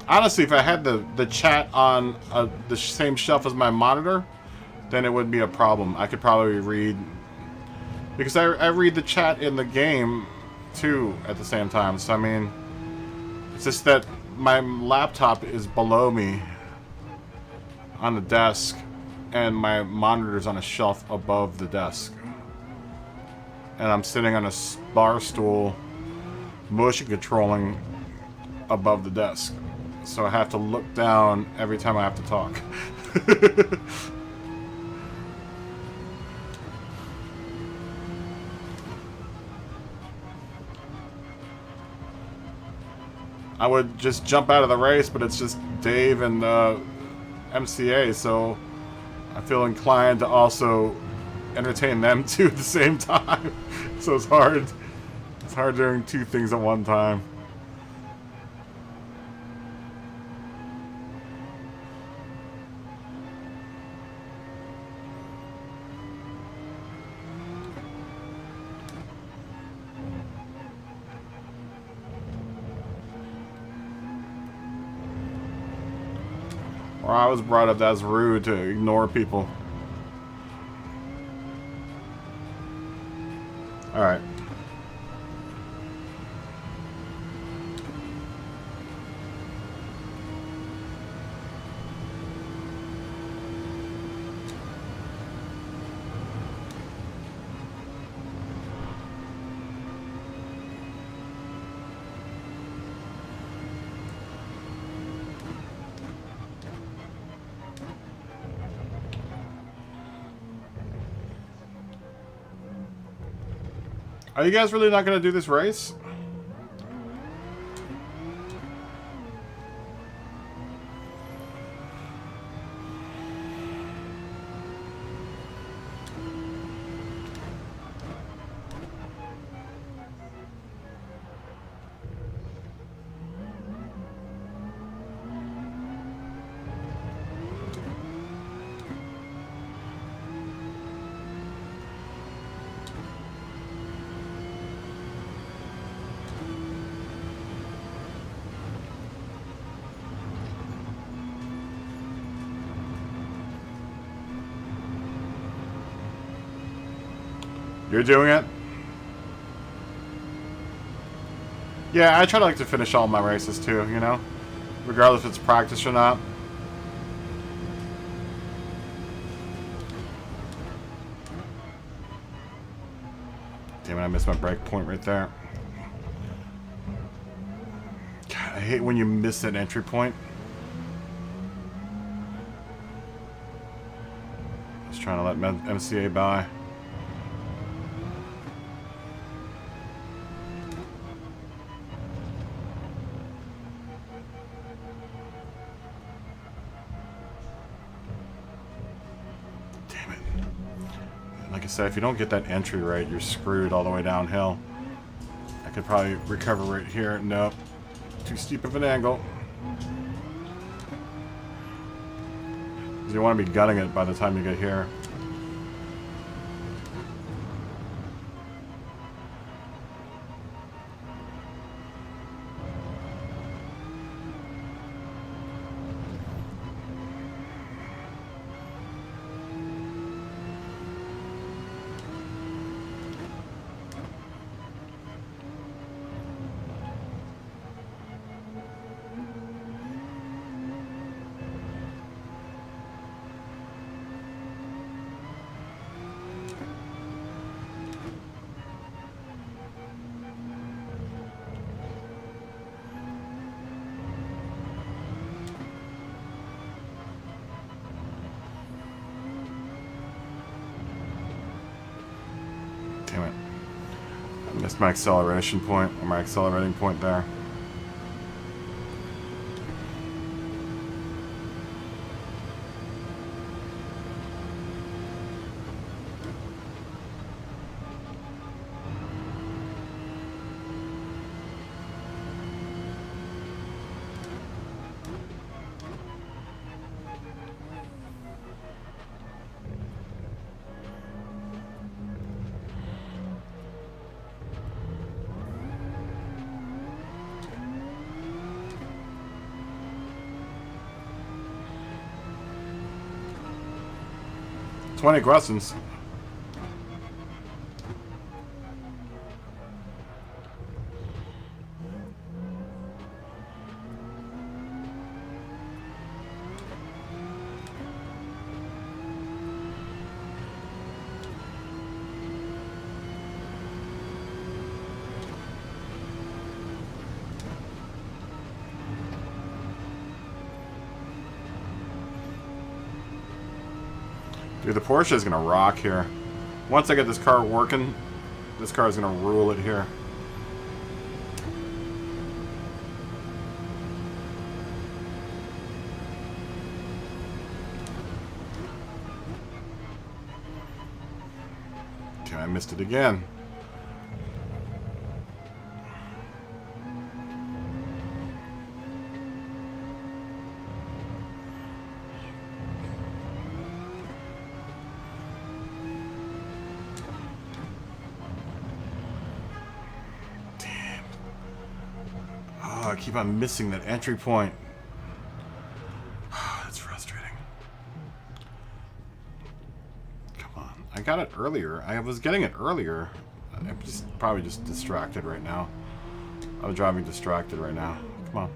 Honestly, if I had the chat on the same shelf as my monitor, then it wouldn't be a problem. I could probably read... Because I read the chat in the game, too, at the same time. So, I mean... It's just that my laptop is below me on the desk, and my monitor's on a shelf above the desk. And I'm sitting on a bar stool, motion controlling above the desk. so I have to look down every time I have to talk. I would just jump out of the race, but it's just Dave and MCA, so I feel inclined to also entertain them too at the same time. So it's hard. It's hard doing two things at one time. Or I was brought up that's rude to ignore people. Alright. Are you guys really not going to do this race? You're doing it? Yeah, I try to like to finish all my races too, you know? Regardless if it's practice or not. Damn it, I missed my break point right there. God, I hate when you miss that entry point. Just trying to let MCA by. Like I said, if you don't get that entry right, you're screwed all the way downhill. I could probably recover right here. Nope. Too steep of an angle. You want to be gutting it by the time you get here. Damn it. I missed my acceleration point, or my accelerating point there. Twenty questions. Dude, the Porsche is gonna rock here. Once I get this car working, this car is gonna rule it here. Okay, I missed it again. I keep on missing that entry point. That's frustrating. Come on. I got it earlier. I was getting it earlier. I'm probably just distracted right now. I'm driving distracted right now. Come on.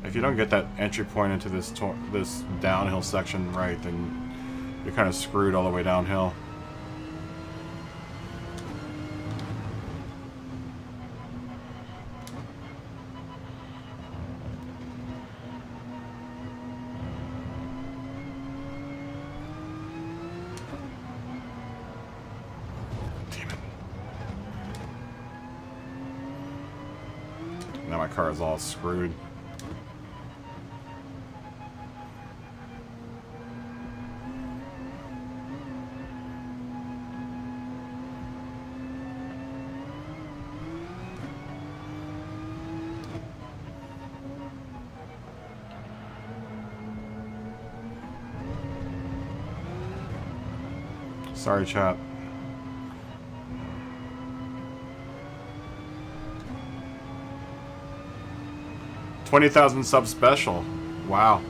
If you don't get that entry point into this downhill section right, then you're kind of screwed all the way downhill. Now my car is all screwed. Sorry, chat. $20,000 sub special. Wow.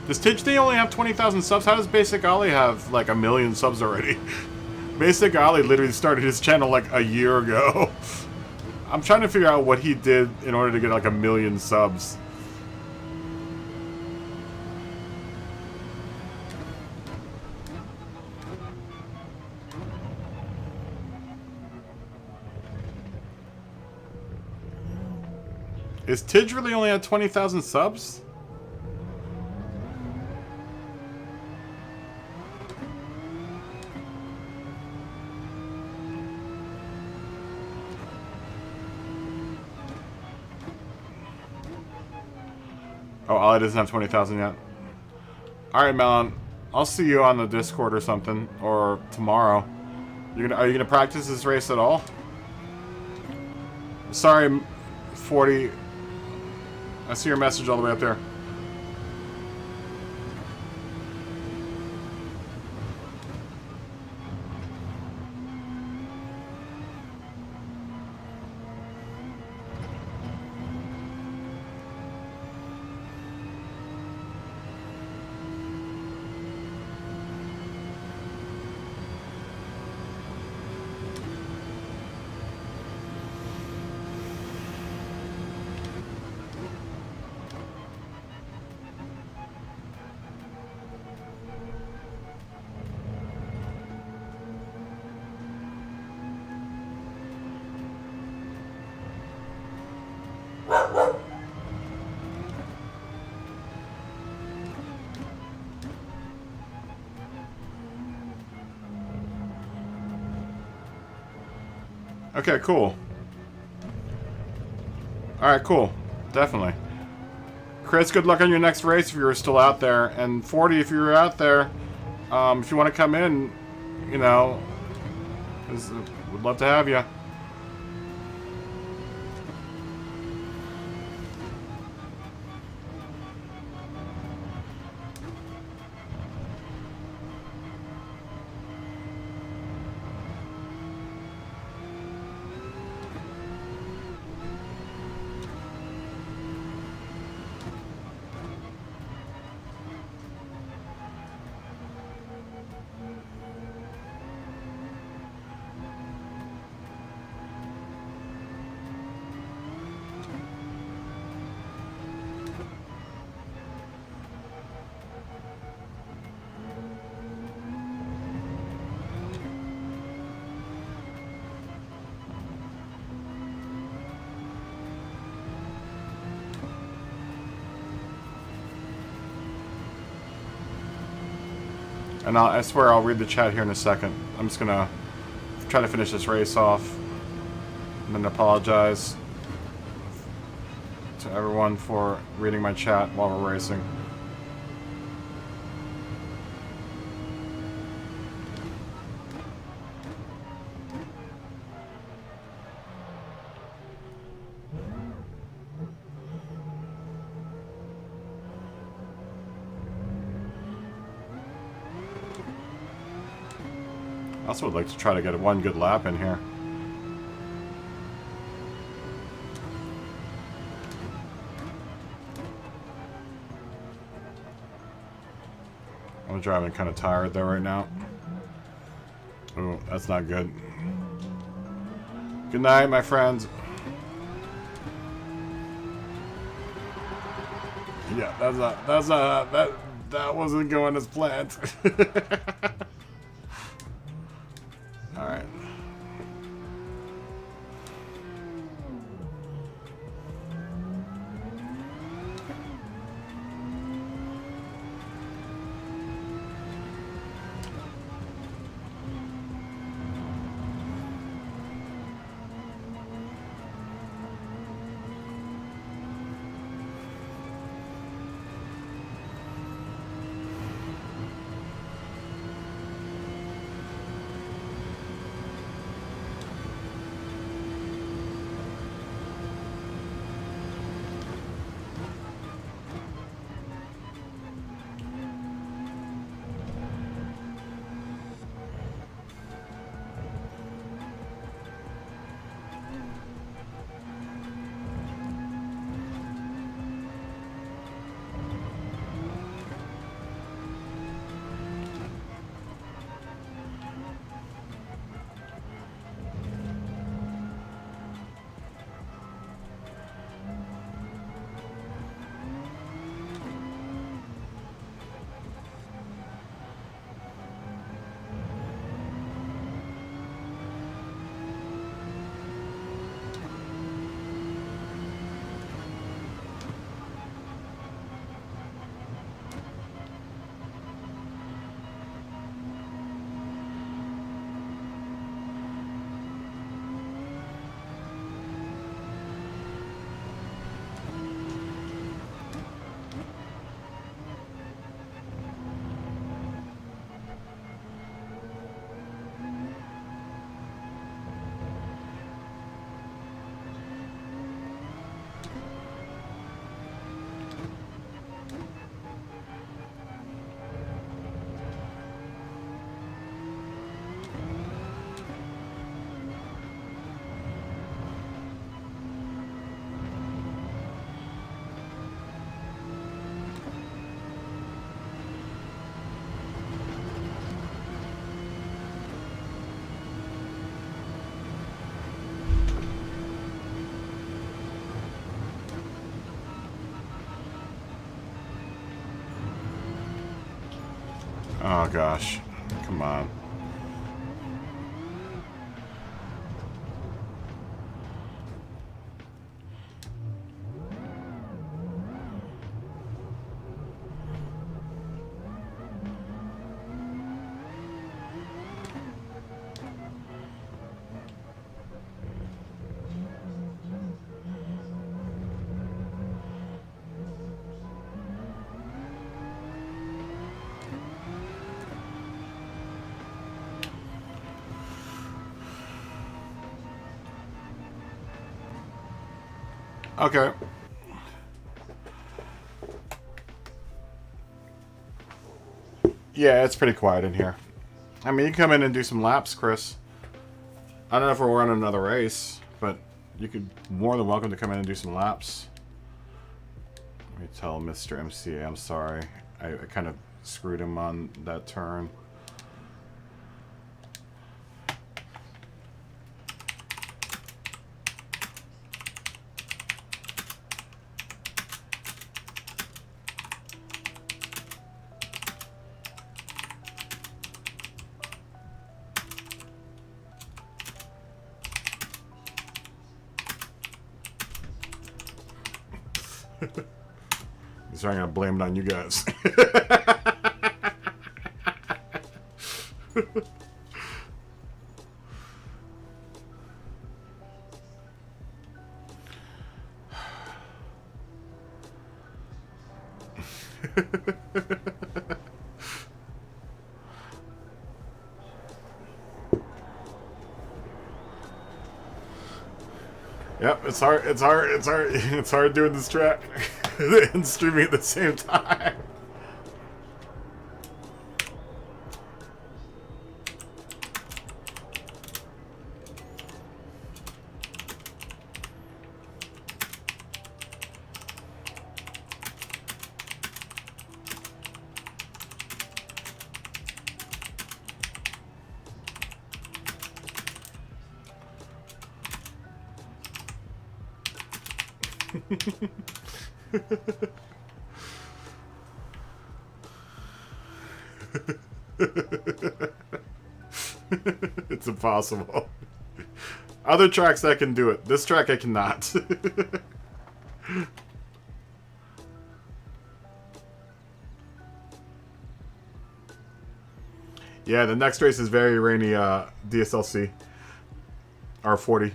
Does TidgeD only have 20,000 subs? How does Basic Ollie have like 1 million subs already? Basic Ollie literally started his channel like a year ago. I'm trying to figure out what he did in order to get like 1 million subs. Is Tidge really only at 20,000 subs? Oh, Ollie doesn't have 20,000 yet. Alright, Melon. I'll see you on the Discord or something. Or tomorrow. Are you gonna practice this race at all? Sorry, 40... I see your message all the way up there. Okay, cool. Alright, cool. Definitely. Chris, good luck on your next race if you're still out there. And 40, if you're out there, if you want to come in, you know, would love to have you. And I swear I'll read the chat here in a second. I'm just gonna try to finish this race off. And then apologize to everyone for reading my chat while we're racing. I also would like to try to get one good lap in here. I'm driving kind of tired though right now. Ooh, that's not good. Good night, my friends. Yeah, that wasn't going as planned. All right. Oh gosh, come on. Okay. Yeah, it's pretty quiet in here. I mean, you can come in and do some laps, Chris. I don't know if we're running another race, but you could more than welcome to come in and do some laps. Let me tell Mr. MCA I'm sorry. I kind of screwed him on that turn. So I'm gonna blame it on you guys. Yep, it's hard. It's hard. It's hard. It's hard doing this track and streaming at the same time. It's impossible. Other tracks I can do it. This track I cannot. Yeah, the next race is very rainy, DSLC. R40.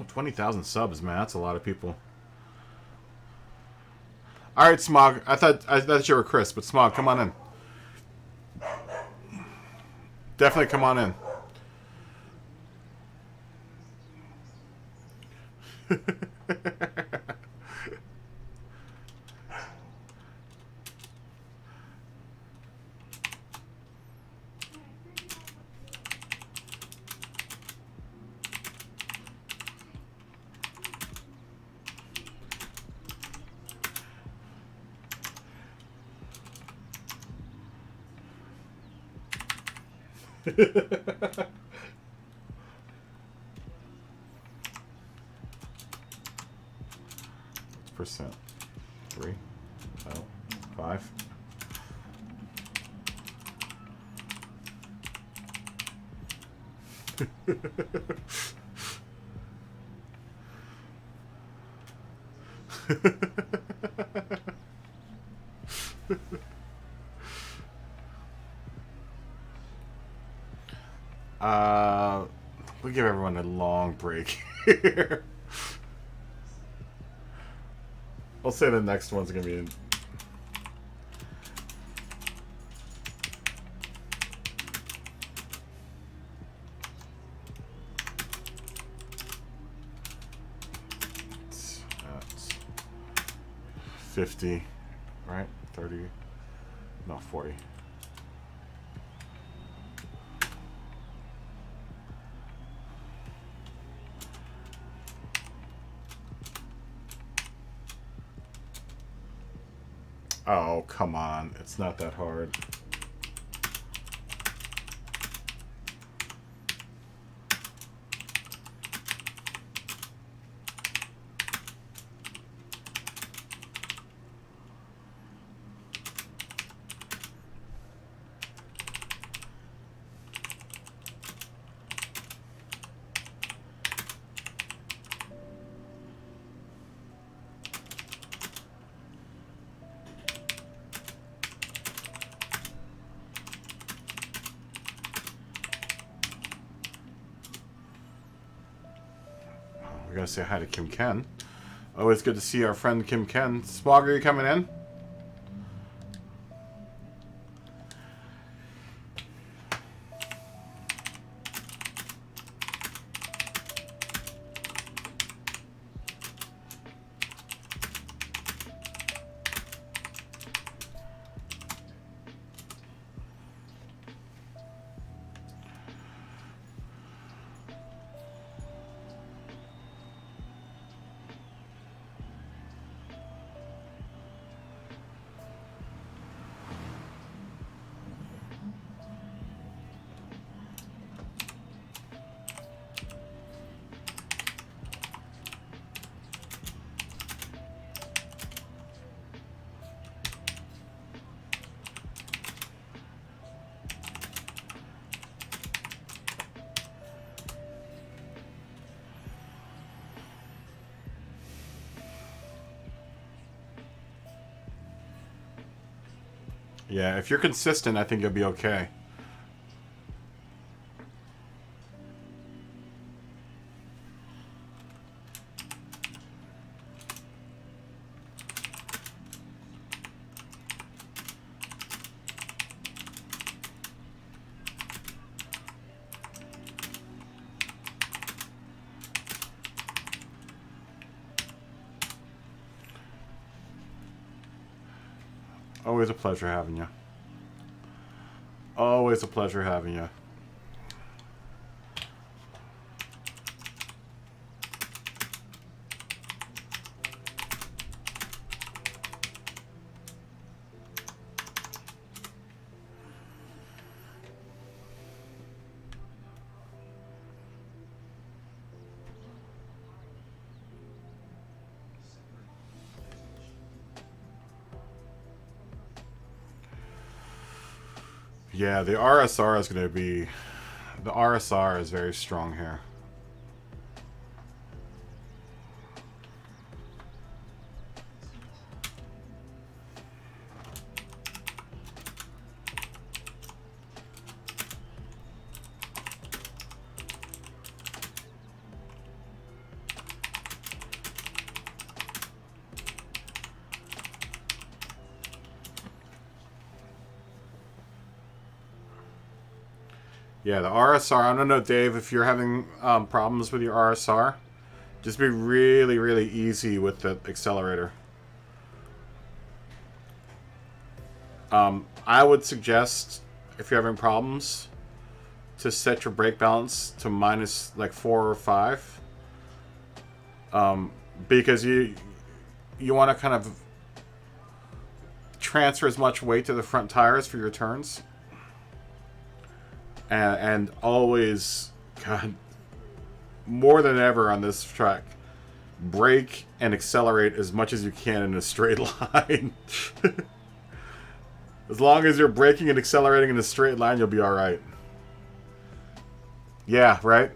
20,000 subs, man. That's a lot of people. All right, Smog. I thought you were Chris, but Smog, come on in. Definitely come on in. What's percent? 3? Oh, 5? We'll give everyone a long break here. I'll say the next one's gonna be at 50, right? 30, no, 40. Oh, come on. It's not that hard. We gotta say hi to Kim Ken. Always good to see our friend Kim Ken. Smog, are you coming in? Yeah, if you're consistent, I think you'll be okay. Always a pleasure having you. Always a pleasure having you. Yeah, the RSR is going to be... The RSR is very strong here. Yeah, the RSR, I don't know, Dave, if you're having problems with your RSR, just be really, really easy with the accelerator. I would suggest, if you're having problems, to set your brake balance to minus like 4 or 5. Because you want to kind of transfer as much weight to the front tires for your turns. And always, God, more than ever on this track, brake and accelerate as much as you can in a straight line. As long as you're braking and accelerating in a straight line, you'll be alright. Yeah, right?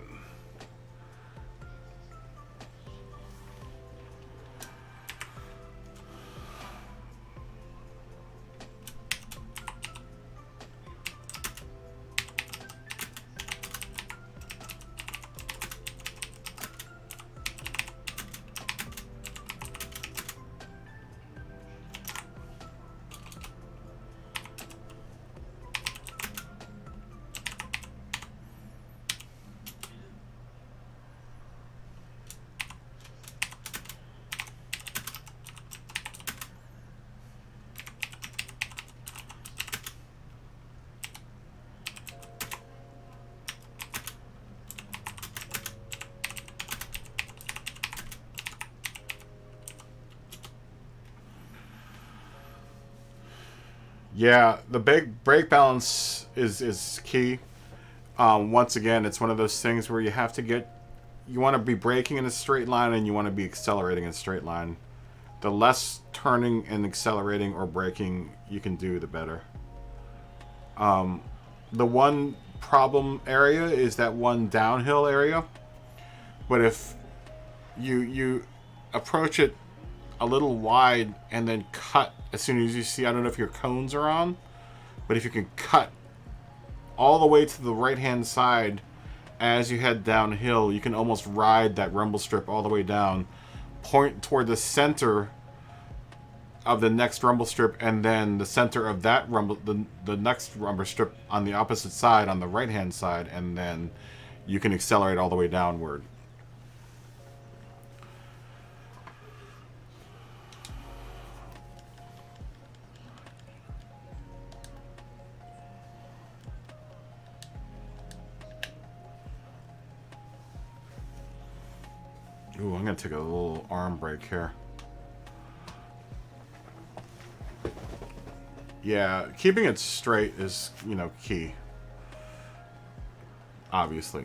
Yeah, the big brake balance is key. Once again, it's one of those things where you want to be braking in a straight line and you want to be accelerating in a straight line. The less turning and accelerating or braking you can do, the better. The one problem area is that one downhill area. But if you approach it a little wide and then cut as soon as you see, I don't know if your cones are on, but if you can cut all the way to the right hand side as you head downhill, you can almost ride that rumble strip all the way down, point toward the center of the next rumble strip, and then the center of that rumble, the next rumble strip on the opposite side, on the right hand side, and then you can accelerate all the way downward. Ooh, I'm going to take a little arm break here. Yeah, keeping it straight is, key. Obviously.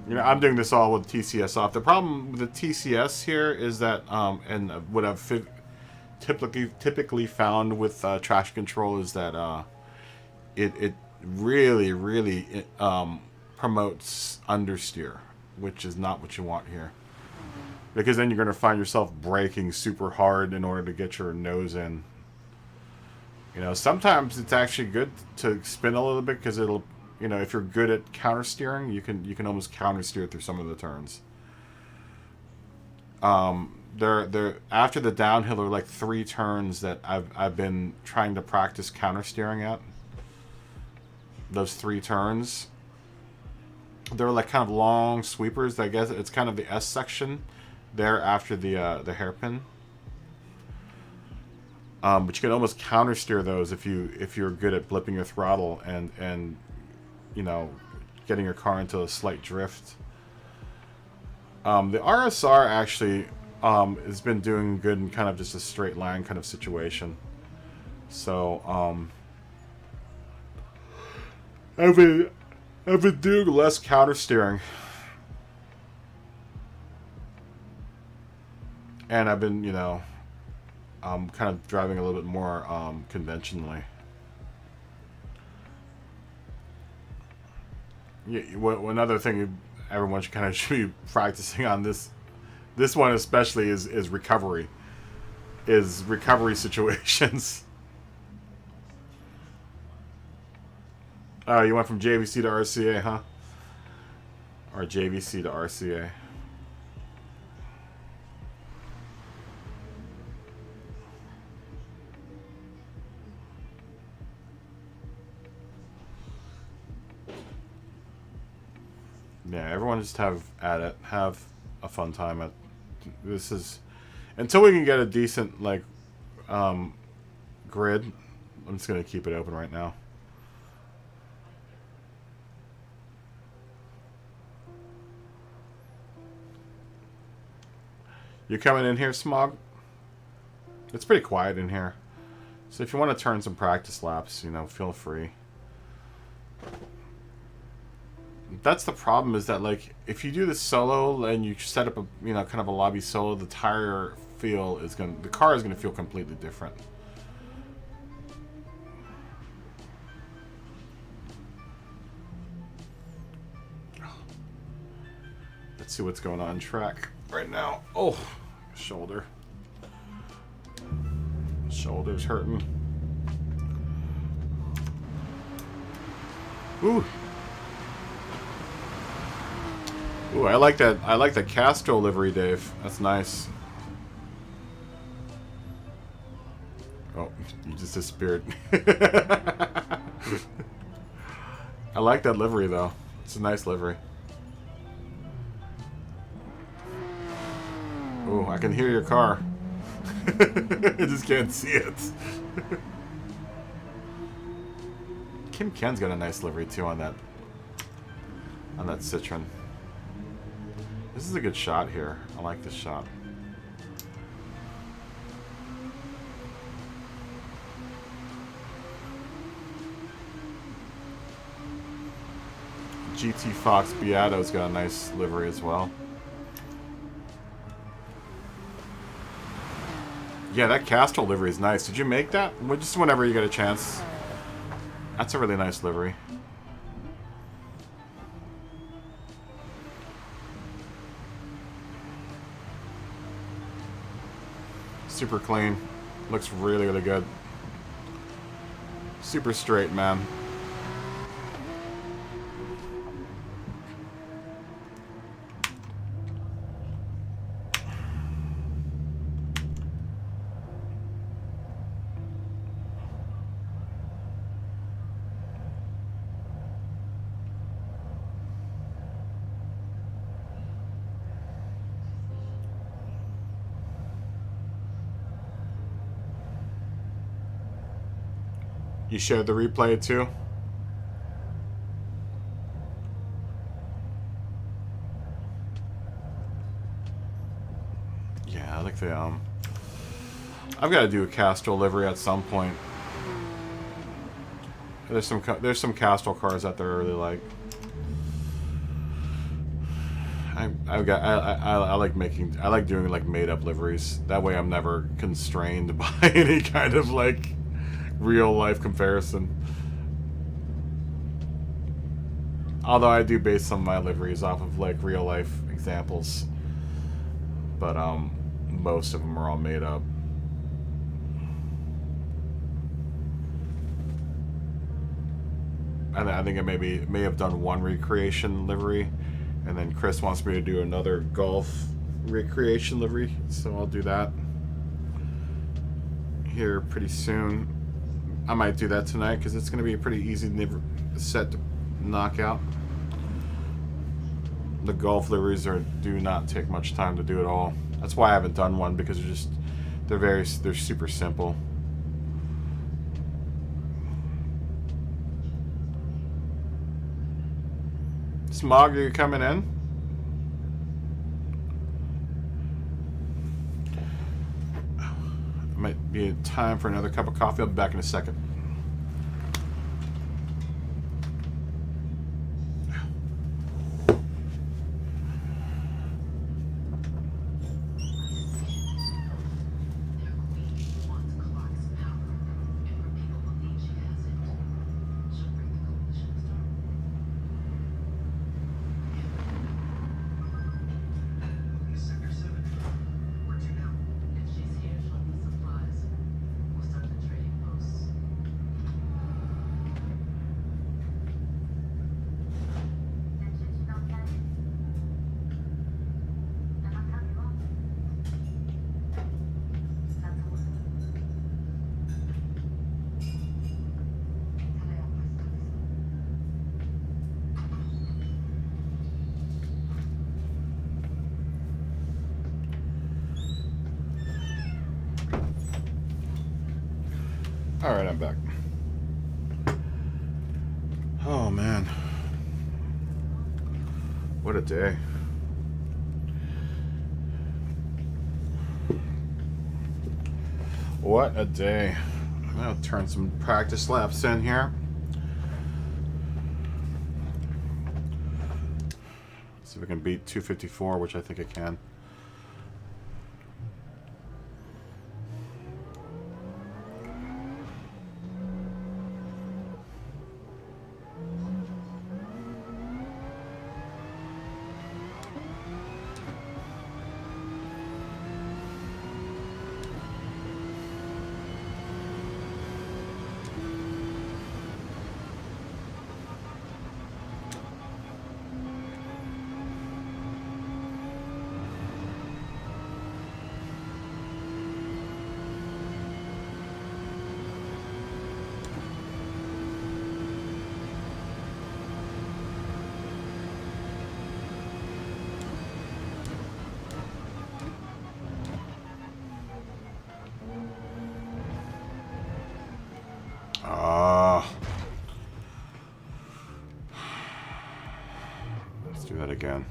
I'm doing this all with TCS off. The problem with the TCS here is that, and what I've typically found with traction control is that it really promotes understeer, which is not what you want here. because then you're going to find yourself braking super hard in order to get your nose in. You know, sometimes it's actually good to spin a little bit because it'll, you know, if you're good at counter steering, you can almost counter steer through some of the turns. There after the downhill are like 3 turns that I've been trying to practice counter steering at. Those 3 turns, they're like kind of long sweepers. I guess it's kind of the S section there after the hairpin. But you can almost counter steer those if you're good at blipping your throttle and you know, getting your car into a slight drift. The RSR actually has been doing good in kind of just a straight line kind of situation. So I've been doing less counter steering, and I've been, you know, kind of driving a little bit more conventionally. Yeah, another thing everyone should be practicing on this one especially is recovery situations. Oh, you went from JVC to RCA, huh? Or JVC to RCA. Yeah, everyone just have at it. Have a fun time at this. Is until we can get a decent like grid. I'm just gonna keep it open right now. You coming in here, Smog? It's pretty quiet in here, so if you want to turn some practice laps, you know, feel free. That's the problem, is that like if you do this solo and you set up a, you know, kind of a lobby solo, the car is gonna feel completely different. Let's see what's going on track right now. Oh, shoulder's hurting. Ooh. Ooh, I like that. I like the Castro livery, Dave. That's nice. Oh, you just disappeared. I like that livery, though. It's a nice livery. Ooh, I can hear your car. I just can't see it. Kim Ken's got a nice livery, too, on that Citroen. This is a good shot here. I like this shot. GT Fox Beato's got a nice livery as well. Yeah, that Castrol livery is nice. Did you make that? Well, just whenever you get a chance. That's a really nice livery. Super clean. Looks really, really good. Super straight, man. You shared the replay too? Yeah, I like the I've got to do a Castrol livery at some point. There's some Castrol cars out there I really like. I like doing like made up liveries. That way I'm never constrained by any kind of like real life comparison. Although I do base some of my liveries off of like real life examples. but most of them are all made up. I think I may have done one recreation livery, and then Chris wants me to do another golf recreation livery, so I'll do that here pretty soon. I might do that tonight because it's going to be a pretty easy set to knock out. The golf liveries do not take much time to do at all. That's why I haven't done one, because they're super simple. Smog, are you coming in? Might be time for another cup of coffee. I'll be back in a second. Alright, I'm back. Oh man. What a day. What a day. I'm gonna turn some practice laps in here. See if we can beat 254, which I think I can. Let's do that again.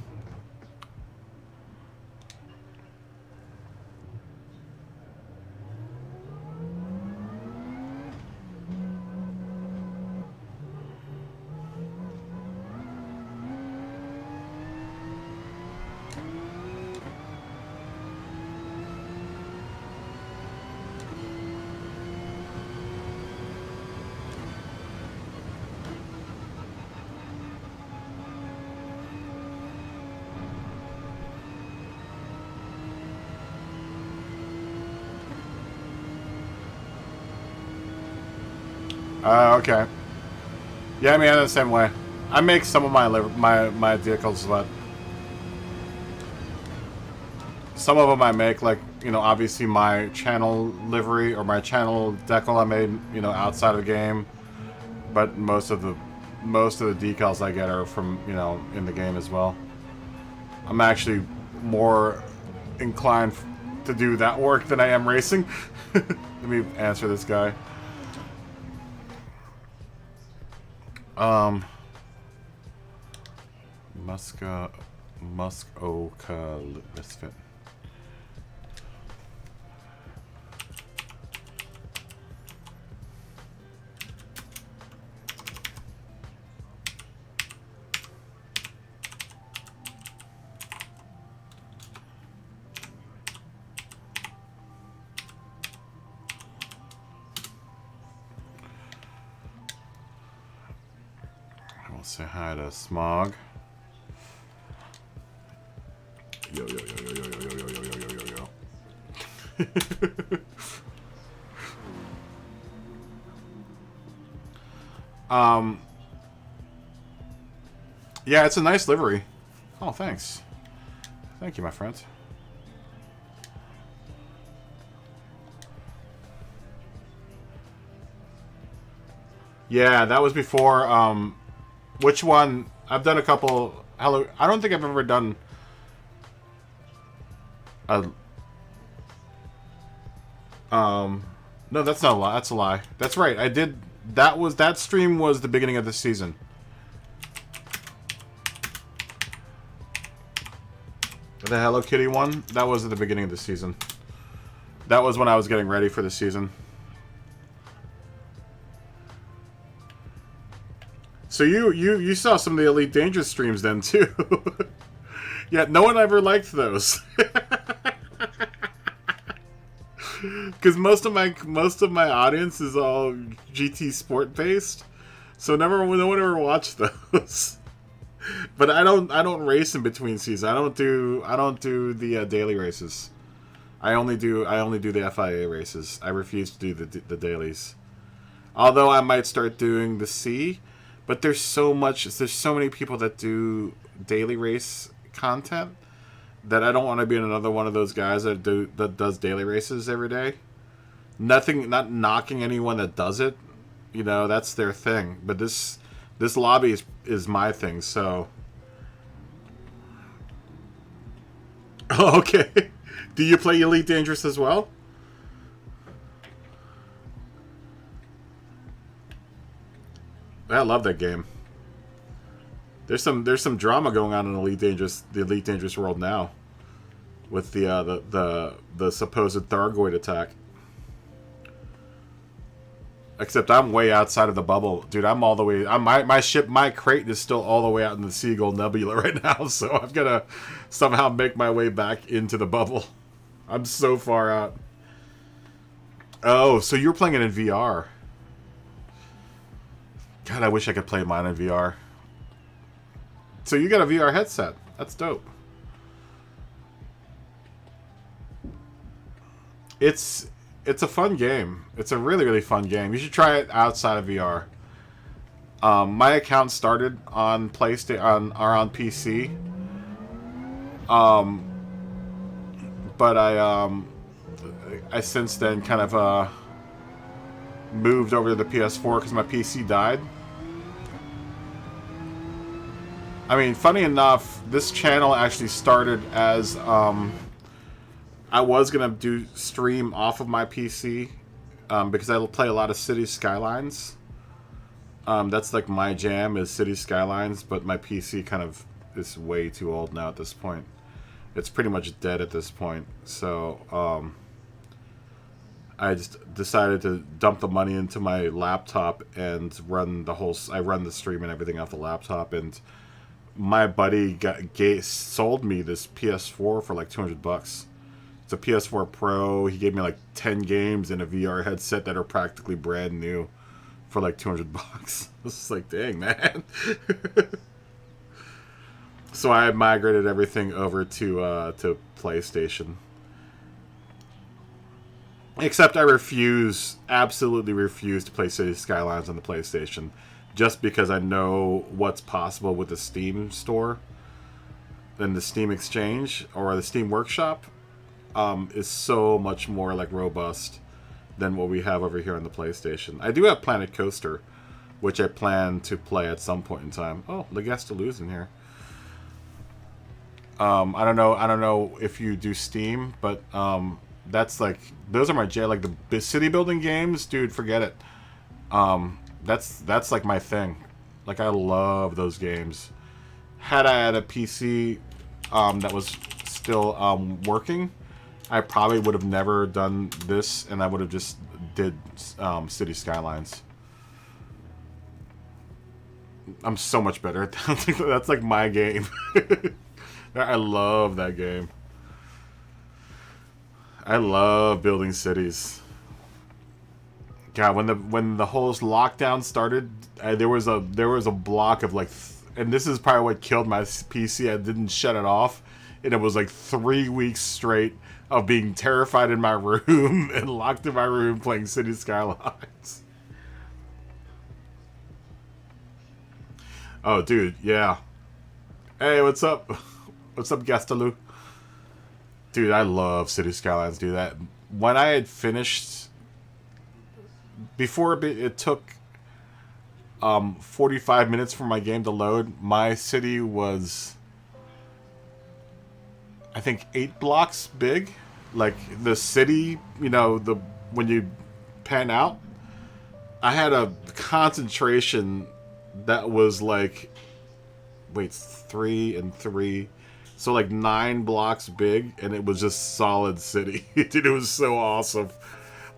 Okay. Yeah, I mean, I'm the same way. I make some of my vehicles, but some of them I make, like, you know, obviously my channel livery or my channel decal I made, you know, outside of the game. But most of the decals I get are from, you know, in the game as well. I'm actually more inclined to do that work than I am racing. Let me answer this guy. Muskoka Misfit. Say hi to Smog. Yo, yo, yo, yo, yo, yo, yo, yo, yo, yo, Yeah, it's a nice livery. Oh, thanks. Thank you, my friend. Yeah, that was before, which one? I've done a couple, hello, I don't think I've ever done a, no, that's not a lie, that's a lie. That's right, I did, that stream was the beginning of the season. The Hello Kitty one, that was at the beginning of the season. That was when I was getting ready for the season. So you saw some of the Elite Dangerous streams then too. Yeah, no one ever liked those. Because most of my audience is all GT Sport based, so no one ever watched those. But I don't race in between seasons. I don't do the daily races. I only do the FIA races. I refuse to do the dailies. Although I might start doing the C, but there's so many people that do daily race content that I don't want to be another one of those guys that does daily races every day. Not knocking anyone that does it. You know, that's their thing. But this lobby is my thing, so. Oh, okay. Do you play Elite Dangerous as well? I love that game. There's some drama going on in the Elite Dangerous world now, with the supposed Thargoid attack. Except I'm way outside of the bubble, dude. I'm all the way. My crate is still all the way out in the Seagull Nebula right now, so I've got to somehow make my way back into the bubble. I'm so far out. Oh, so you're playing it in VR? God, I wish I could play mine in VR. So you got a VR headset? That's dope. It's a fun game. It's a really, really fun game. You should try it outside of VR. My account started on PlayStation or on PC. But I since then kind of moved over to the PS4 because my PC died. I mean, funny enough, this channel actually started as I was gonna stream off of my PC because I play a lot of City Skylines. That's like my jam is City Skylines, but my PC kind of is way too old now at this point. It's pretty much dead at this point. So I just decided to dump the money into my laptop and run the stream and everything off the laptop. And my buddy sold me this PS4 for like $200. It's a PS4 Pro. He gave me like 10 games and a VR headset that are practically brand new for like $200. It's just like, dang, man. So I migrated everything over to PlayStation. Except I absolutely refuse to play City Skylines on the PlayStation, just because I know what's possible with the Steam store and the Steam Exchange or the Steam Workshop is so much more like robust than what we have over here on the PlayStation. I do have Planet Coaster, which I plan to play at some point in time. Oh, Legastalou's in here. I don't know if you do Steam, but that's like, those are my like the city building games, dude. Forget it. That's like my thing. Like, I love those games. Had I had a PC that was still working, I probably would have never done this, and I would have just did City Skylines. I'm so much better at that. That's like my game. I love that game. I love building cities. God, when the whole lockdown started, there was a block of like, and this is probably what killed my PC. I didn't shut it off. and it was like 3 weeks straight of being terrified in my room and locked in my room playing City Skylines. Oh, dude, yeah. Hey, what's up? What's up, Gastaloo? Dude, I love City Skylines, dude. That when I had finished, before it took 45 minutes for my game to load, my city was, I think, 8 blocks big. Like the city, you know, when you pan out, I had a concentration that was like, wait, 3 and 3, so like 9 blocks big, and it was just solid city. Dude, it was so awesome.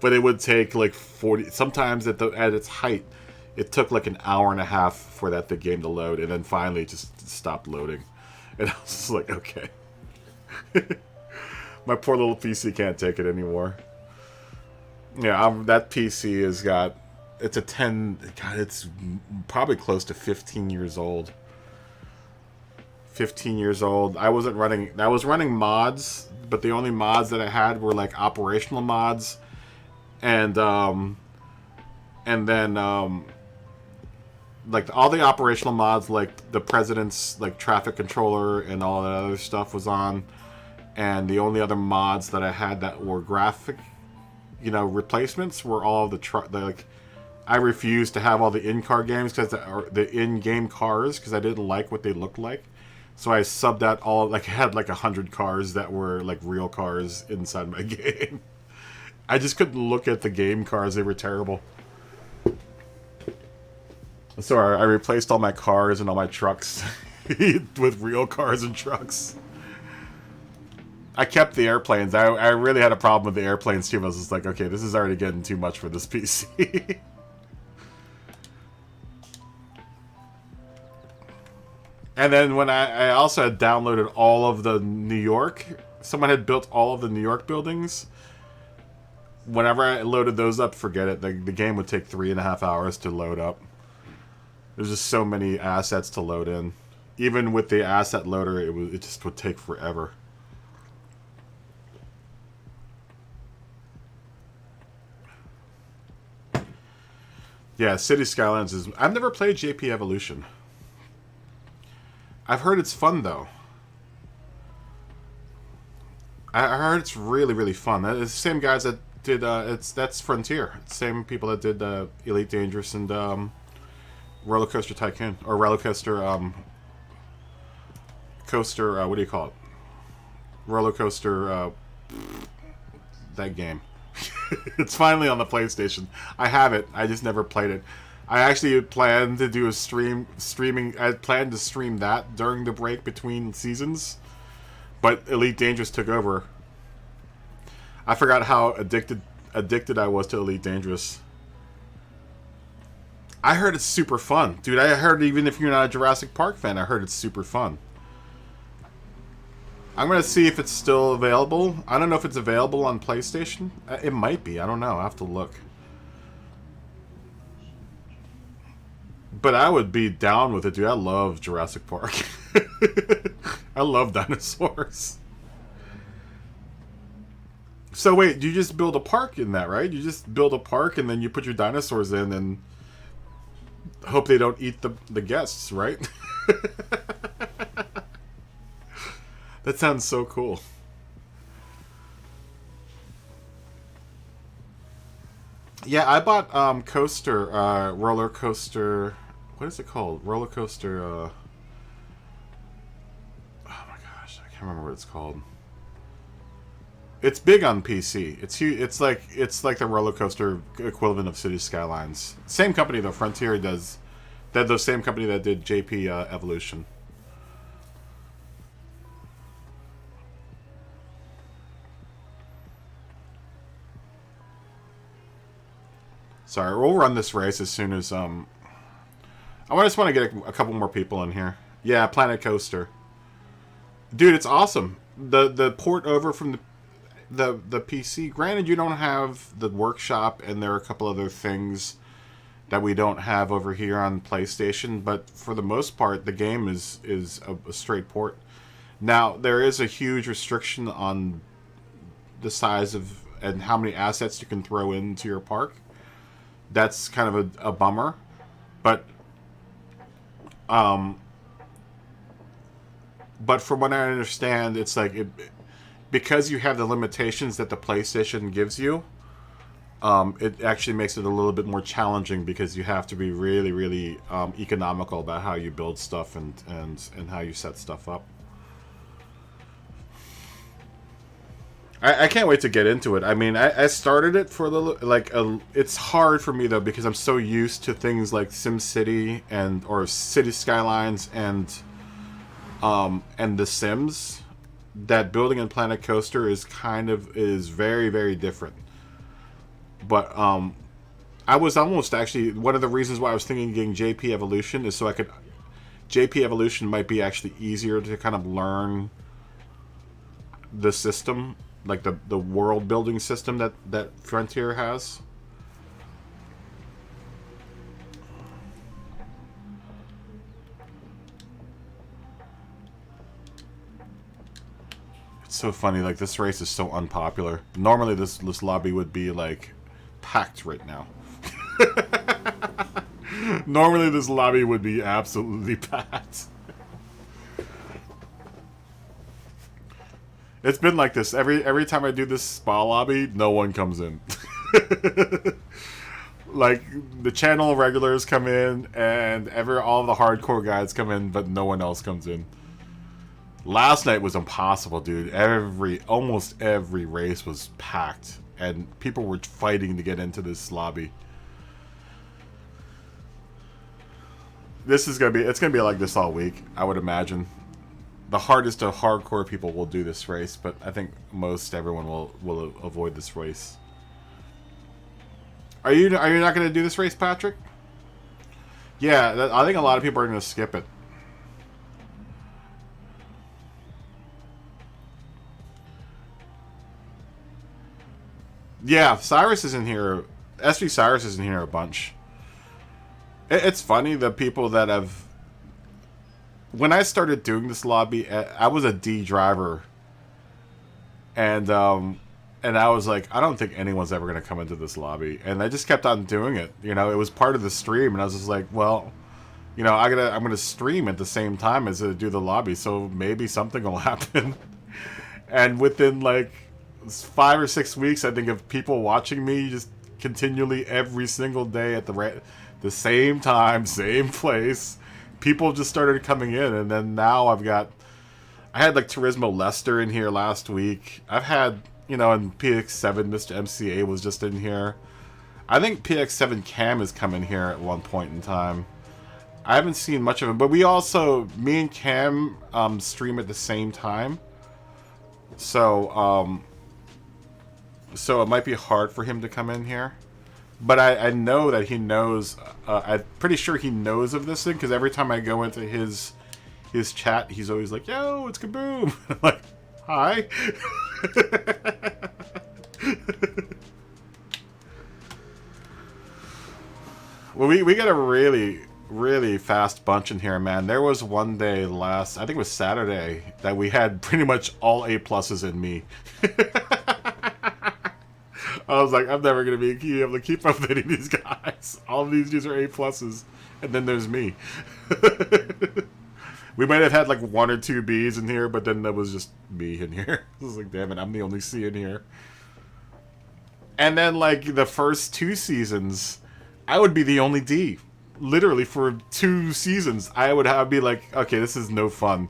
But it would take like 40. Sometimes at its height, it took like an hour and a half for the game to load, and then finally it just stopped loading. And I was just like, okay. My poor little PC can't take it anymore. Yeah, that PC has got, it's a 10, God, it's probably close to 15 years old. 15 years old. I was running mods, but the only mods that I had were like operational mods, and then like all the operational mods, like the president's like traffic controller and all that other stuff was on. And the only other mods that I had that were graphic, you know, replacements were all like, I refused to have all the in-car games because the in-game cars, because I didn't like what they looked like. So I subbed out all, like, I had like 100 cars that were like real cars inside my game. I just couldn't look at the game cars; they were terrible. So I replaced all my cars and all my trucks with real cars and trucks. I kept the airplanes. I really had a problem with the airplanes too. I was just like, okay, this is already getting too much for this PC. And then when I also had downloaded all of the New York, someone had built all of the New York buildings. Whenever I loaded those up, forget it. The game would take 3.5 hours to load up. There's just so many assets to load in. Even with the asset loader, it just would take forever. Yeah, City Skylines is... I've never played JP Evolution. I've heard it's fun, though. I heard it's really, really fun. It's the same guys that did... that's Frontier. It's the same people that did Elite Dangerous and Roller Coaster Tycoon. Or Roller Coaster... Coaster... what do you call it? Roller Coaster... that game. It's finally on the PlayStation. I have it. I just never played it. I actually planned to do a streaming. I planned to stream that during the break between seasons, but Elite Dangerous took over. I forgot how addicted I was to Elite Dangerous. I heard it's super fun, dude. I heard even if you're not a Jurassic Park fan, I heard it's super fun. I'm going to see if it's still available. I don't know if it's available on PlayStation. It might be. I don't know. I have to look. But I would be down with it, dude. I love Jurassic Park. I love dinosaurs. So wait, you just build a park in that, right? You just build a park and then you put your dinosaurs in and hope they don't eat the guests, right? That sounds so cool. Yeah, I bought roller coaster. What is it called? Roller coaster. Oh my gosh, I can't remember what it's called. It's big on PC. It's huge. It's like the roller coaster equivalent of City Skylines. Same company though. Frontier does. They're the same company that did JP Evolution. Sorry, we'll run this race as soon as I just want to get a couple more people in here. Yeah, Planet Coaster. Dude, it's awesome. The port over from the PC. Granted, you don't have the workshop, and there are a couple other things that we don't have over here on PlayStation. But for the most part, the game is a straight port. Now, there is a huge restriction on the size of and how many assets you can throw into your park. That's kind of a bummer. Um, but from what I understand, it's like because you have the limitations that the PlayStation gives you, it actually makes it a little bit more challenging because you have to be really, really economical about how you build stuff and how you set stuff up. I can't wait to get into it. I mean, I started it for a little, it's hard for me though because I'm so used to things like SimCity or City Skylines and The Sims, that building in Planet Coaster is very, very different. But I was almost actually, one of the reasons why I was thinking of getting JP Evolution is so JP Evolution might be actually easier to kind of learn the system, like the world building system that Frontier has. It's so funny, like this race is so unpopular. Normally this lobby would be like packed right now. Normally this lobby would be absolutely packed. It's been like this every time I do this spa lobby, no one comes in. Like the channel regulars come in and all the hardcore guys come in, but no one else comes in. Last night was impossible, dude. Almost every race was packed and people were fighting to get into this lobby. It's gonna be like this all week, I would imagine. The hardest of hardcore people will do this race, but I think everyone will avoid this race. Are you not going to do this race, Patrick? Yeah, I think a lot of people are going to skip it. Yeah, Cyrus is in here. SV Cyrus is in here a bunch. It's funny, the people that have... When I started doing this lobby, I was a D driver, and I was like, I don't think anyone's ever going to come into this lobby, and I just kept on doing it. You know, it was part of the stream, and I was just like, well, you know, I'm gonna stream at the same time as I do the lobby, so maybe something will happen. And within like 5 or 6 weeks, I think, of people watching me just continually every single day at the same time, same place. People just started coming in, and then now I had like Turismo Lester in here last week. I've had, you know, and PX7 Mr. MCA was just in here. I think PX7 Cam has come in here at one point in time. I haven't seen much of him, but me and Cam stream at the same time. So it might be hard for him to come in here. But I know that he knows, I'm pretty sure he knows of this thing, because every time I go into his chat, he's always like, yo, it's Kaboom! I'm like, hi! Well, we got a really, really fast bunch in here, man. There was one day I think it was Saturday, that we had pretty much all A+ in me. I was like, I'm never going to be able to keep up with any of these guys. All of these dudes are A+, and then there's me. We might have had like 1 or 2 Bs in here, but then that was just me in here. I was like, damn it, I'm the only C in here. And then like the first 2 seasons, I would be the only D. Literally for 2 seasons, I'd be like, okay, this is no fun.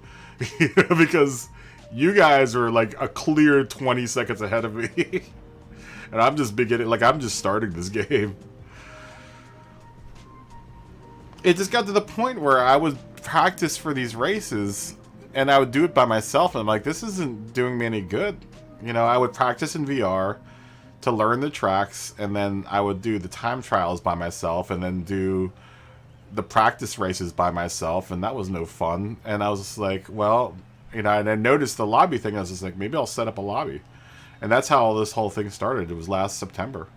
Because you guys were like a clear 20 seconds ahead of me. And I'm just beginning, like, I'm just starting this game. It just got to the point where I would practice for these races, and I would do it by myself, and I'm like, this isn't doing me any good. You know, I would practice in VR to learn the tracks, and then I would do the time trials by myself, and then do the practice races by myself, and that was no fun. And I was just like, well, you know, and I noticed the lobby thing, I was just like, maybe I'll set up a lobby. And that's how this whole thing started. It was last September.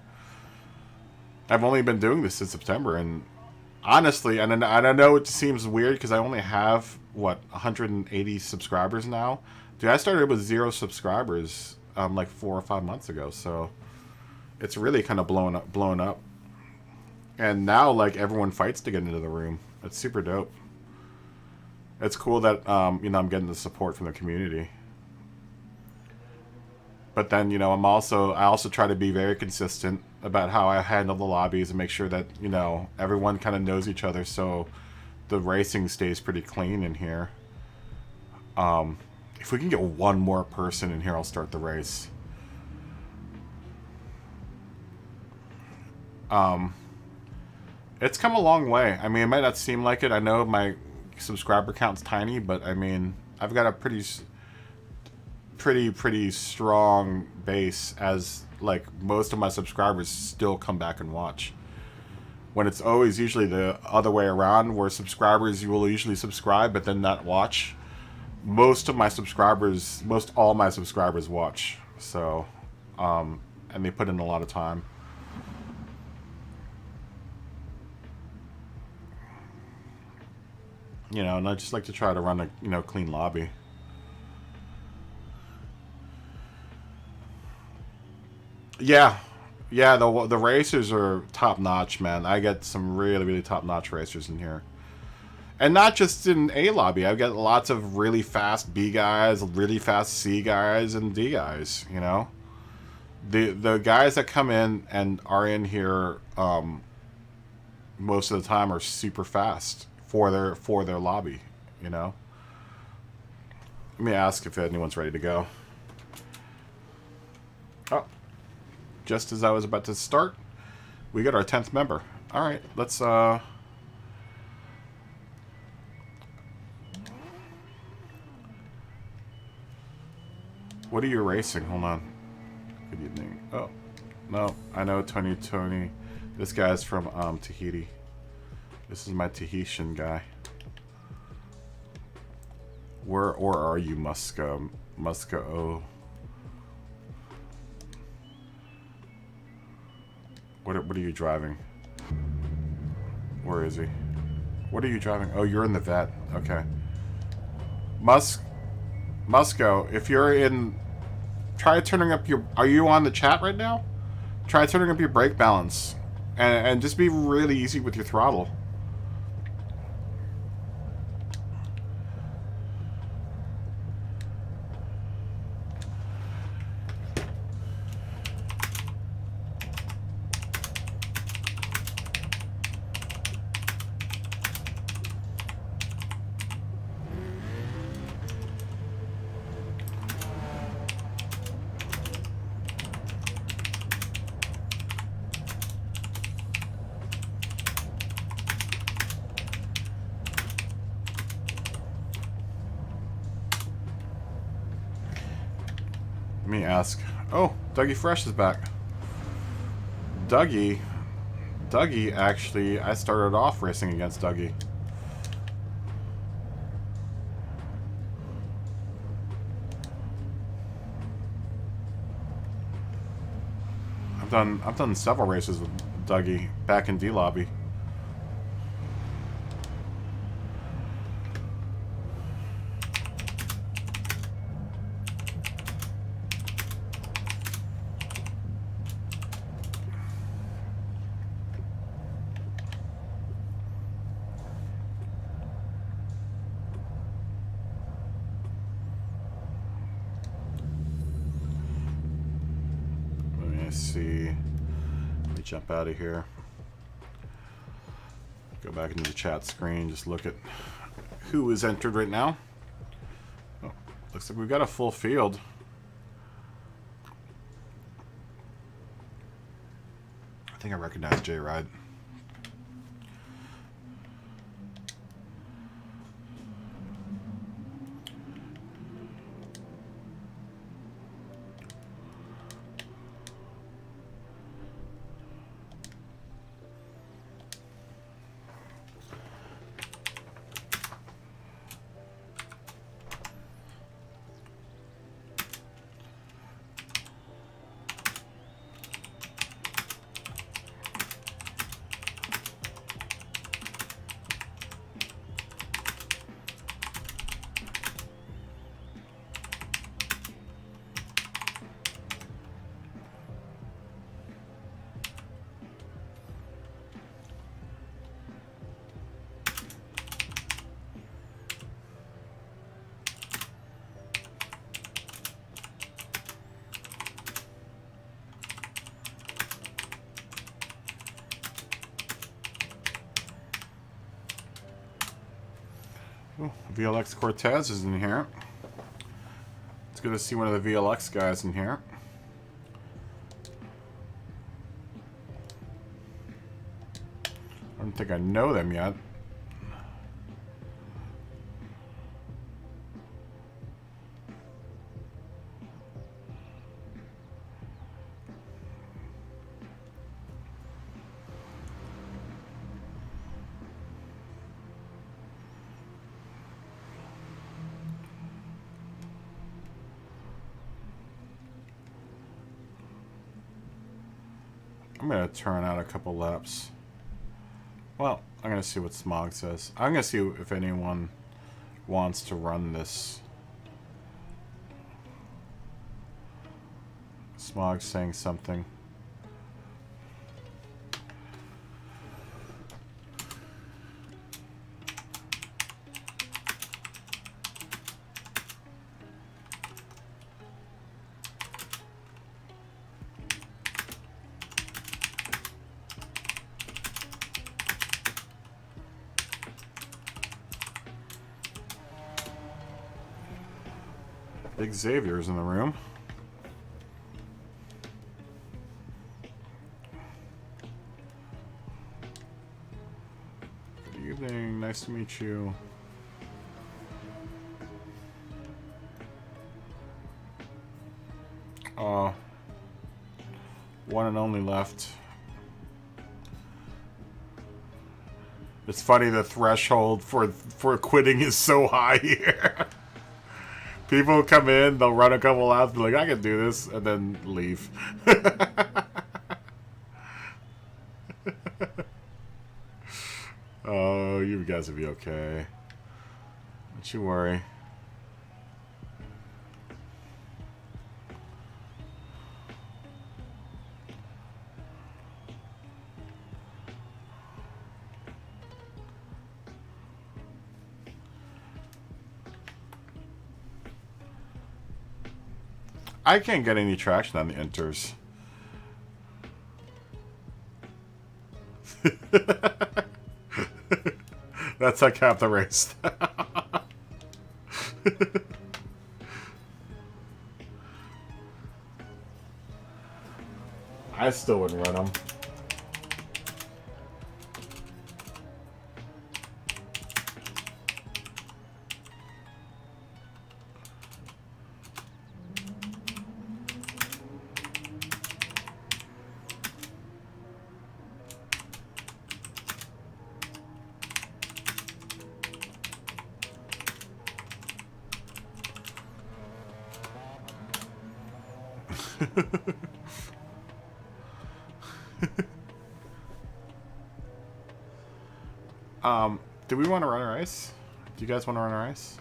I've only been doing this since September, and honestly, and I know it seems weird because I only have what 180 subscribers now. Dude, I started with 0 subscribers like 4 or 5 months ago, so it's really kind of blown up. And now like everyone fights to get into the room. It's super dope. It's cool that you know, I'm getting the support from the community. But then, you know, I also try to be very consistent about how I handle the lobbies and make sure that, you know, everyone kind of knows each other, so the racing stays pretty clean in here. If we can get one more person in here, I'll start the race. It's come a long way. I mean, it might not seem like it. I know my subscriber count's tiny, but I mean, I've got a pretty strong base, as like most of my subscribers still come back and watch. When it's always usually the other way around, where subscribers you will usually subscribe but then not watch. Most all my subscribers watch. So, and they put in a lot of time. You know, and I just like to try to run a, you know, clean lobby. Yeah, yeah. The racers are top notch, man. I get some really top notch racers in here, and not just in A lobby. I get lots of really fast B guys, really fast C guys, and D guys. You know, the guys that come in and are in here most of the time are super fast for their lobby. You know. Let me ask if anyone's ready to go. Oh. Just as I was about to start, we got our 10th member. All right, let's what are you racing? Hold on. Good evening. Oh, no, I know Tony. This guy's from Tahiti. This is my Tahitian guy. Where are you, Musco? Oh. What are you driving? Where is he? What are you driving? Oh, you're in the vet. Okay. Musco, if you're in... Try turning up your... Are you on the chat right now? Try turning up your brake balance. And just be really easy with your throttle. Let me ask. Oh, Dougie Fresh is back. Dougie, actually, I started off racing against Dougie. I've done several races with Dougie back in D lobby. Jump out of here. Go back into the chat screen. Just look at who is entered right now. Oh, looks like we've got a full field. I think I recognize J Ride. Ooh, VLX Cortez is in here. It's good to see one of the VLX guys in here. I don't think I know them yet. I'm going to turn out a couple laps. Well, I'm going to see what Smog says. I'm going to see if anyone wants to run this. Smog's saying something. Big Xavier's in the room. Good evening. Nice to meet you. One and only left. It's funny, the threshold for quitting is so high here. People come in, they'll run a couple laps, be like, I can do this, and then leave. Oh, you guys will be okay. Don't you worry. I can't get any traction on the inters. That's how cap the race. I still wouldn't run them. Do we want to run our ice? Do you guys want to run our ice?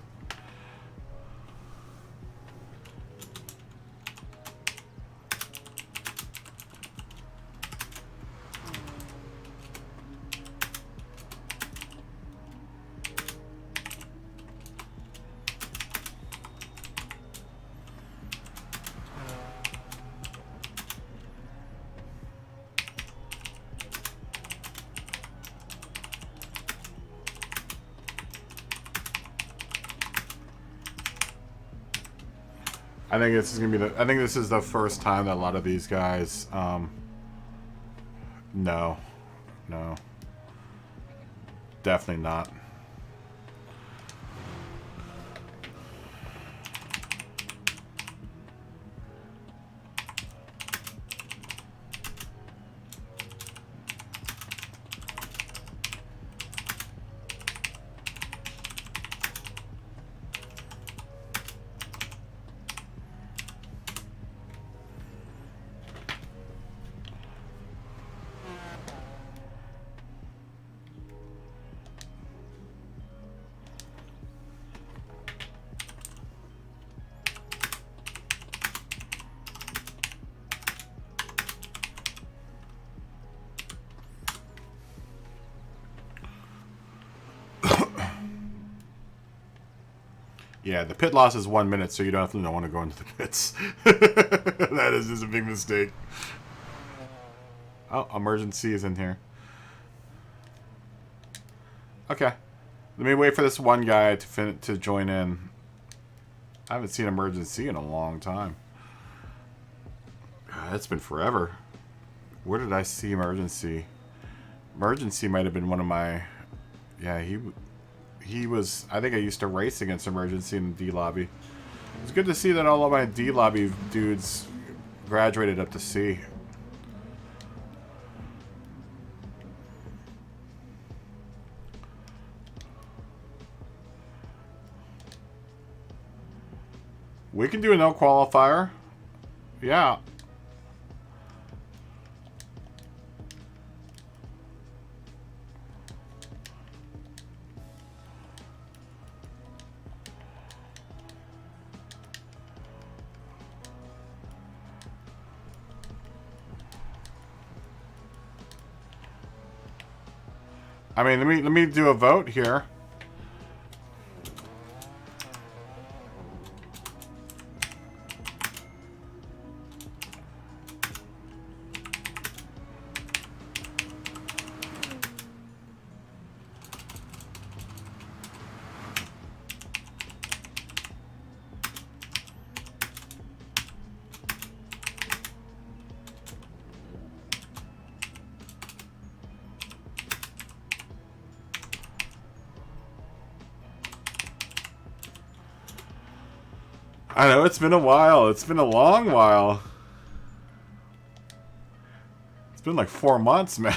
I think this is gonna be I think this is the first time that a lot of these guys, no, definitely not. Yeah, the pit loss is 1 minute, so you definitely don't want to go into the pits. That is just a big mistake. Oh, emergency is in here. Okay. Let me wait for this one guy to join in. I haven't seen emergency in a long time. It's been forever. Where did I see emergency? Emergency might have been one of my... Yeah, he was... I think I used to race against emergency in the D lobby. It's good to see that all of my D lobby dudes graduated up to C. We can do a no qualifier. Yeah. I mean, let me do a vote here. I know, it's been a while. It's been a long while. It's been like 4 months, man.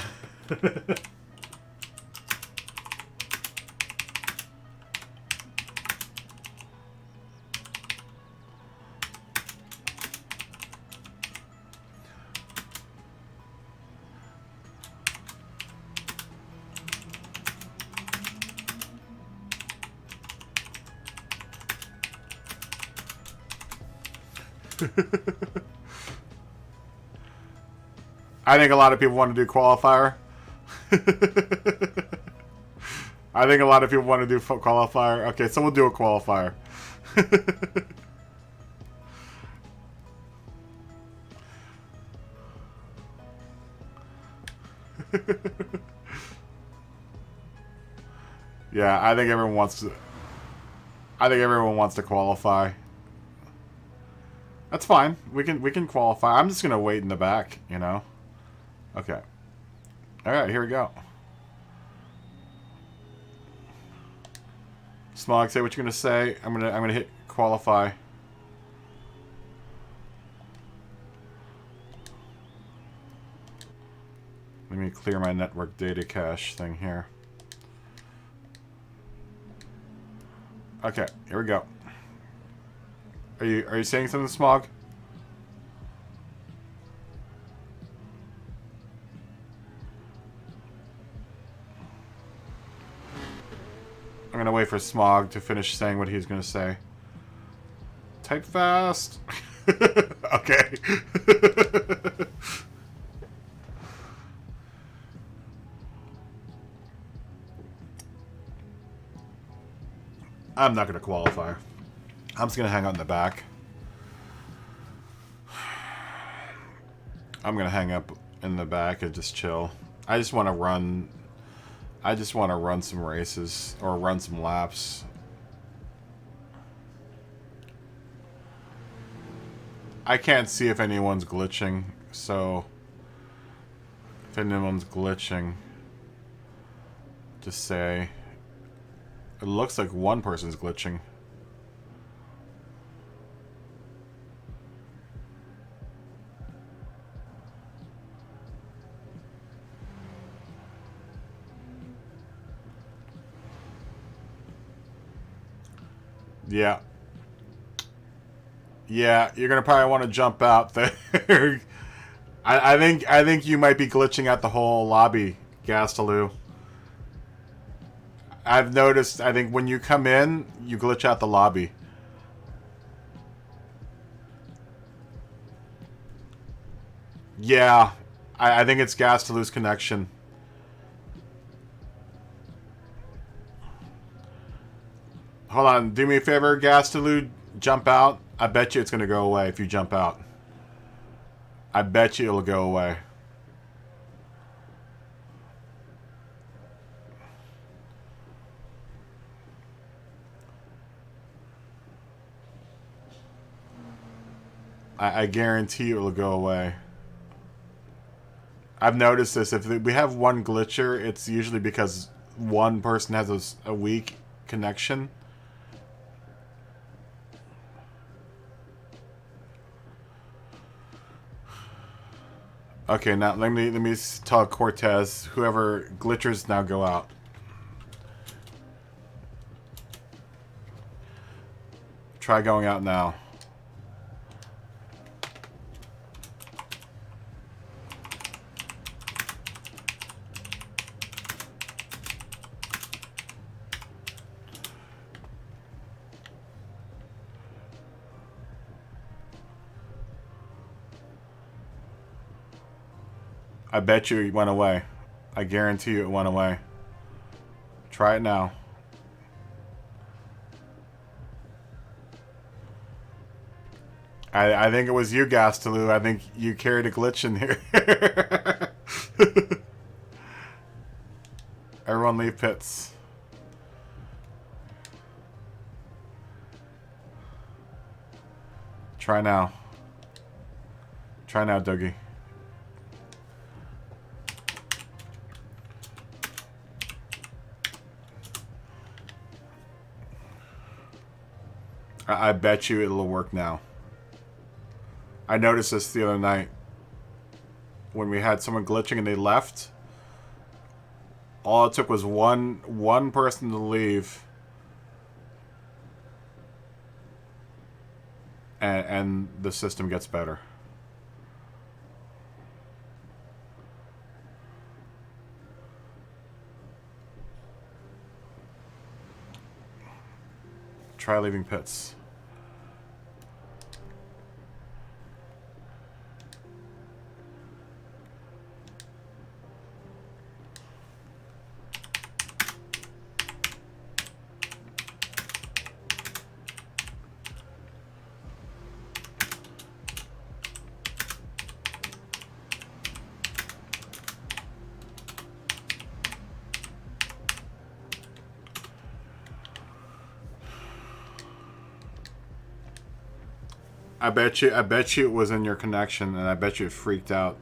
I think a lot of people want to do qualifier. I think a lot of people want to do qualifier. Okay, so we'll do a qualifier. Yeah, I think everyone wants to. I think everyone wants to qualify. That's fine. We can qualify. I'm just gonna wait in the back, you know. Okay. All right, here we go. Smog, say what you're gonna say. I'm gonna hit qualify. Let me clear my network data cache thing here. Okay, here we go. Are you saying something, Smog? I'm gonna wait for Smog to finish saying what he's gonna say. Type fast. Okay. I'm not gonna qualify. I'm just gonna hang out in the back. I'm gonna hang up in the back and just chill. I just want to run. I just want to run some races or run some laps. I can't see if anyone's glitching, so if anyone's glitching, just say. It looks like one person's glitching. Yeah. Yeah, you're gonna probably want to jump out there. I think you might be glitching out the whole lobby, Gastaloo. I've noticed. I think when you come in, you glitch out the lobby. Yeah, I think it's Gastaloo's connection. Hold on, do me a favor, Gastaloo, jump out. I bet you it's gonna go away if you jump out. I bet you it'll go away. I guarantee it will go away. I've noticed this. If we have one glitcher, it's usually because one person has a weak connection. Okay, now let me tell Cortez, whoever glitchers now go out. Try going out now. I bet you it went away. I guarantee you it went away. Try it now. I think it was you, Gasteloo. I think you carried a glitch in here. Everyone leave pits. Try now. Try now, Dougie. I bet you it'll work now. I noticed this the other night. When we had someone glitching and they left, all it took was one person to leave. And the system gets better. Try leaving pits. I bet you it was in your connection, and I bet you it freaked out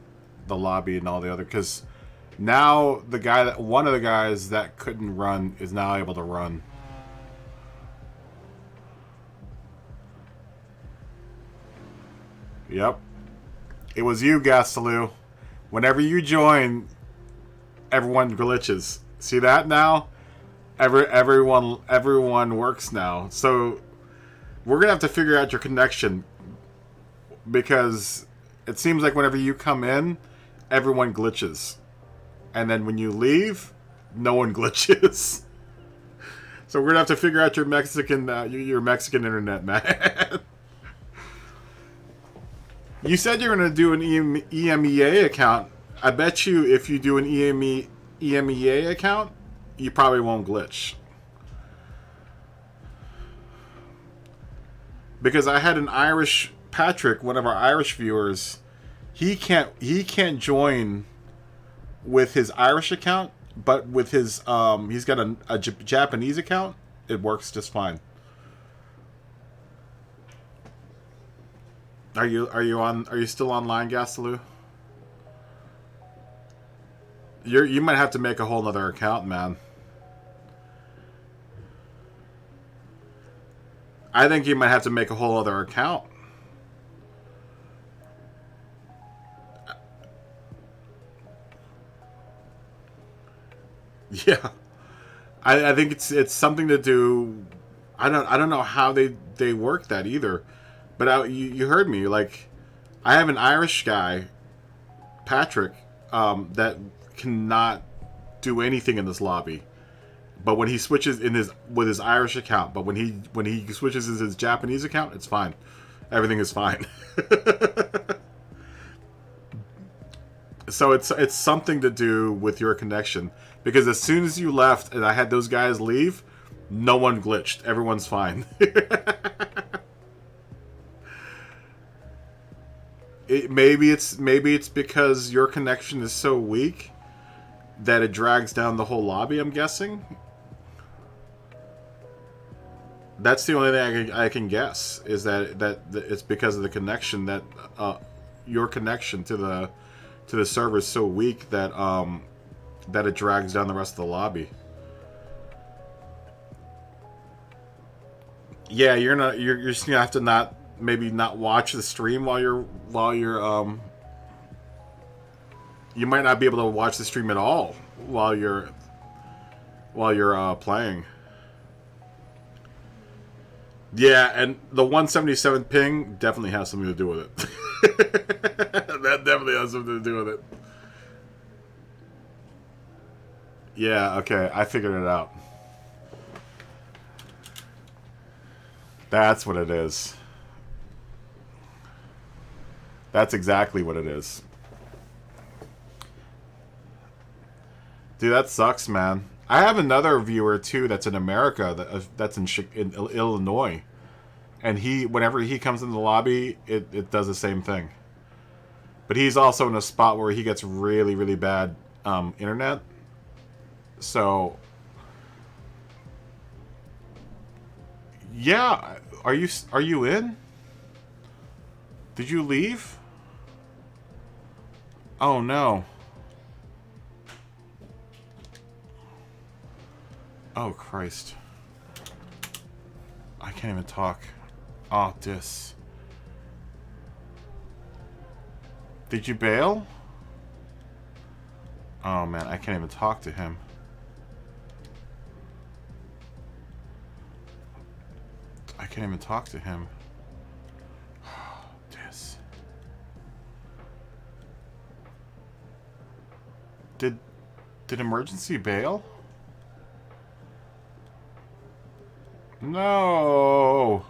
the lobby and all the other, because now one of the guys that couldn't run is now able to run. Yep. It was you, Gasteloo. Whenever you join, everyone glitches. See that now? Everyone works now. So we're gonna have to figure out your connection, because it seems like whenever you come in, everyone glitches, and then when you leave, no one glitches. So we're gonna have to figure out your Mexican internet, man. You said you're gonna do an EMEA account. I bet you if you do an EMEA account, you probably won't glitch. Because I had an Irish Patrick, one of our Irish viewers, he can't join with his Irish account, but with his he's got a Japanese account. It works just fine. Are you still online, Gasteloo? You might have to make a whole nother account, man. I think you might have to make a whole other account. Yeah, I think it's something to do. I don't know how they work that either, but you heard me. Like, I have an Irish guy, Patrick, that cannot do anything in this lobby. But when he switches with his Irish account, but when he switches his Japanese account, it's fine. Everything is fine. So it's something to do with your connection, because as soon as you left and I had those guys leave, no one glitched. Everyone's fine. Maybe it's because your connection is so weak that it drags down the whole lobby, I'm guessing. That's the only thing I can guess, is that it's because of the connection, that your connection to the server is so weak that that it drags down the rest of the lobby. Yeah, you're just gonna have to maybe not watch the stream while you're you might not be able to watch the stream at all while you're playing. Yeah, and the 177 ping definitely has something to do with it. That definitely has something to do with it. Yeah, okay, I figured it out. That's what it is. That's exactly what it is. Dude, that sucks, man. I have another viewer too that's in America, that's in Illinois, and whenever he comes in the lobby, it does the same thing. But he's also in a spot where he gets really, really bad internet. So yeah, are you in? Did you leave? Oh no. Oh, Christ. I can't even talk. Oh, this. Did you bail? Oh, man, I can't even talk to him. I can't even talk to him. This. Did emergency bail? No.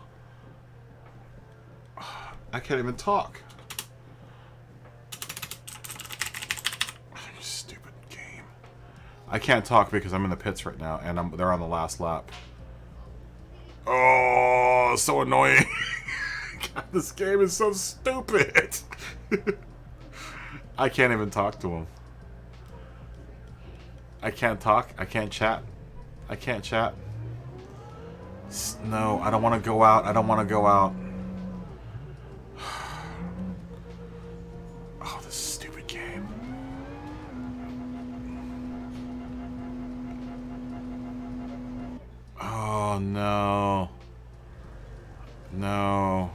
I can't even talk. Stupid game. I can't talk because I'm in the pits right now, and they're on the last lap. Oh, so annoying. God, this game is so stupid. I can't even talk to him. I can't talk. I can't chat. I can't chat. No, I don't want to go out. I don't want to go out. Oh, this stupid game. Oh, no. No.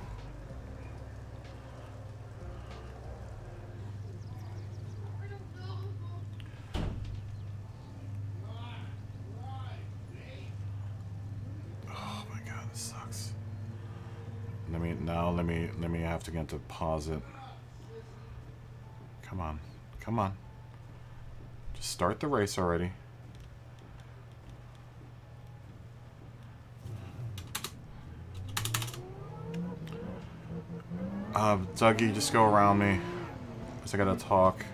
Let me have to get to pause it. Come on. Come on. Just start the race already. Dougie, just go around me. Because I gotta talk.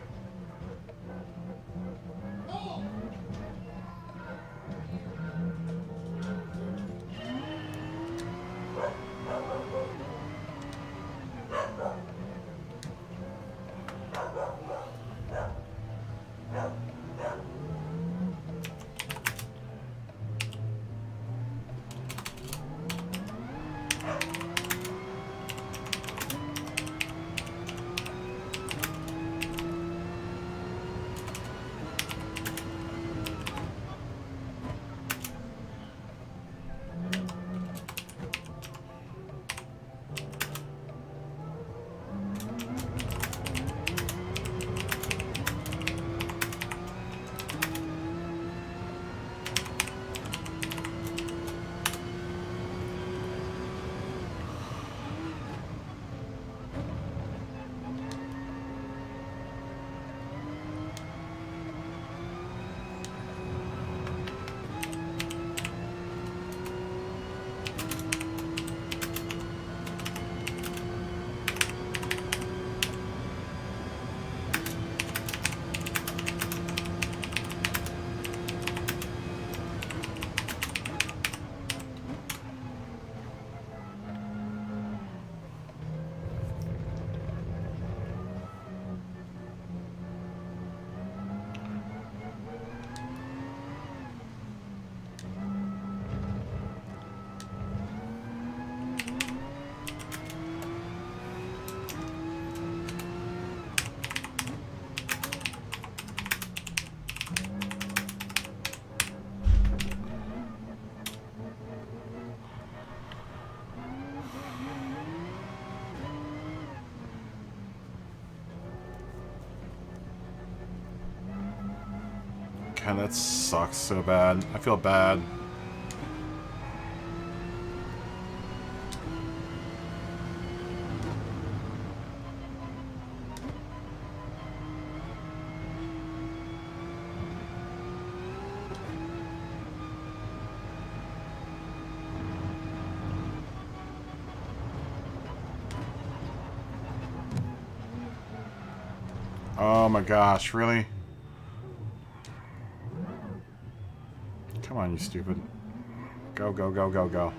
God, that sucks so bad. I feel bad. Oh my gosh, really? Come on, you stupid. Go, go, go, go, go.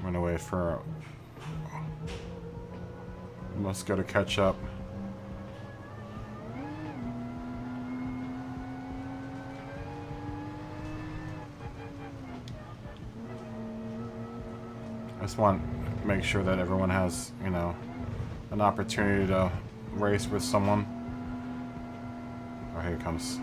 I'm gonna wait for Moscow to catch up. I just want to make sure that everyone has, you know, an opportunity to race with someone. Oh, here it comes.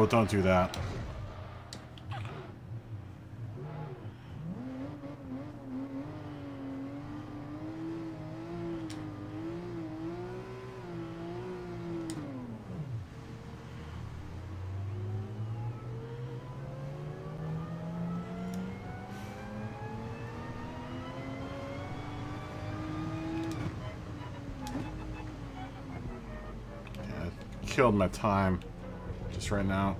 don't do that. Killed my time just right now.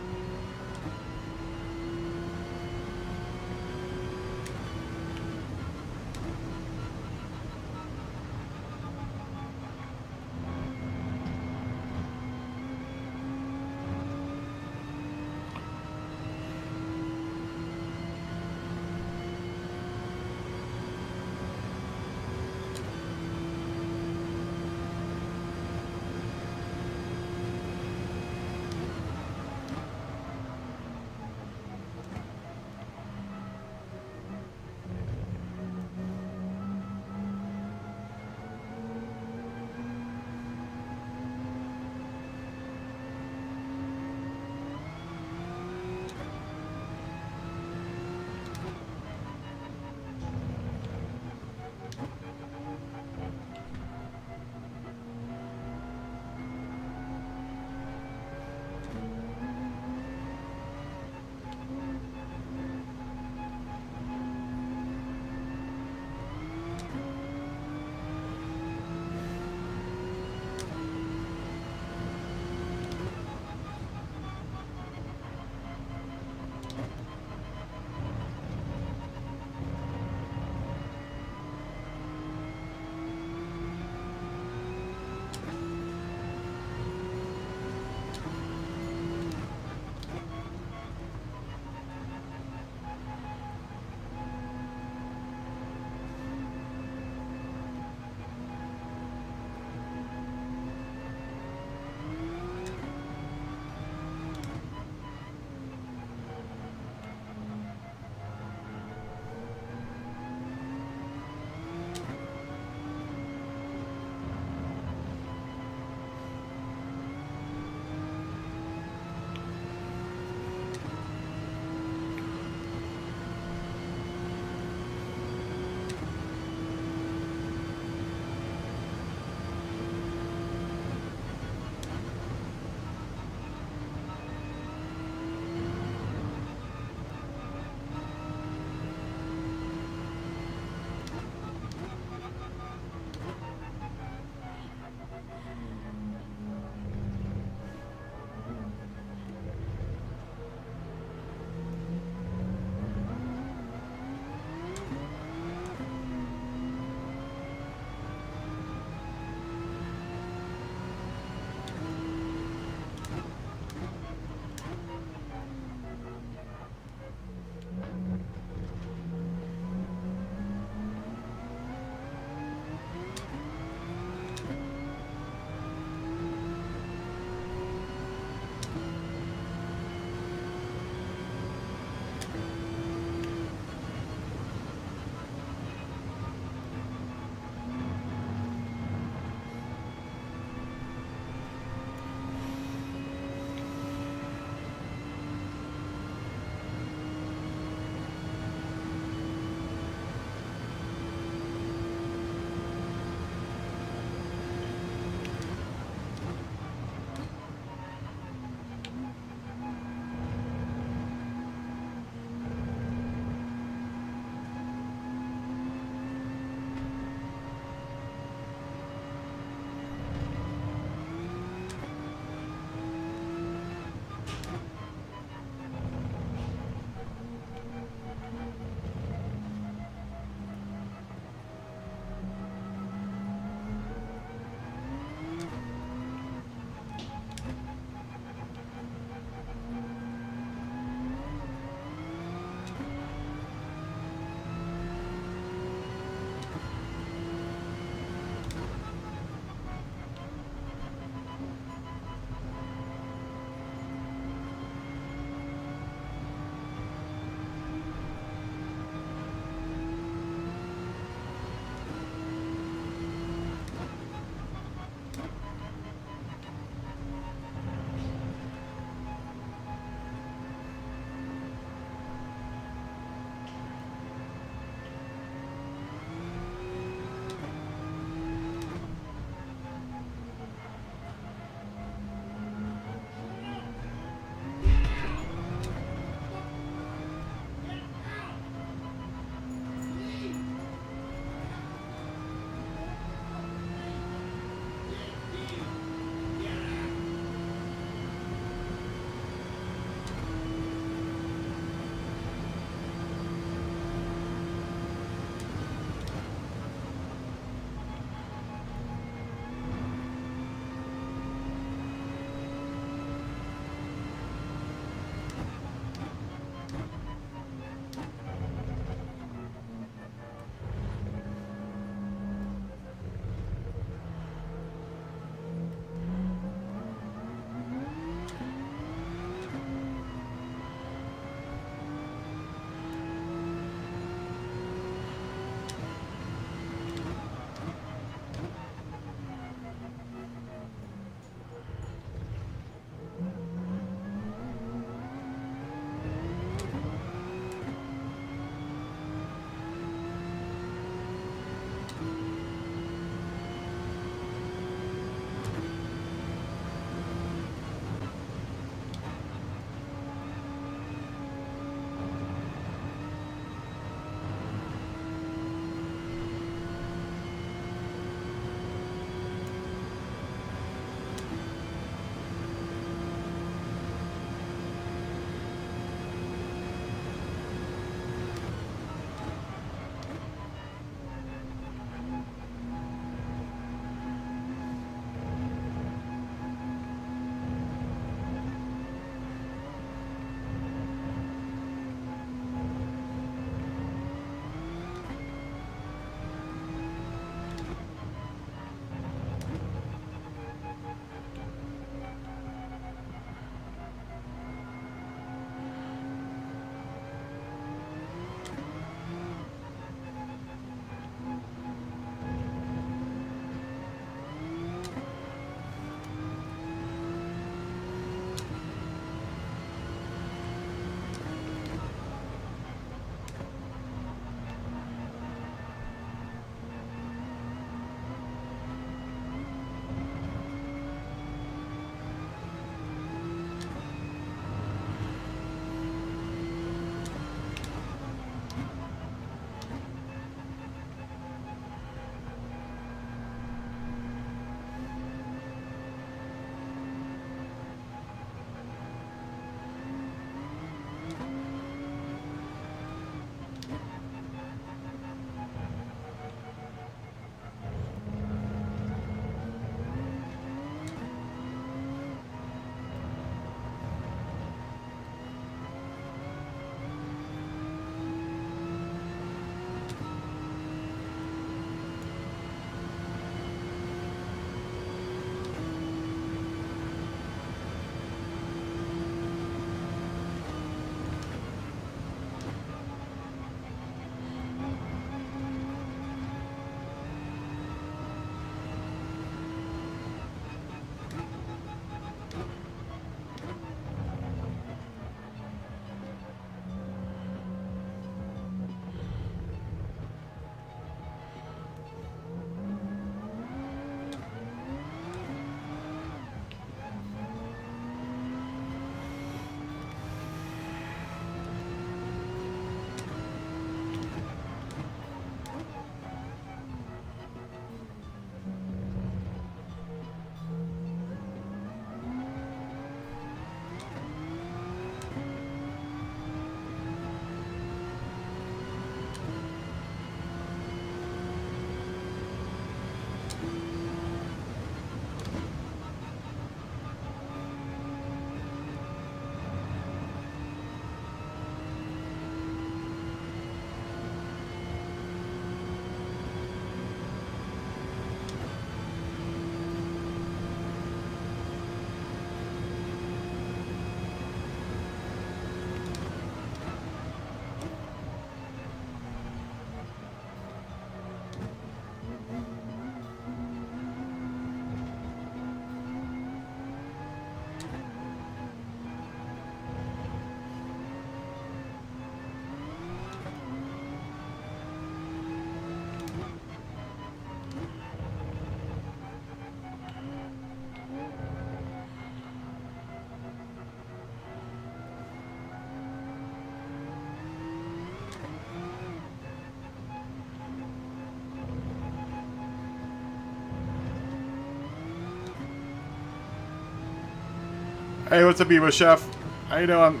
Hey, what's up, Evo Chef? How you doing?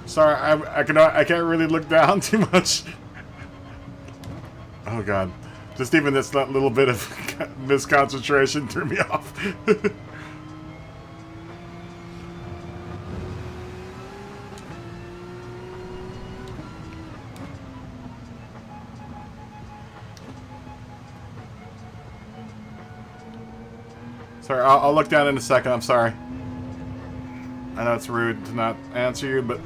Sorry, I can't really look down too much. Oh god, just even this little bit of misconcentration threw me off. Sorry, I'll look down in a second. I'm sorry. I know it's rude to not answer you, but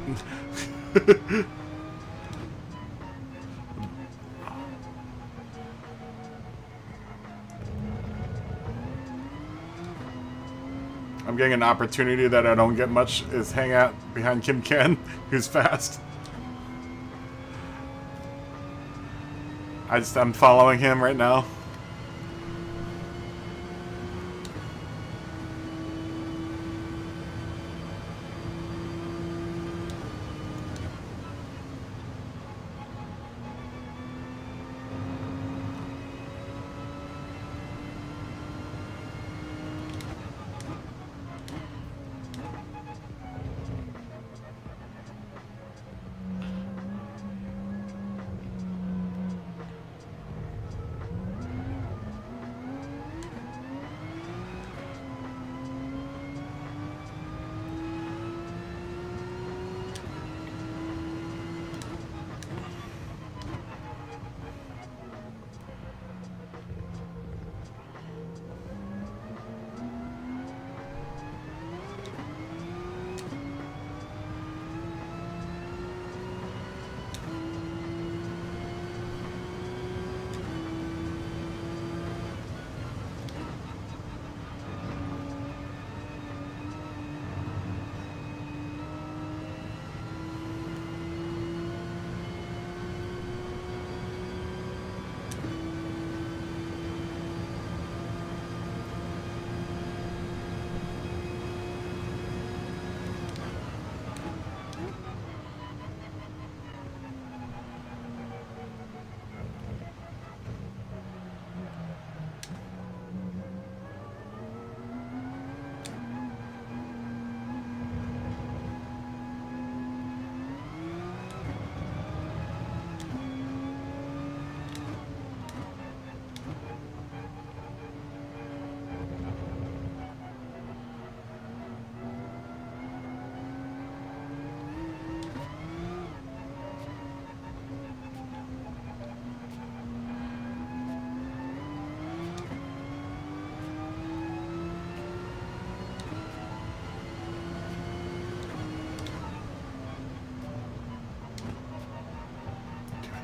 I'm getting an opportunity that I don't get much, is hang out behind Kim Ken, who's fast. I'm following him right now.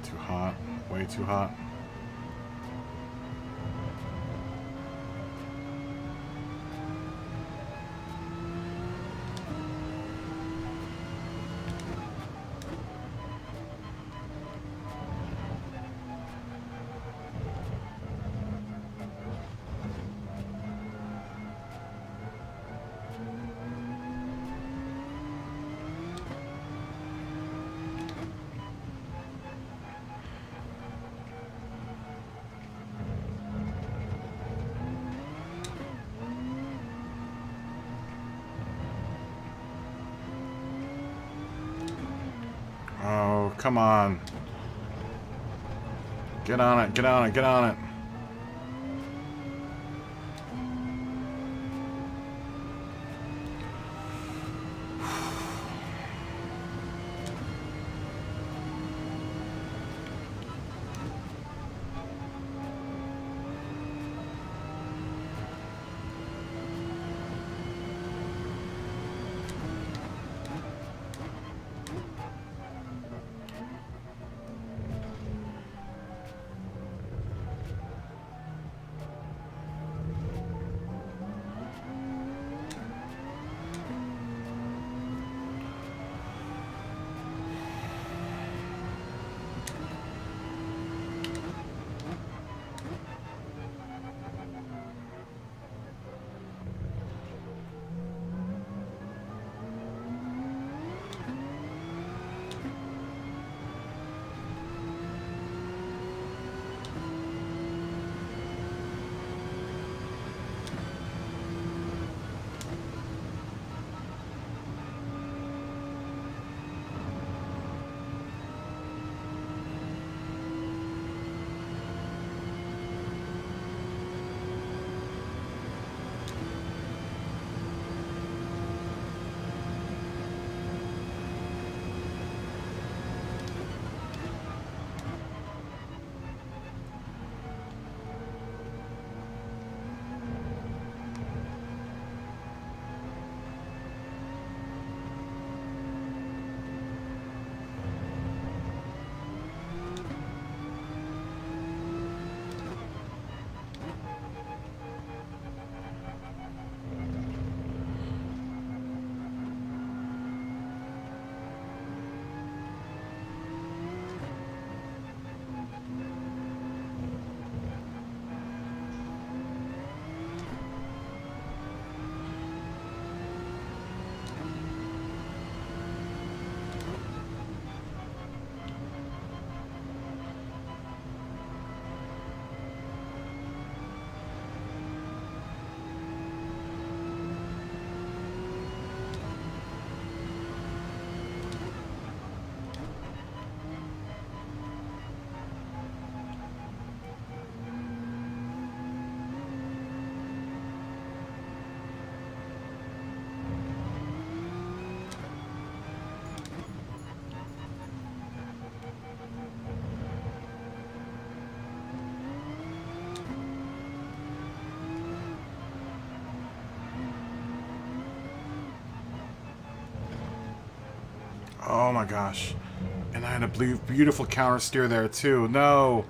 Too hot. Way too hot. Oh, come on. Get on it, get on it, get on it. Oh my gosh. And I had a beautiful counter steer there too. No.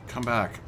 Come back.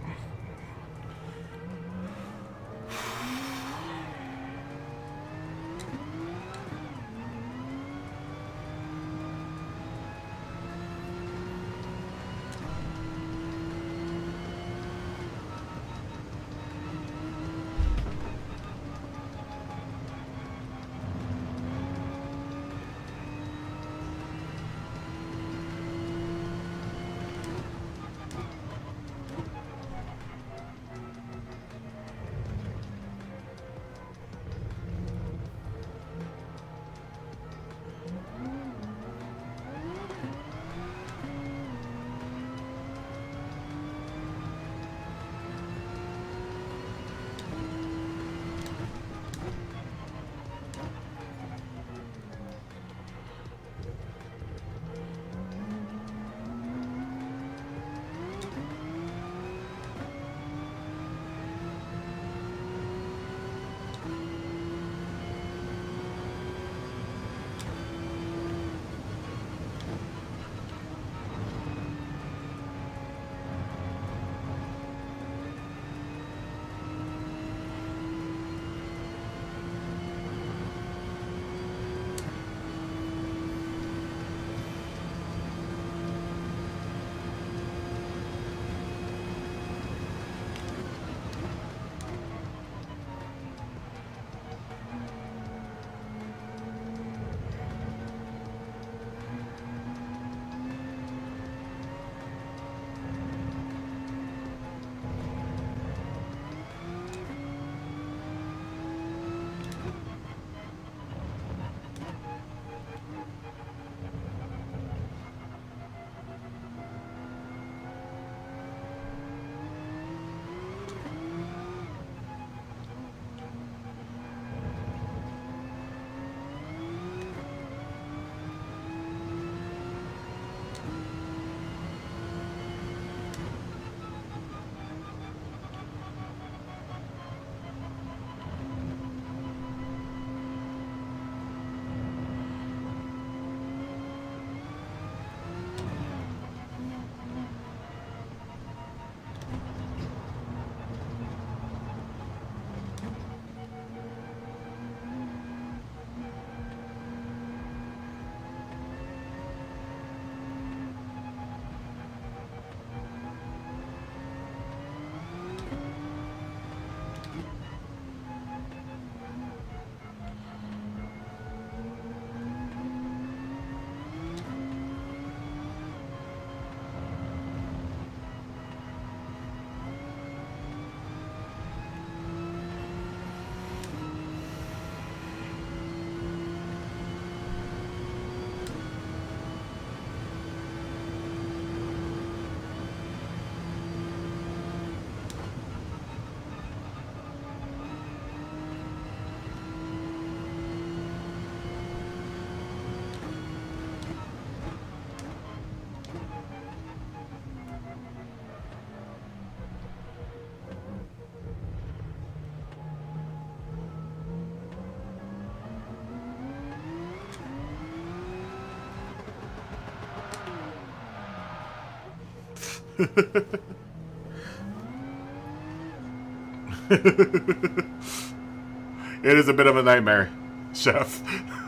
It is a bit of a nightmare, Chef.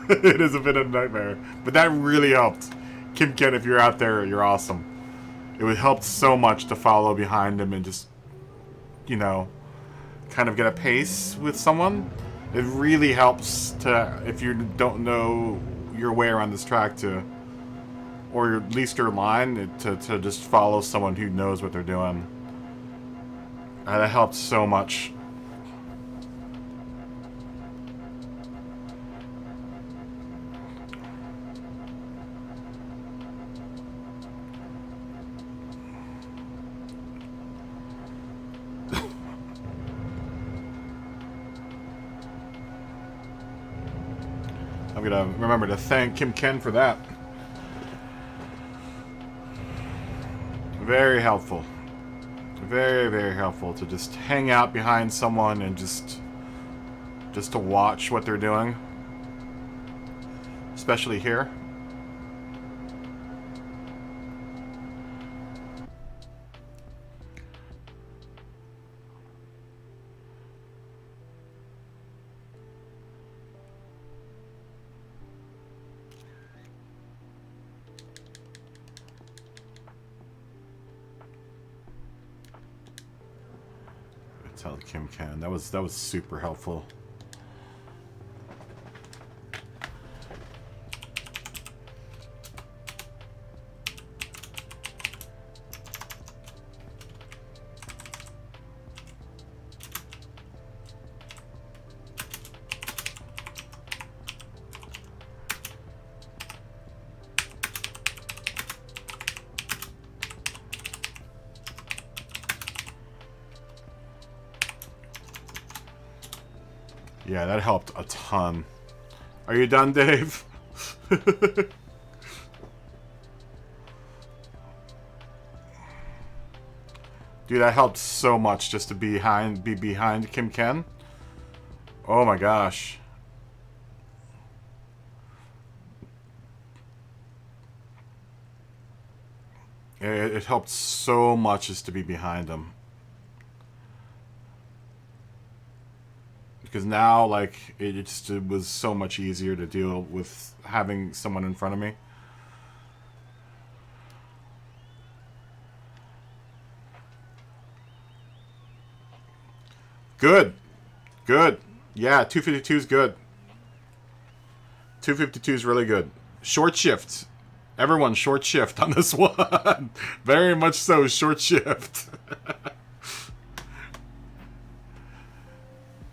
It is a bit of a nightmare. But that really helped. Kim Ken, if you're out there, you're awesome. It would help so much to follow behind him and just, you know, kind of get a pace with someone. It really helps to, if you don't know your way around this track, to, or at least your line, to just follow someone who knows what they're doing. That helps so much. I'm gonna remember to thank Kim Ken for that. Very helpful. Very, very helpful to just hang out behind someone and just to watch what they're doing. Especially here. tell Kim Ken. That was super helpful. Yeah, that helped a ton. Are you done, Dave? Dude, that helped so much just to be behind Kim Ken. Oh my gosh. It helped so much just to be behind him. Because now, like, it was so much easier to deal with having someone in front of me. Good. Good. Yeah, 252 is good. 252 is really good. Short shift. Everyone, short shift on this one. Very much so, short shift.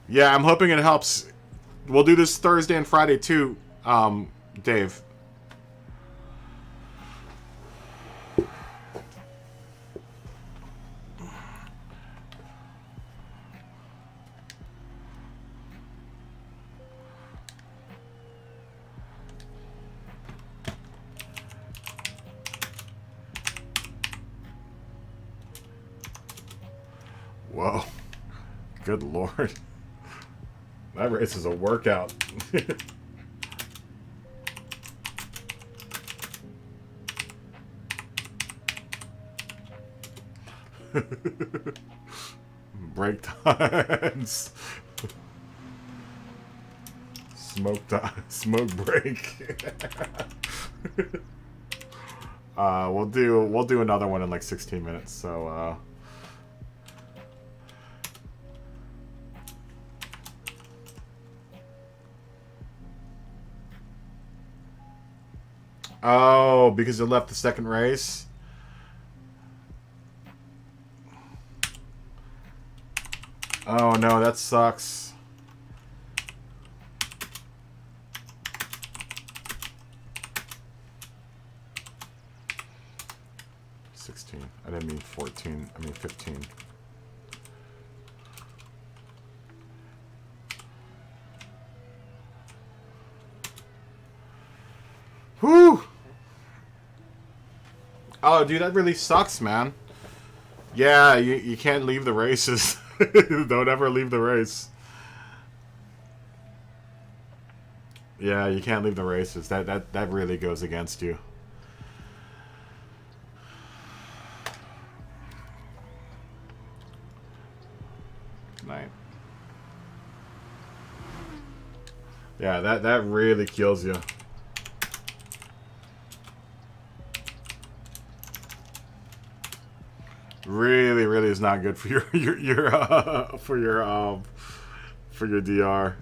Yeah, I'm hoping it helps. We'll do this Thursday and Friday too, Dave. Whoa. Good Lord. That race is a workout. Break times. Smoke time. Smoke break. We'll do another one in like 16 minutes. So. Oh, because it left the second race? Oh no, that sucks. I didn't mean 14, I mean 15. Whew! Oh, dude, that really sucks, man. Yeah, you can't leave the races. Don't ever leave the race. Yeah, you can't leave the races. That really goes against you. Night. Yeah, that really kills you. Really, really is not good for your DR.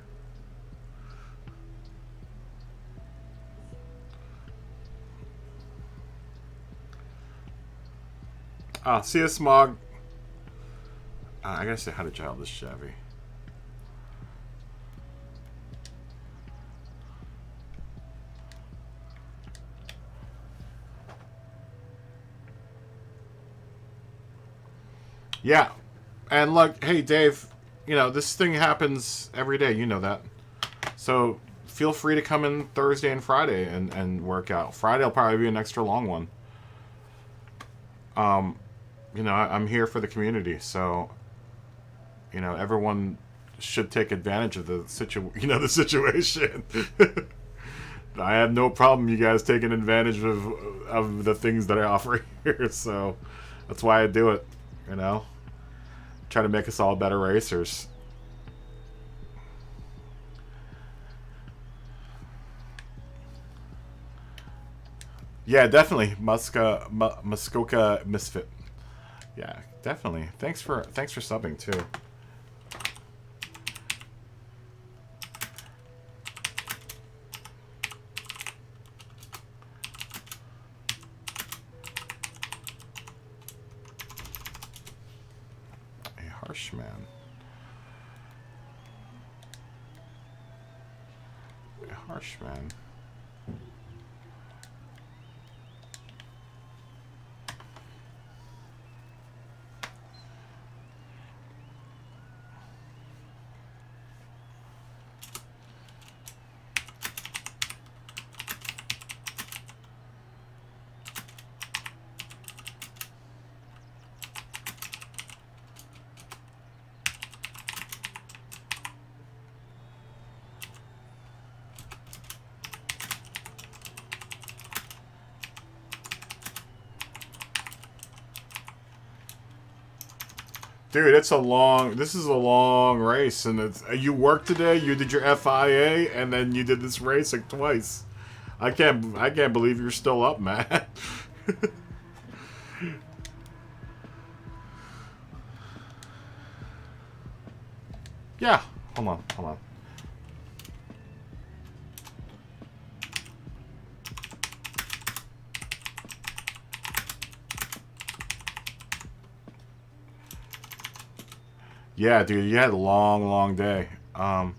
See you, Smog. I gotta say how to child this Chevy. Yeah, and look, hey Dave, you know this thing happens every day. You know that, so feel free to come in Thursday and Friday and work out. Friday will probably be an extra long one. You know, I'm here for the community, so you know everyone should take advantage of the situation. I have no problem you guys taking advantage of the things that I offer here, so that's why I do it. You know, try to make us all better racers. Yeah, definitely, Muskoka Misfit. Yeah, definitely. Thanks for subbing too. harsh, man. Harsh, man. Dude, this is a long race, and you worked today, you did your FIA, and then you did this race like twice. I can't believe you're still up, man. Yeah, hold on. Yeah, dude, you had a long day. Oh,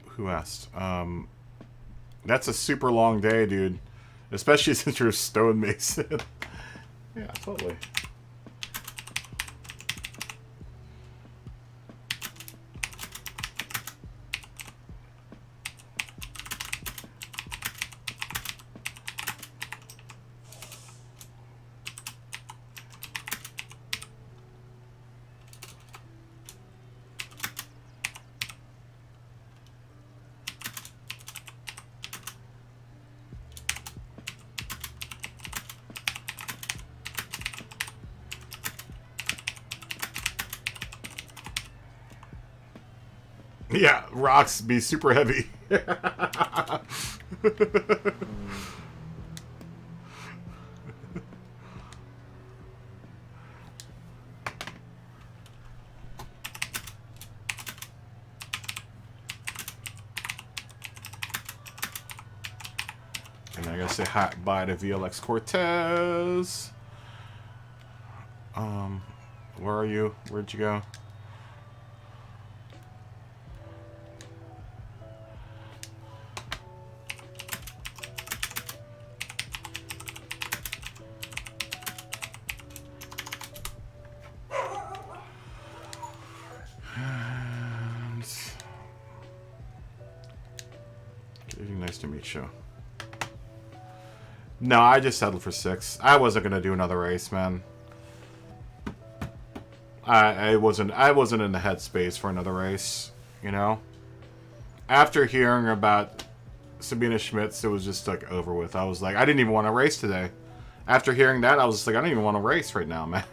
who asked? That's a super long day, dude. Especially since you're a stonemason. Yeah, totally. Yeah, rocks be super heavy. And I gotta say hi, bye to VLX Cortez. Where are you? Where'd you go? Nice to meet you. No, I just settled for 6. I wasn't gonna do another race, man. I wasn't in the headspace for another race, you know. After hearing about Sabina Schmitz, it was just like over with. I was like, I didn't even want to race today. After hearing that, I was just like, I don't even want to race right now, man.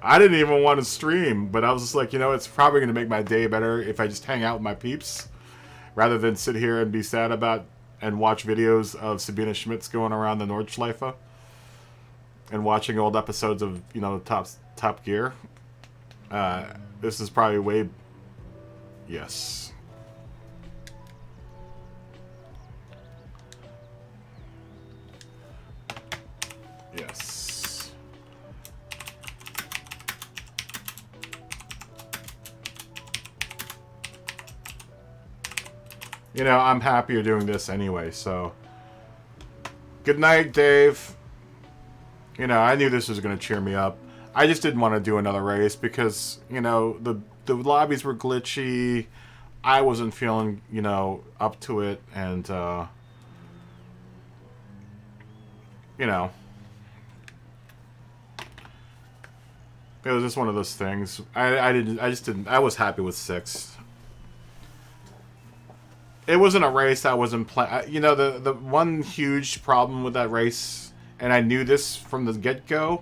I didn't even want to stream, but I was just like, you know, it's probably gonna make my day better if I just hang out with my peeps, rather than sit here and be sad about and watch videos of Sabina Schmitz going around the Nordschleife and watching old episodes of, you know, Top Gear. This is probably way... Yes. Yes. You know, I'm happy you're doing this anyway, so... Good night, Dave. You know, I knew this was going to cheer me up. I just didn't want to do another race because, you know, the lobbies were glitchy. I wasn't feeling, you know, up to it, and, you know... It was just one of those things. I was happy with 6. It wasn't a race I wasn't playing. You know, the one huge problem with that race, and I knew this from the get-go,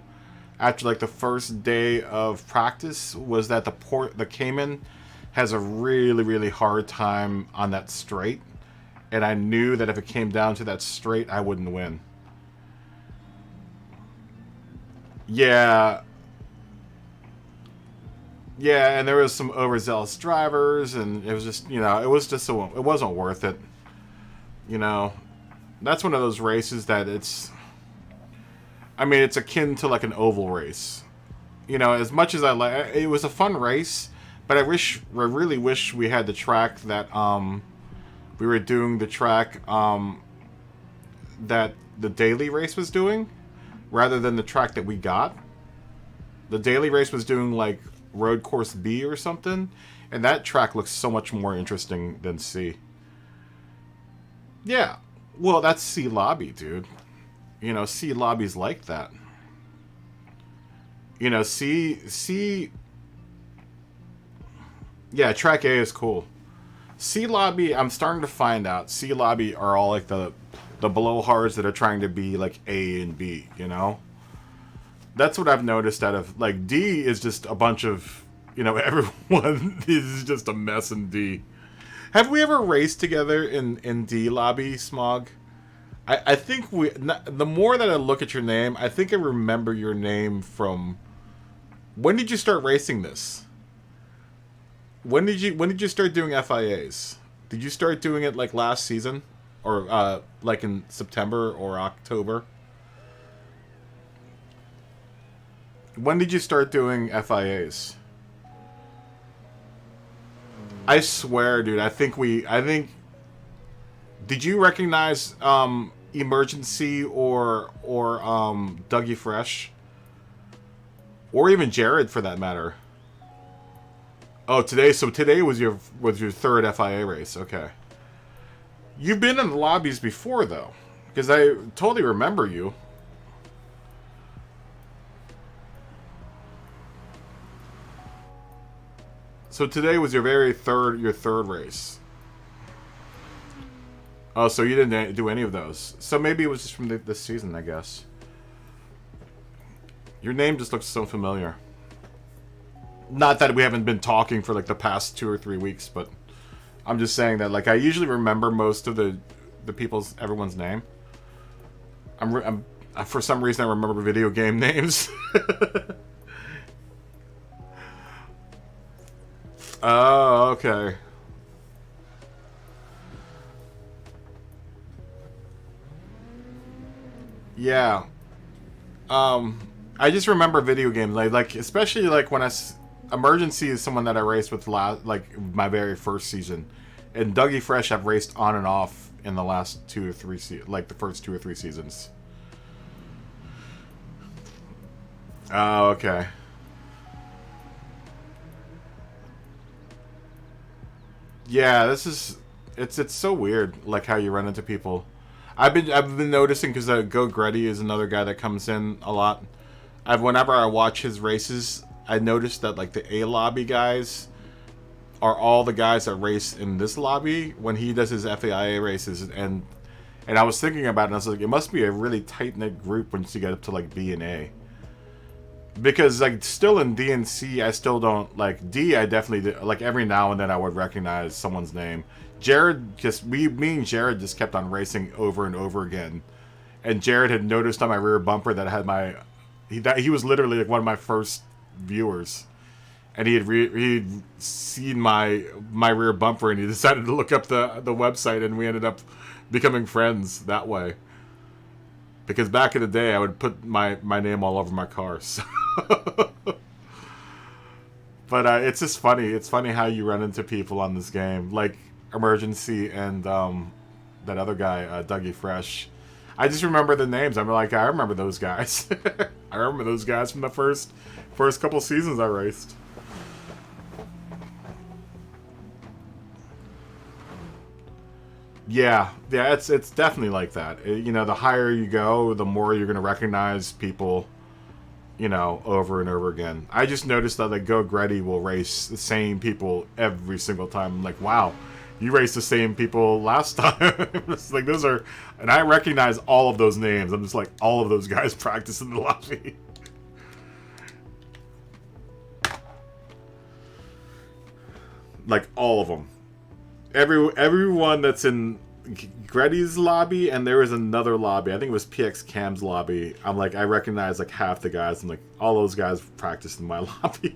after like the first day of practice, was that the Cayman has a really, really hard time on that straight. And I knew that if it came down to that straight, I wouldn't win. Yeah. Yeah, and there was some overzealous drivers, and it was just, you know, it wasn't worth it. You know, that's one of those races that I mean, it's akin to like an oval race. You know, as much as I like, it was a fun race, but I really wish we had the track that we were doing the track that the daily race was doing, rather than the track that we got. The daily race was doing like road course B or something, and that track looks so much more interesting than C. Yeah, well, that's C lobby, dude. You know, C lobby's like that. You know, C. Yeah, track A is cool. C lobby, I'm starting to find out. C lobby are all like the blowhards that are trying to be like A and B. You know, that's what I've noticed. Out of like D is just a bunch of, you know, everyone is just a mess in D. Have we ever raced together in D lobby, Smog? I think we. The more that I look at your name, I think I remember your name from. When did you start racing this? When did you start doing FIAs? Did you start doing it like last season, or like in September or October? When did you start doing FIAs? I swear, dude. I think. Did you recognize Emergency or Dougie Fresh, or even Jared for that matter? Oh, today. So today was your third FIA race. Okay. You've been in the lobbies before though, because I totally remember you. So today was your third race. Oh, so you didn't do any of those. So maybe it was just from this season, I guess. Your name just looks so familiar. Not that we haven't been talking for like the past 2 or 3 weeks, but I'm just saying that like I usually remember most of the everyone's name. I'm for some reason I remember video game names. Oh, okay. Yeah. I just remember video games like especially like when Emergency is someone that I raced with like my very first season, and Dougie Fresh I've raced on and off in the last 2 or 3 like the first 2 or 3 seasons. Oh, okay. Yeah, it's so weird like how you run into people. I've been noticing because Go Gretty is another guy that comes in a lot. Whenever I watch his races, I noticed that like the A lobby guys are all the guys that race in this lobby when he does his FIA races, and I was thinking about it and I was like, it must be a really tight knit group once you get up to like B and A. Because like still in D and C, I still don't like D. I definitely like every now and then I would recognize someone's name. Jared me and Jared just kept on racing over and over again, and Jared had noticed on my rear bumper that I had he was literally like one of my first viewers, and he'd seen my rear bumper and he decided to look up the website, and we ended up becoming friends that way. Because back in the day, I would put my name all over my cars. But it's just funny. It's funny how you run into people on this game, like Emergency and that other guy, Dougie Fresh. I just remember the names. I'm like, I remember those guys. I remember those guys from the first couple seasons I raced. Yeah, it's definitely like that. You know, the higher you go, the more you're gonna recognize people, you know, over and over again. I just noticed that like Go Gretty will race the same people every single time. I'm like, wow, you raced the same people last time. It's like those are, and I recognize all of those names. I'm just like, all of those guys practice in the lobby. Like all of them. Everyone that's in Gretty's lobby, and there was another lobby. I think it was PX Cam's lobby. I'm like, I recognize like half the guys. I'm like, all those guys practiced in my lobby.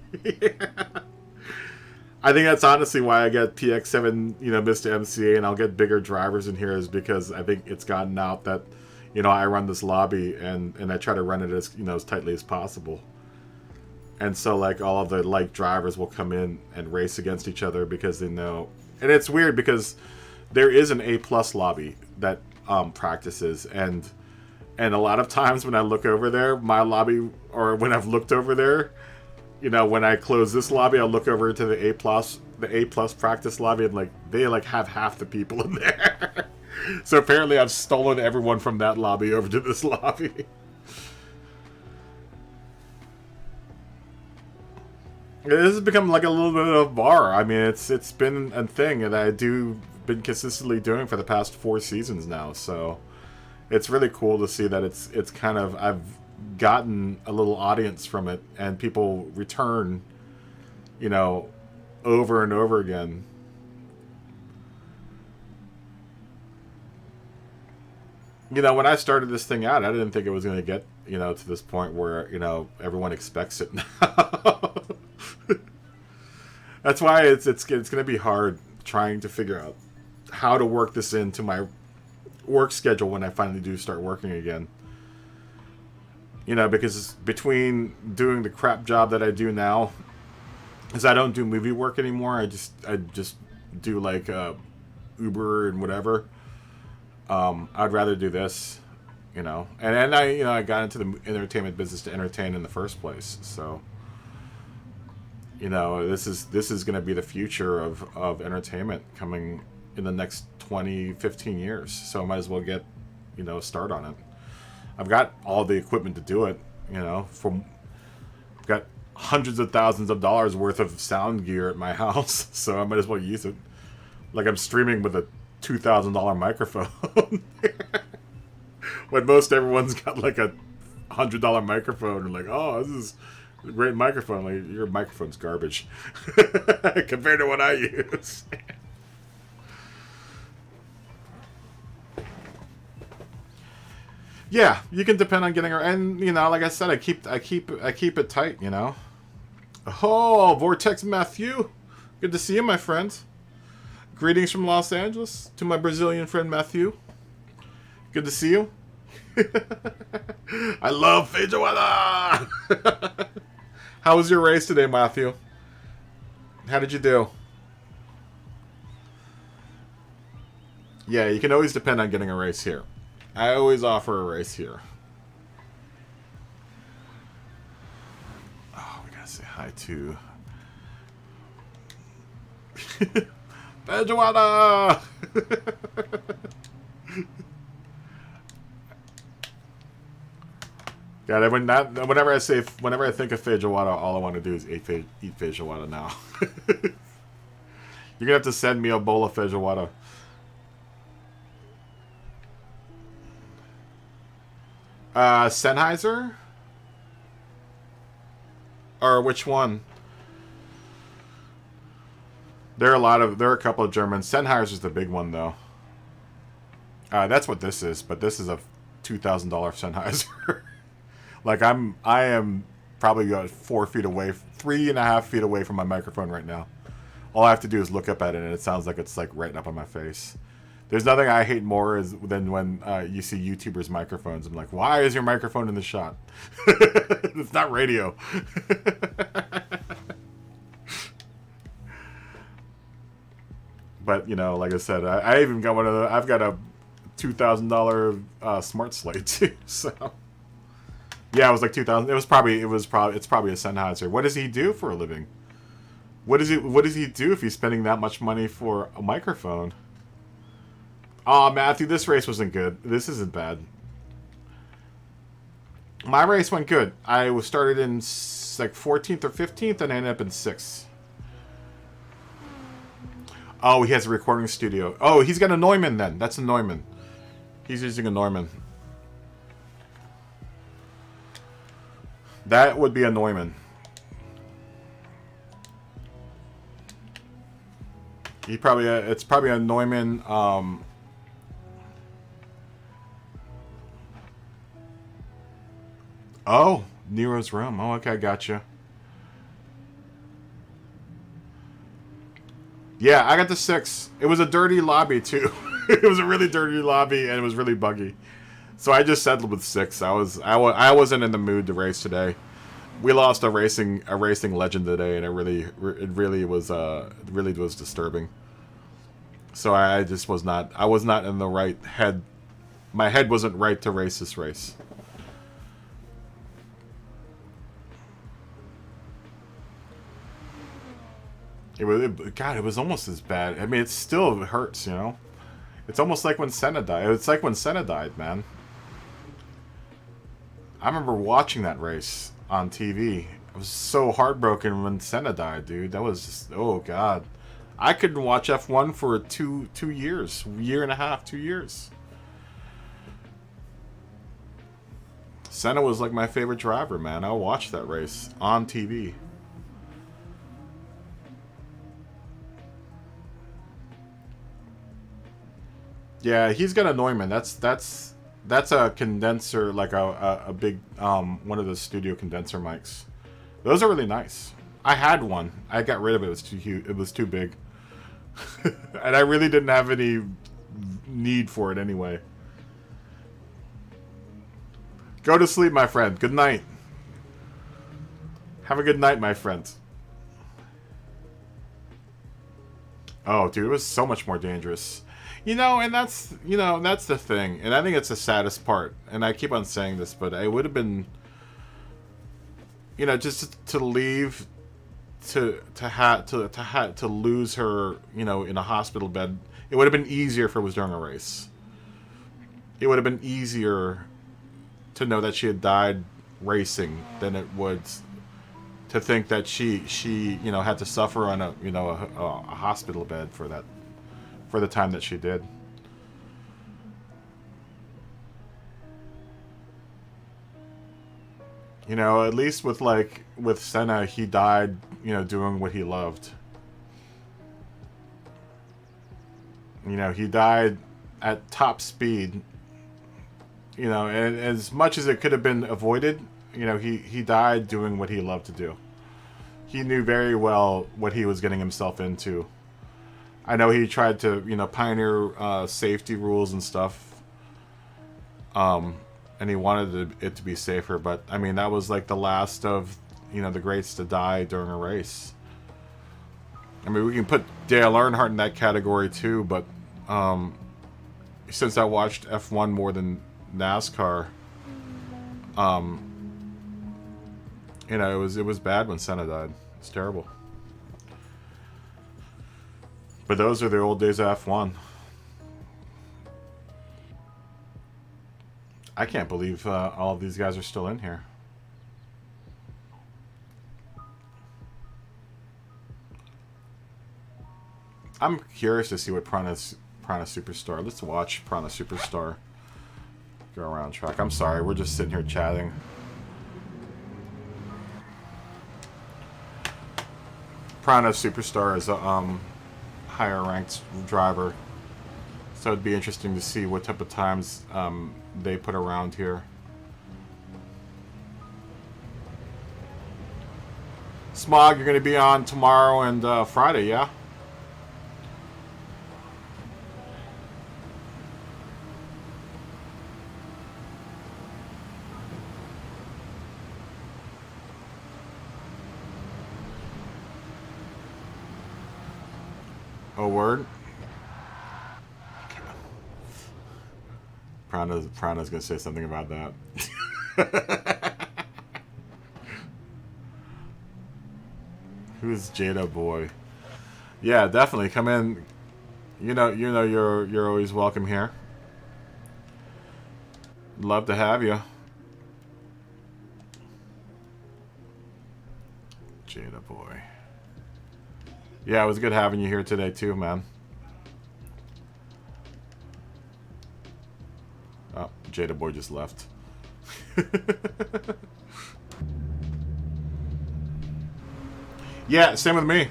I think that's honestly why I get PX7, you know, Mr. MCA, and I'll get bigger drivers in here, is because I think it's gotten out that, you know, I run this lobby and I try to run it as, you know, as tightly as possible. And so, like, all of the like drivers will come in and race against each other because they know. And it's weird because there is an A+ lobby that practices, and a lot of times when I look over there, my lobby, or when I've looked over there, you know, when I close this lobby, I'll look over to the A+ practice lobby, and like they like have half the people in there. So apparently, I've stolen everyone from that lobby over to this lobby. This has become like a little bit of a bar. I mean, it's been a thing that I been consistently doing for the past 4 seasons now. So it's really cool to see that it's kind of, I've gotten a little audience from it, and people return, you know, over and over again. You know, when I started this thing out, I didn't think it was going to get, you know, to this point where, you know, everyone expects it now. That's why it's going to be hard trying to figure out how to work this into my work schedule when I finally do start working again. You know, because between doing the crap job that I do now, because I don't do movie work anymore, I just do like Uber and whatever. I'd rather do this, you know, and I got into the entertainment business to entertain in the first place, so. You know, this is going to be the future of entertainment coming in the next 20, 15 years. So I might as well get, you know, a start on it. I've got all the equipment to do it, you know. I've got hundreds of thousands of dollars worth of sound gear at my house, so I might as well use it. Like, I'm streaming with a $2,000 microphone. When most everyone's got like a $100 microphone and like, oh, this is a great microphone. Like, your microphone's garbage compared to what I use. Yeah, you can depend on getting her, and you know, like I said, I keep it tight. You know. Oh, Vortex Matthew, good to see you, my friend. Greetings from Los Angeles to my Brazilian friend Matthew. Good to see you. I love feijoada. How was your race today, Matthew? How did you do? Yeah, you can always depend on getting a race here. I always offer a race here. Oh, we gotta say hi to feijoada. God, whenever I think of feijoada, all I want to do is eat feijoada now. You're gonna have to send me a bowl of feijoada. Sennheiser? Or which one? There are a couple of Germans. Sennheiser's the big one though. That's what this is, but this is a $2,000 Sennheiser. Like, I am probably 4 feet away, 3.5 feet away from my microphone right now. All I have to do is look up at it, and it sounds like it's like right up on my face. There's nothing I hate more than when you see YouTubers' microphones. I'm like, why is your microphone in the shot? It's not radio. But, you know, like I said, I even got I've got a $2,000 Smart Slate too, so. Yeah, it was like 2,000. It's probably a Sennheiser. What does he do for a living? What does he do if he's spending that much money for a microphone? Oh, Matthew, this race wasn't good. This isn't bad. My race went good. I was started in like 14th or 15th, and I ended up in 6th. Oh, he has a recording studio. Oh, he's got a Neumann then. That's a Neumann. He's using a Neumann. That would be a Neumann. It's probably a Neumann. Oh, Nero's Room. Oh, okay, gotcha. Yeah, I got the 6. It was a dirty lobby too. It was a really dirty lobby, and it was really buggy. So I just settled with 6. I wasn't in the mood to race today. We lost a racing legend today, and it really was disturbing. So I just was not. I was not in the right head. My head wasn't right to race this race. God, it was almost as bad. I mean, it still hurts, you know? It's almost like when Senna died. It's like when Senna died, man. I remember watching that race on TV. I was so heartbroken when Senna died, dude. That was just, oh, God. I couldn't watch F1 for two years. Year and a half, 2 years. Senna was like my favorite driver, man. I watched that race on TV. Yeah, he's got a Neumann. That's a condenser, like a big one of the studio condenser mics. Those are really nice. I had one. I got rid of it. It was too huge. It was too big, and I really didn't have any need for it anyway. Go to sleep, my friend. Good night. Have a good night, my friend. Oh, dude, it was so much more dangerous. You know, and that's the thing. And I think it's the saddest part. And I keep on saying this, but it would have been, you know, just to leave, to lose her, you know, in a hospital bed. It would have been easier if it was during a race. It would have been easier to know that she had died racing than it would to think that she you know, had to suffer on a, you know, a hospital bed for the time that she did. You know, at least with Senna, he died, you know, doing what he loved. You know, he died at top speed. You know, and as much as it could have been avoided, you know, he died doing what he loved to do. He knew very well what he was getting himself into. I know he tried to, you know, pioneer safety rules and stuff. And he wanted it to be safer, but I mean, that was like the last of, you know, the greats to die during a race. I mean, we can put Dale Earnhardt in that category too, but since I watched F1 more than NASCAR, you know, it was bad when Senna died. It's terrible. But those are the old days of F1. I can't believe all of these guys are still in here. I'm curious to see what Prana Superstar. Let's watch Prana Superstar go around track. I'm sorry, we're just sitting here chatting. Prana Superstar is a higher ranked driver, so it'd be interesting to see what type of times they put around here. Smog, you're going to be on tomorrow and Friday, yeah? Oh, word? Prana's going to say something about that. Who's Jada Boy? Yeah, definitely come in. You know you're always welcome here. Love to have you. Jada Boy. Yeah, it was good having you here today too, man. Oh, Jada Boy just left. Yeah, same with me.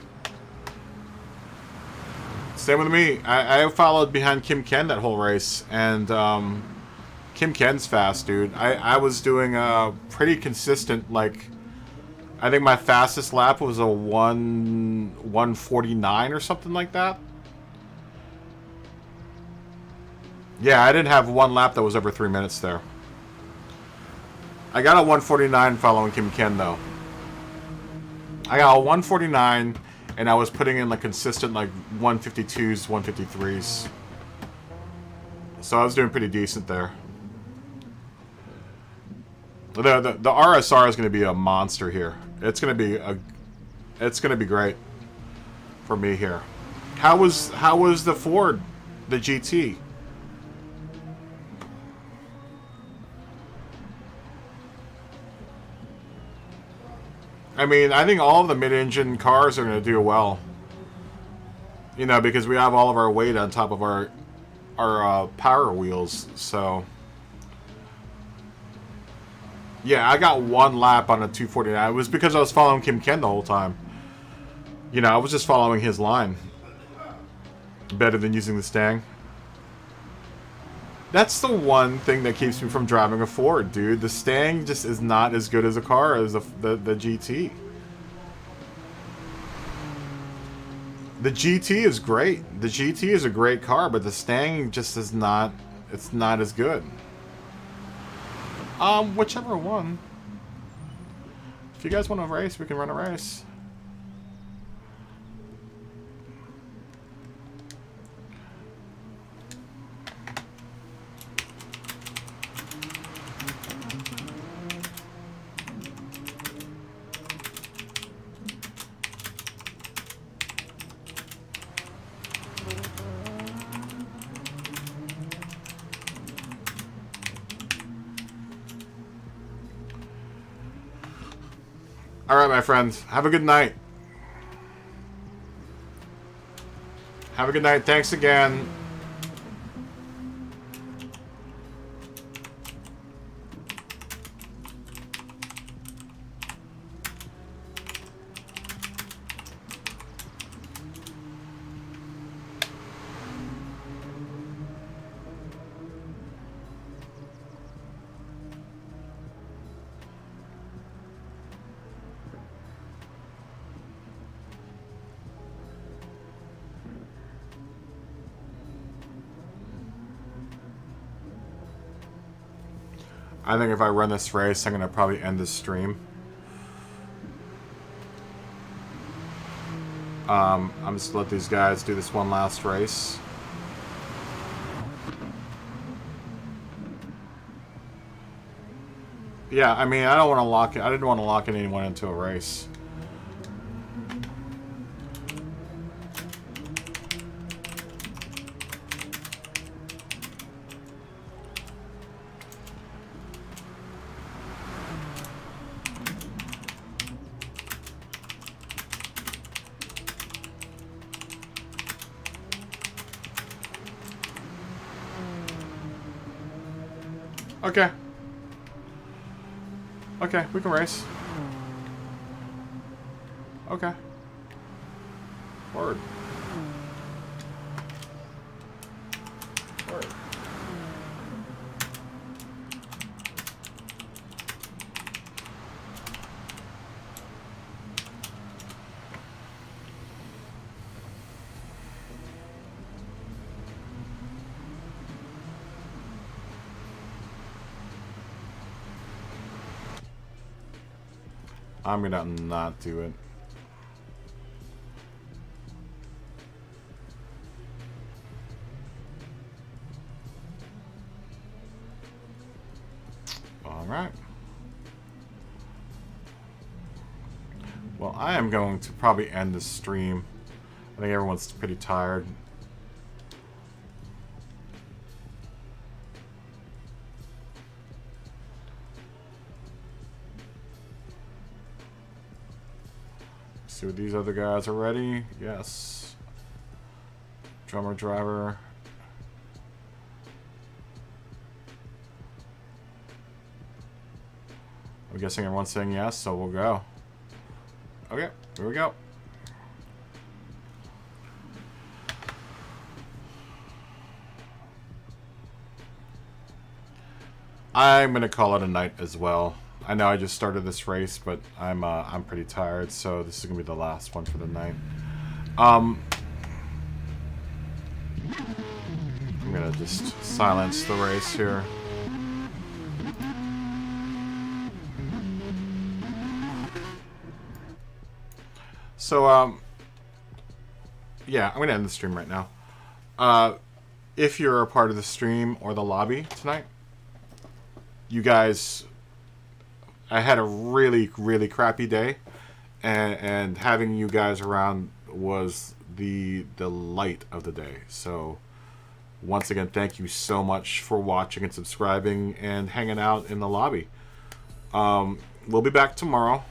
Same with me. I followed behind Kim Ken that whole race, and Kim Ken's fast, dude. I was doing a pretty consistent, like, I think my fastest lap was a 1:49 or something like that. Yeah, I didn't have one lap that was over 3 minutes there. I got a 149 following Kim Ken, though. I got a 149, and I was putting in like consistent like 152s, 153s. So I was doing pretty decent there. The RSR is going to be a monster here. It's going to be great for me here. How was the Ford, the GT? I mean, I think all of the mid-engine cars are going to do well. You know, because we have all of our weight on top of our power wheels, so... Yeah, I got one lap on a 249. It was because I was following Kim Ken the whole time. You know, I was just following his line. Better than using the Stang. That's the one thing that keeps me from driving a Ford, dude. The Stang just is not as good as a car as the GT. The GT is great. The GT is a great car, but the Stang just is not... It's not as good. Whichever one. If you guys want to race, we can run a race. Alright, my friends. Have a good night. Have a good night. Thanks again. I think if I run this race, I'm going to probably end this stream. I'm just going to let these guys do this one last race. Yeah, I mean, I don't want to lock it. I didn't want to lock anyone into a race. Okay. Okay, we can race. Okay. Word. Word. I'm gonna not do it. All right. Well, I am going to probably end the stream. I think everyone's pretty tired. See what these other guys are ready. Yes. Drummer, driver. I'm guessing everyone's saying yes, so we'll go. Okay, here we go. I'm gonna call it a night as well. I know I just started this race, but I'm pretty tired, so this is gonna be the last one for the night. I'm gonna gonna just silence the race here. So, yeah, I'm gonna end the stream right now. If you're a part of the stream or the lobby tonight, you guys, I had a really, really crappy day, and having you guys around was the light of the day. So, once again, thank you so much for watching and subscribing and hanging out in the lobby. We'll be back tomorrow.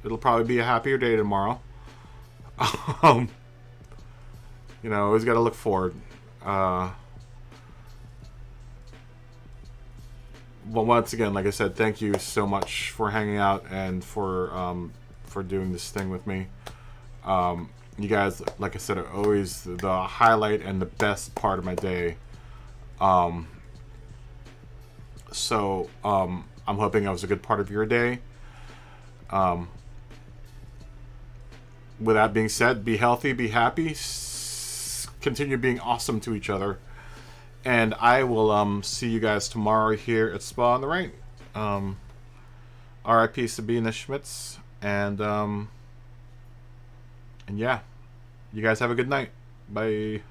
It'll probably be a happier day tomorrow. You know, always got to look forward. Well, once again, like I said, thank you so much for hanging out and for doing this thing with me. You guys, like I said, are always the highlight and the best part of my day. So I'm hoping I was a good part of your day. With that being said, be healthy, be happy, continue being awesome to each other, and I will see you guys tomorrow here at Spa on the Right. R.I.P. Sabina Schmitz, and yeah, you guys have a good night. Bye.